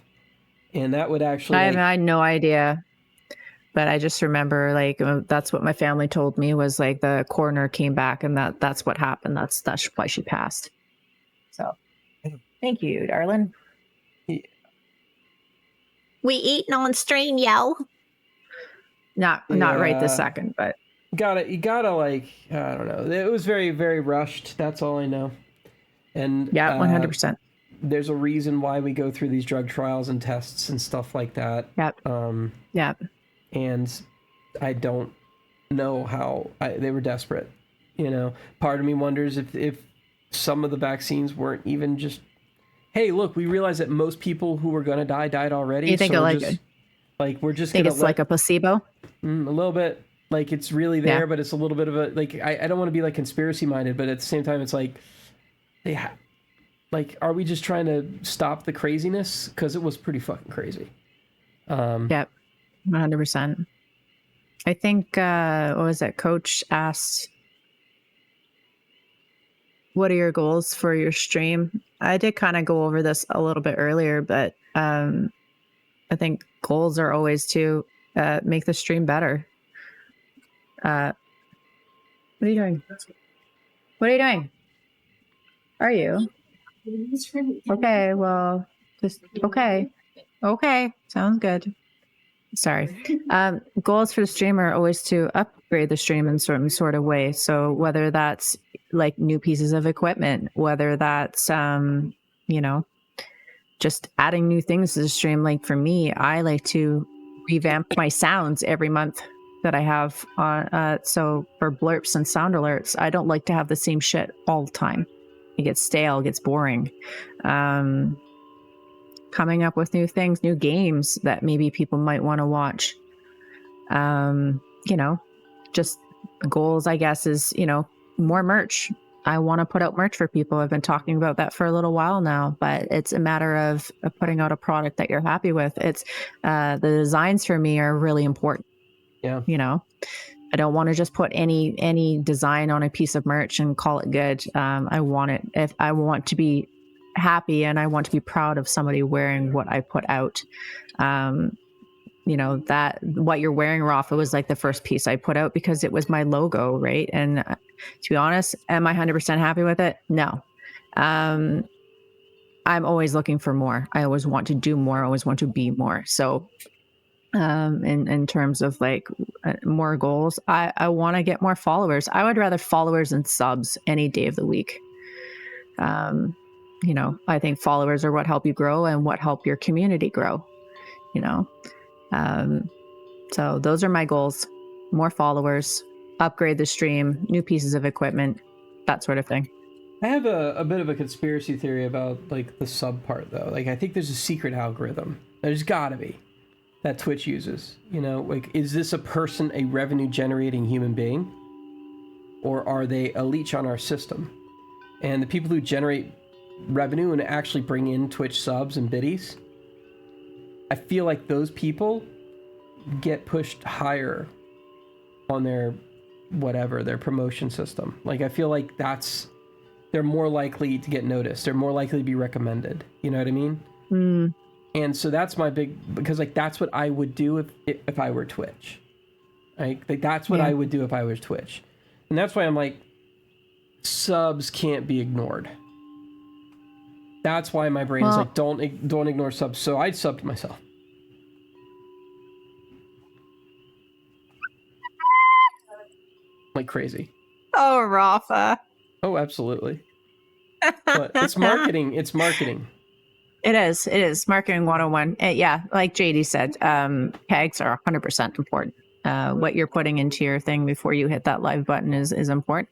and that would actually.
I had no idea, but I just remember like that's what my family told me was like the coroner came back and that's what happened. That's why she passed. So, thank you, darling. Yeah. We eating on stream, yo. Not right this second, but
you gotta like, I don't know. It was very, very rushed. That's all I know. And
100%.
There's a reason why we go through these drug trials and tests and stuff like that.
Yep.
And I don't know how they were desperate. Part of me wonders if some of the vaccines weren't even just, hey, look, we realize that most people who were gonna die died already.
You think
we're just
think it's like a placebo?
A little bit. Like it's really there, but it's a little bit of a like. I don't want to be like conspiracy minded, but at the same time, it's like, are we just trying to stop the craziness? Because it was pretty fucking crazy.
Yep, 100%. I think what was it? Coach asked, "What are your goals for your stream?" I did kind of go over this a little bit earlier, but I think goals are always to make the stream better. What are you doing? What are you doing? Are you? Okay, well, just okay. Okay, sounds good. Sorry. Goals for the stream are always to upgrade the stream in some sort of way. So whether that's like new pieces of equipment, whether that's just adding new things to the stream. Like for me, I like to revamp my sounds every month that I have on. So for blurps and sound alerts, I don't like to have the same shit all the time. It gets stale, it gets boring. Coming up with new things, new games that maybe people might want to watch. Just goals, I guess, is, more merch. I want to put out merch for people. I've been talking about that for a little while now, but it's a matter of putting out a product that you're happy with. It's the designs for me are really important.
Yeah.
You know, I don't want to just put any design on a piece of merch and call it good. I want it. If I want to be happy and I want to be proud of somebody wearing what I put out. You know, that what you're wearing, Rafa, was like the first piece I put out because it was my logo, right? And to be honest, am I 100% happy with it? No. I'm always looking for more. I always want to do more. I always want to be more. So in terms of like more goals, I want to get more followers. I would rather followers than subs any day of the week. You know, I think followers are what help you grow and what help your community grow, you know. So those are my goals: more followers, upgrade the stream, new pieces of equipment, that sort of thing.
I have a bit of a conspiracy theory about like the sub part though. Like I think there's a secret algorithm. There's gotta be that Twitch uses. You know, like is this a person a revenue generating human being? Or are they a leech on our system? And the people who generate revenue and actually bring in Twitch subs and biddies, I feel like those people get pushed higher on their whatever, their promotion system. Like I feel like they're more likely to get noticed. They're more likely to be recommended. You know what I mean?
Mm.
And so that's my because like that's what I would do if I were Twitch. Like that's what I would do if I was Twitch. And that's why I'm like, subs can't be ignored. That's why my brain is like, don't ignore subs. So I subbed myself. Like crazy.
Oh, Rafa.
Oh, absolutely. But it's marketing. It's marketing.
It is marketing 101. Yeah, like JD said, tags are 100% important. What you're putting into your thing before you hit that live button is important.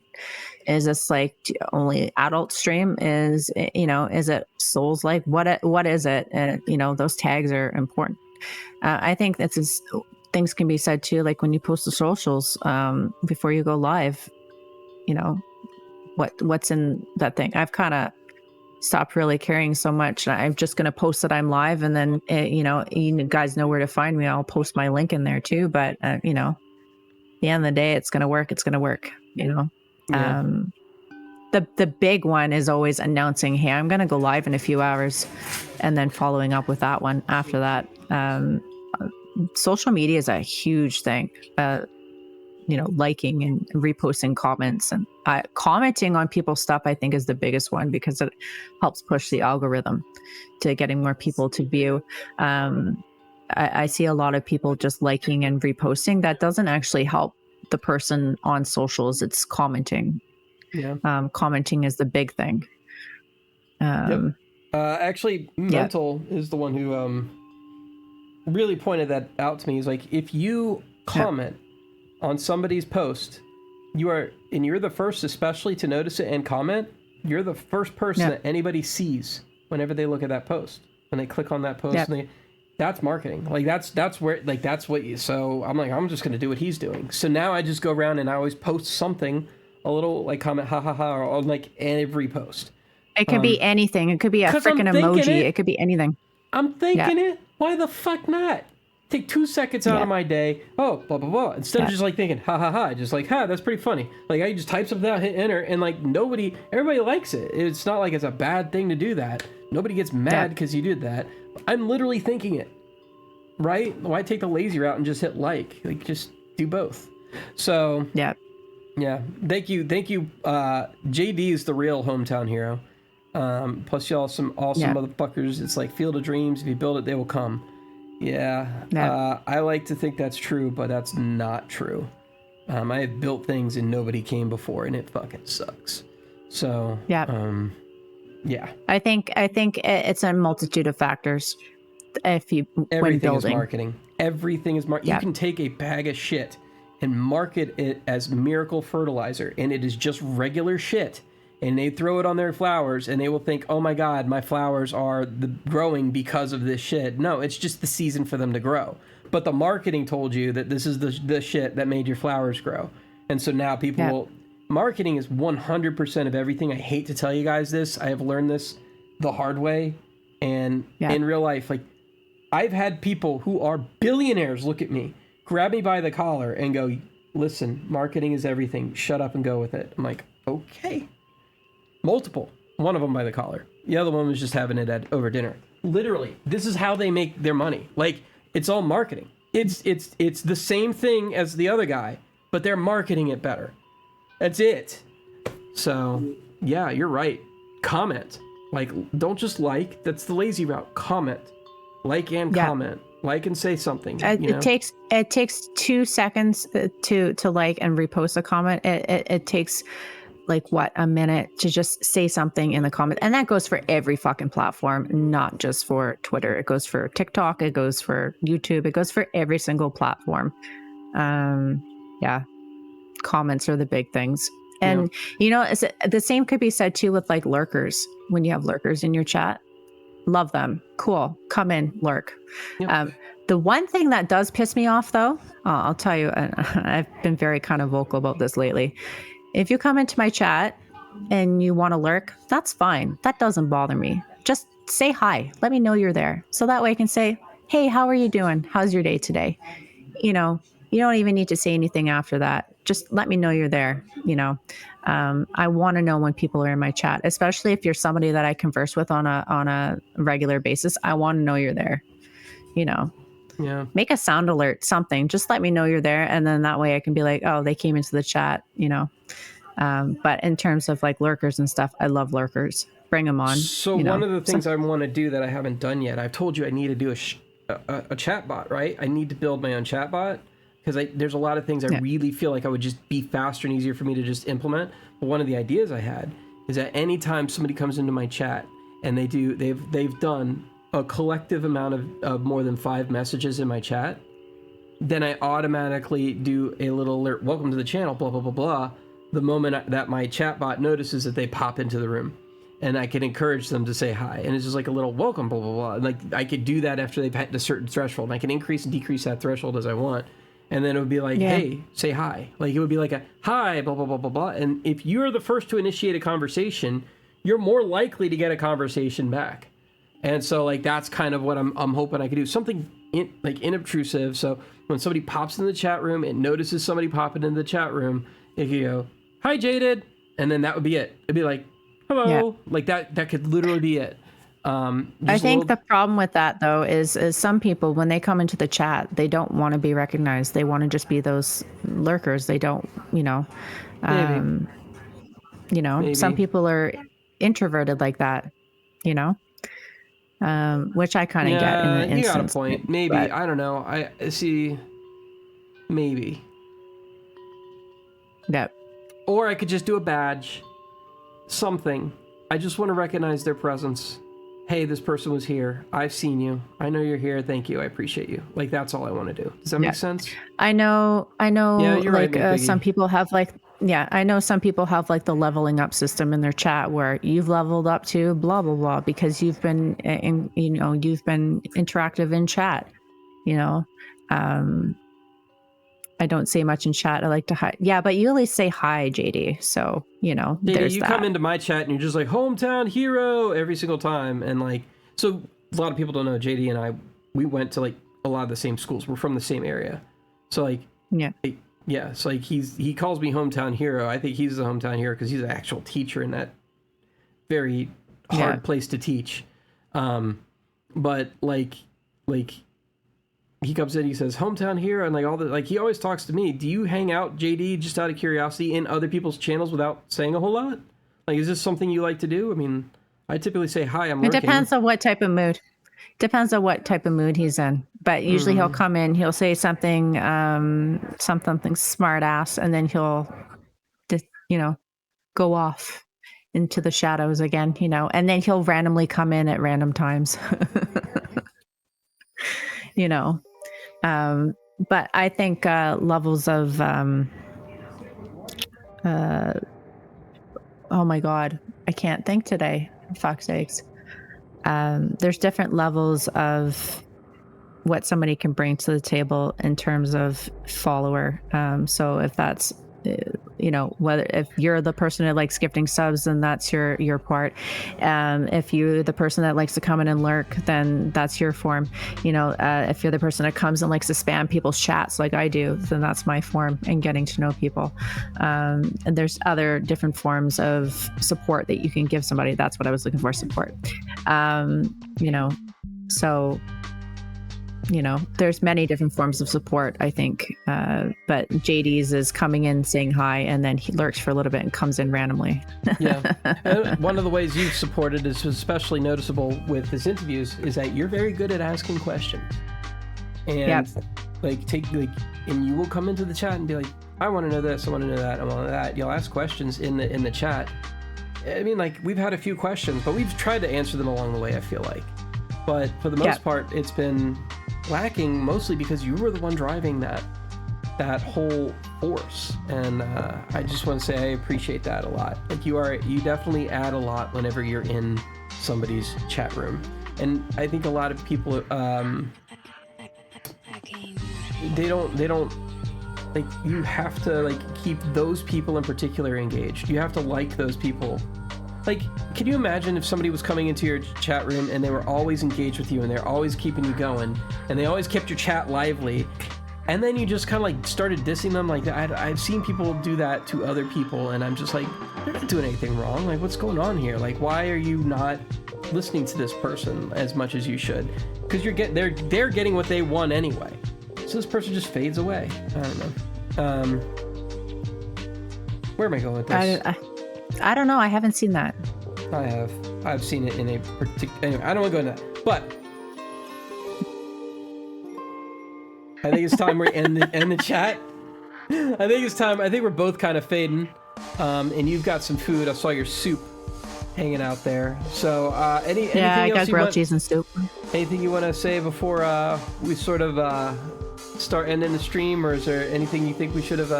Is this like only adult stream? Is it Souls like? What is it? You know, those tags are important. I think things can be said too, like when you post the socials before you go live. You know, what's in that thing? I've kind of stopped really caring so much. I'm just going to post that I'm live, and then you guys know where to find me. I'll post my link in there too. But at the end of the day, it's going to work. It's going to work. You know. Yeah. The big one is always announcing, hey, I'm going to go live in a few hours, and then following up with that one after that. Social media is a huge thing. Liking and reposting comments and commenting on people's stuff, I think, is the biggest one because it helps push the algorithm to getting more people to view. I see a lot of people just liking and reposting. That doesn't actually help the person on socials. It's commenting. Yeah. Commenting is the big thing.
Yep. Actually, Mental is the one who really pointed that out to me. He's like, if you comment on somebody's post, you're the first especially to notice it and comment. You're the first person that anybody sees whenever they look at that post. When they click on that post, and that's marketing. Like that's where, like, that's what you, so I'm like, I'm just going to do what he's doing. So now I just go around and I always post something, a little like comment, ha ha ha, or on like every post.
It could be anything. It could be a freaking emoji. It could be anything.
I'm thinking it. Why the fuck not? Take 2 seconds out of my day. Oh, blah, blah, blah. Instead of just like thinking, ha ha ha, just like, that's pretty funny. Like I just type something out, hit enter, and like everybody likes it. It's not like it's a bad thing to do that. Nobody gets mad because you did that. I'm literally thinking it, right? Why take the lazy route and just hit like? Like just do both. So yeah. Thank you. JD is the real hometown hero. Plus y'all some awesome motherfuckers. It's like Field of Dreams. If you build it, they will come. Yeah. I like to think that's true, but that's not true. I have built things and nobody came before, and it fucking sucks. So I think it's a multitude of factors. Everything when building is marketing. Everything is marketing. You can take a bag of shit and market it as miracle fertilizer, and it is just regular shit. And they throw it on their flowers, and they will think, oh my God, my flowers are growing because of this shit. No, it's just the season for them to grow. But the marketing told you that this is the shit that made your flowers grow. And so now people will, marketing is 100% of everything. I hate to tell you guys this. I have learned this the hard way. And in real life, like, I've had people who are billionaires look at me, grab me by the collar and go, listen, marketing is everything. Shut up and go with it. I'm like, okay. Multiple. One of them by the collar. The other one was just having it over dinner. Literally, this is how they make their money. Like, it's all marketing. It's the same thing as the other guy, but they're marketing it better. That's it. So, yeah, you're right. Comment. Like, don't just like. That's the lazy route. Comment. Like and comment. Like and say something.
It takes 2 seconds to like and repost a comment. It takes like a minute to just say something in the comment, and that goes for every fucking platform, not just for Twitter. It goes for TikTok. It goes for YouTube. It goes for every single platform. Comments are the big things. And the same could be said too with like lurkers. When you have lurkers in your chat, love them. Cool. Come in, lurk. Yep. The one thing that does piss me off though, I'll tell you, I've been very kind of vocal about this lately. If you come into my chat and you want to lurk, that's fine. That doesn't bother me. Just say hi. Let me know you're there. So that way I can say, hey, how are you doing? How's your day today? You don't even need to say anything after that. Just let me know you're there. I want to know when people are in my chat, especially if you're somebody that I converse with on a regular basis. I want to know you're there. Make a sound alert, something. Just let me know you're there, and then that way I can be like, oh, they came into the chat. But in terms of like lurkers and stuff, I love lurkers. Bring them on.
So one of the things I want to do that I haven't done yet, I've told you I need to do a chat bot, right? I need to build my own chat bot. Because there's a lot of things I really feel like I would just be faster and easier for me to just implement. But one of the ideas I had is that anytime somebody comes into my chat and they've done a collective amount of more than 5 messages in my chat, then I automatically do a little alert, welcome to the channel, blah, blah, blah, blah, the moment that my chat bot notices that they pop into the room. And I can encourage them to say hi. And it's just like a little welcome, blah, blah, blah. And like I could do that after they've hit a certain threshold. And I can increase and decrease that threshold as I want. And then it would be like, hey, say hi. Like it would be like a hi, blah, blah, blah, blah, blah. And if you're the first to initiate a conversation, you're more likely to get a conversation back. And so like that's kind of what I'm hoping I could do. Something inobtrusive. So when somebody pops in the chat room, it notices somebody popping in the chat room, it could go, hi, Jaded. And then that would be it. It'd be like, hello. Yeah. Like that could literally be it.
I think the problem with that though is some people, when they come into the chat, they don't want to be recognized. They want to just be those lurkers. They don't, Maybe. Some people are introverted like that, which I kind of get in the instance.
You got a point. Maybe, but I don't know. I see. Maybe.
Yep.
Or I could just do a badge. Something. I just want to recognize their presence. Hey, this person was here. I've seen you. I know you're here. Thank you. I appreciate you. Like, that's all I want to do. Does that make sense?
I know.
Yeah, you're
like,
right,
some people have I know some people have like the leveling up system in their chat where you've leveled up to blah, blah, blah, because you've been, you've been interactive in chat, I don't say much in chat. I like to hi. Yeah, but you at least say hi, JD. So, there's
you
that.
Come into my chat and you're just like, hometown hero every single time. And like, so a lot of people don't know JD and I, we went to like a lot of the same schools. We're from the same area. So like, so like he calls me hometown hero. I think he's the hometown hero because he's an actual teacher in that very hard place to teach. But like he comes in, he says, hometown hero, and like all the, like he always talks to me. Do you hang out, JD, just out of curiosity, in other people's channels without saying a whole lot? Like, is this something you like to do? I mean, I typipally say hi, I'm lurking.
It depends on what type of mood. Depends on what type of mood he's in. But usually he'll come in, he'll say something, something smart ass, and then he'll just, go off into the shadows again, and then he'll randomly come in at random times. But I think levels of oh my God, I can't think today. Fuck's sakes. There's different levels of what somebody can bring to the table in terms of follower. So if that's whether if you're the person that likes gifting subs, then that's your part. If you're the person that likes to come in and lurk, then that's your form. If you're the person that comes and likes to spam people's chats like I do, then that's my form in getting to know people. And there's other different forms of support that you can give somebody. That's what I was looking for, support. So there's many different forms of support, I think. But JD's is coming in, saying hi, and then he lurks for a little bit and comes in randomly.
Yeah. And one of the ways you've supported is especially noticeable with his interviews is that you're very good at asking questions. And and you will come into the chat and be like, I want to know this, I want to know that, I want to know that. You'll ask questions in the chat. I mean, we've had a few questions, but we've tried to answer them along the way, I feel like. But for the most part, it's been lacking, mostly because you were the one driving that whole force, and I just want to say I appreciate that a lot. You definitely add a lot whenever you're in somebody's chat room, and I think a lot of people they don't you have to keep those people in particular engaged. You have to like those people. Can you imagine if somebody was coming into your chat room and they were always engaged with you and they're always keeping you going and they always kept your chat lively, and then you just kind of started dissing them? I've seen people do that to other people, and I'm just like, they're not doing anything wrong. What's going on here? Why are you not listening to this person as much as you should? Because they're getting what they want anyway. So this person just fades away. I don't know. Where am I going with this?
I don't know. I haven't seen that.
I have. I've seen it in a particular... Anyway, I don't want to go into that. But I think it's time we end the chat. I think it's time. I think we're both kind of fading. And you've got some food. I saw your soup hanging out there. So anything
I
else
got grilled cheese and soup.
Anything you want to say before we sort of start ending the stream? Or is there anything you think we should have...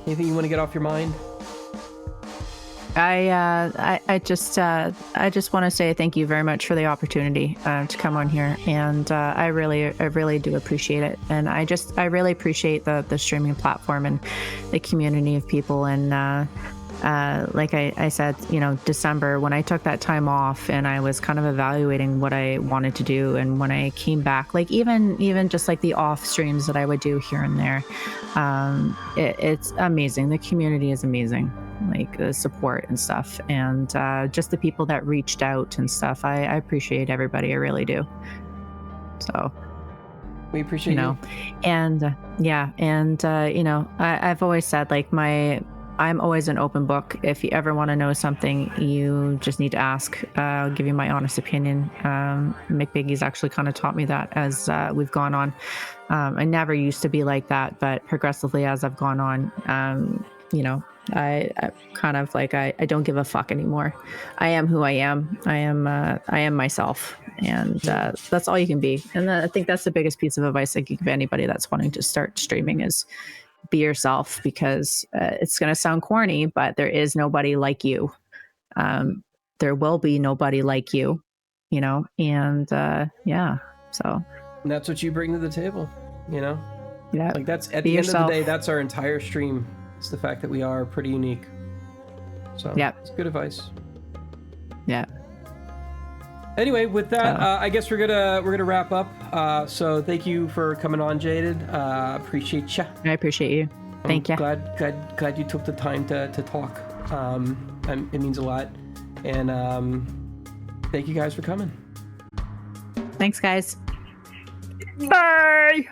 anything you want to get off your mind?
I just want to say thank you very much for the opportunity to come on here, and I really do appreciate it, and I really appreciate the streaming platform and the community of people. And like I said, December, when I took that time off and I was kind of evaluating what I wanted to do, and when I came back, even just the off streams that I would do here and there, it's amazing. The community is amazing. The support and stuff, and just the people that reached out and stuff. I appreciate everybody. I really do. So
we appreciate you.
And I've always said I'm always an open book. If you ever want to know something, you just need to ask. I'll give you my honest opinion. Mick Biggie's actually kind of taught me that as we've gone on. I never used to be like that, but progressively as I've gone on, I kind of I don't give a fuck anymore. I am who I am. I am myself, and that's all you can be. And I think that's the biggest piece of advice I can give anybody that's wanting to start streaming is be yourself, because it's going to sound corny, but there is nobody like you. There will be nobody like you, and so.
And that's what you bring to the table, Yeah. That's at
be
the
yourself.
End of the day, that's our entire stream. It's the fact that we are pretty unique. So it's good advice.
Yeah.
Anyway, with that, I guess we're gonna wrap up. So thank you for coming on, Jaded. Appreciate ya.
I appreciate you. Thank you.
Glad you took the time to talk. It means a lot. And thank you guys for coming.
Thanks, guys.
Bye.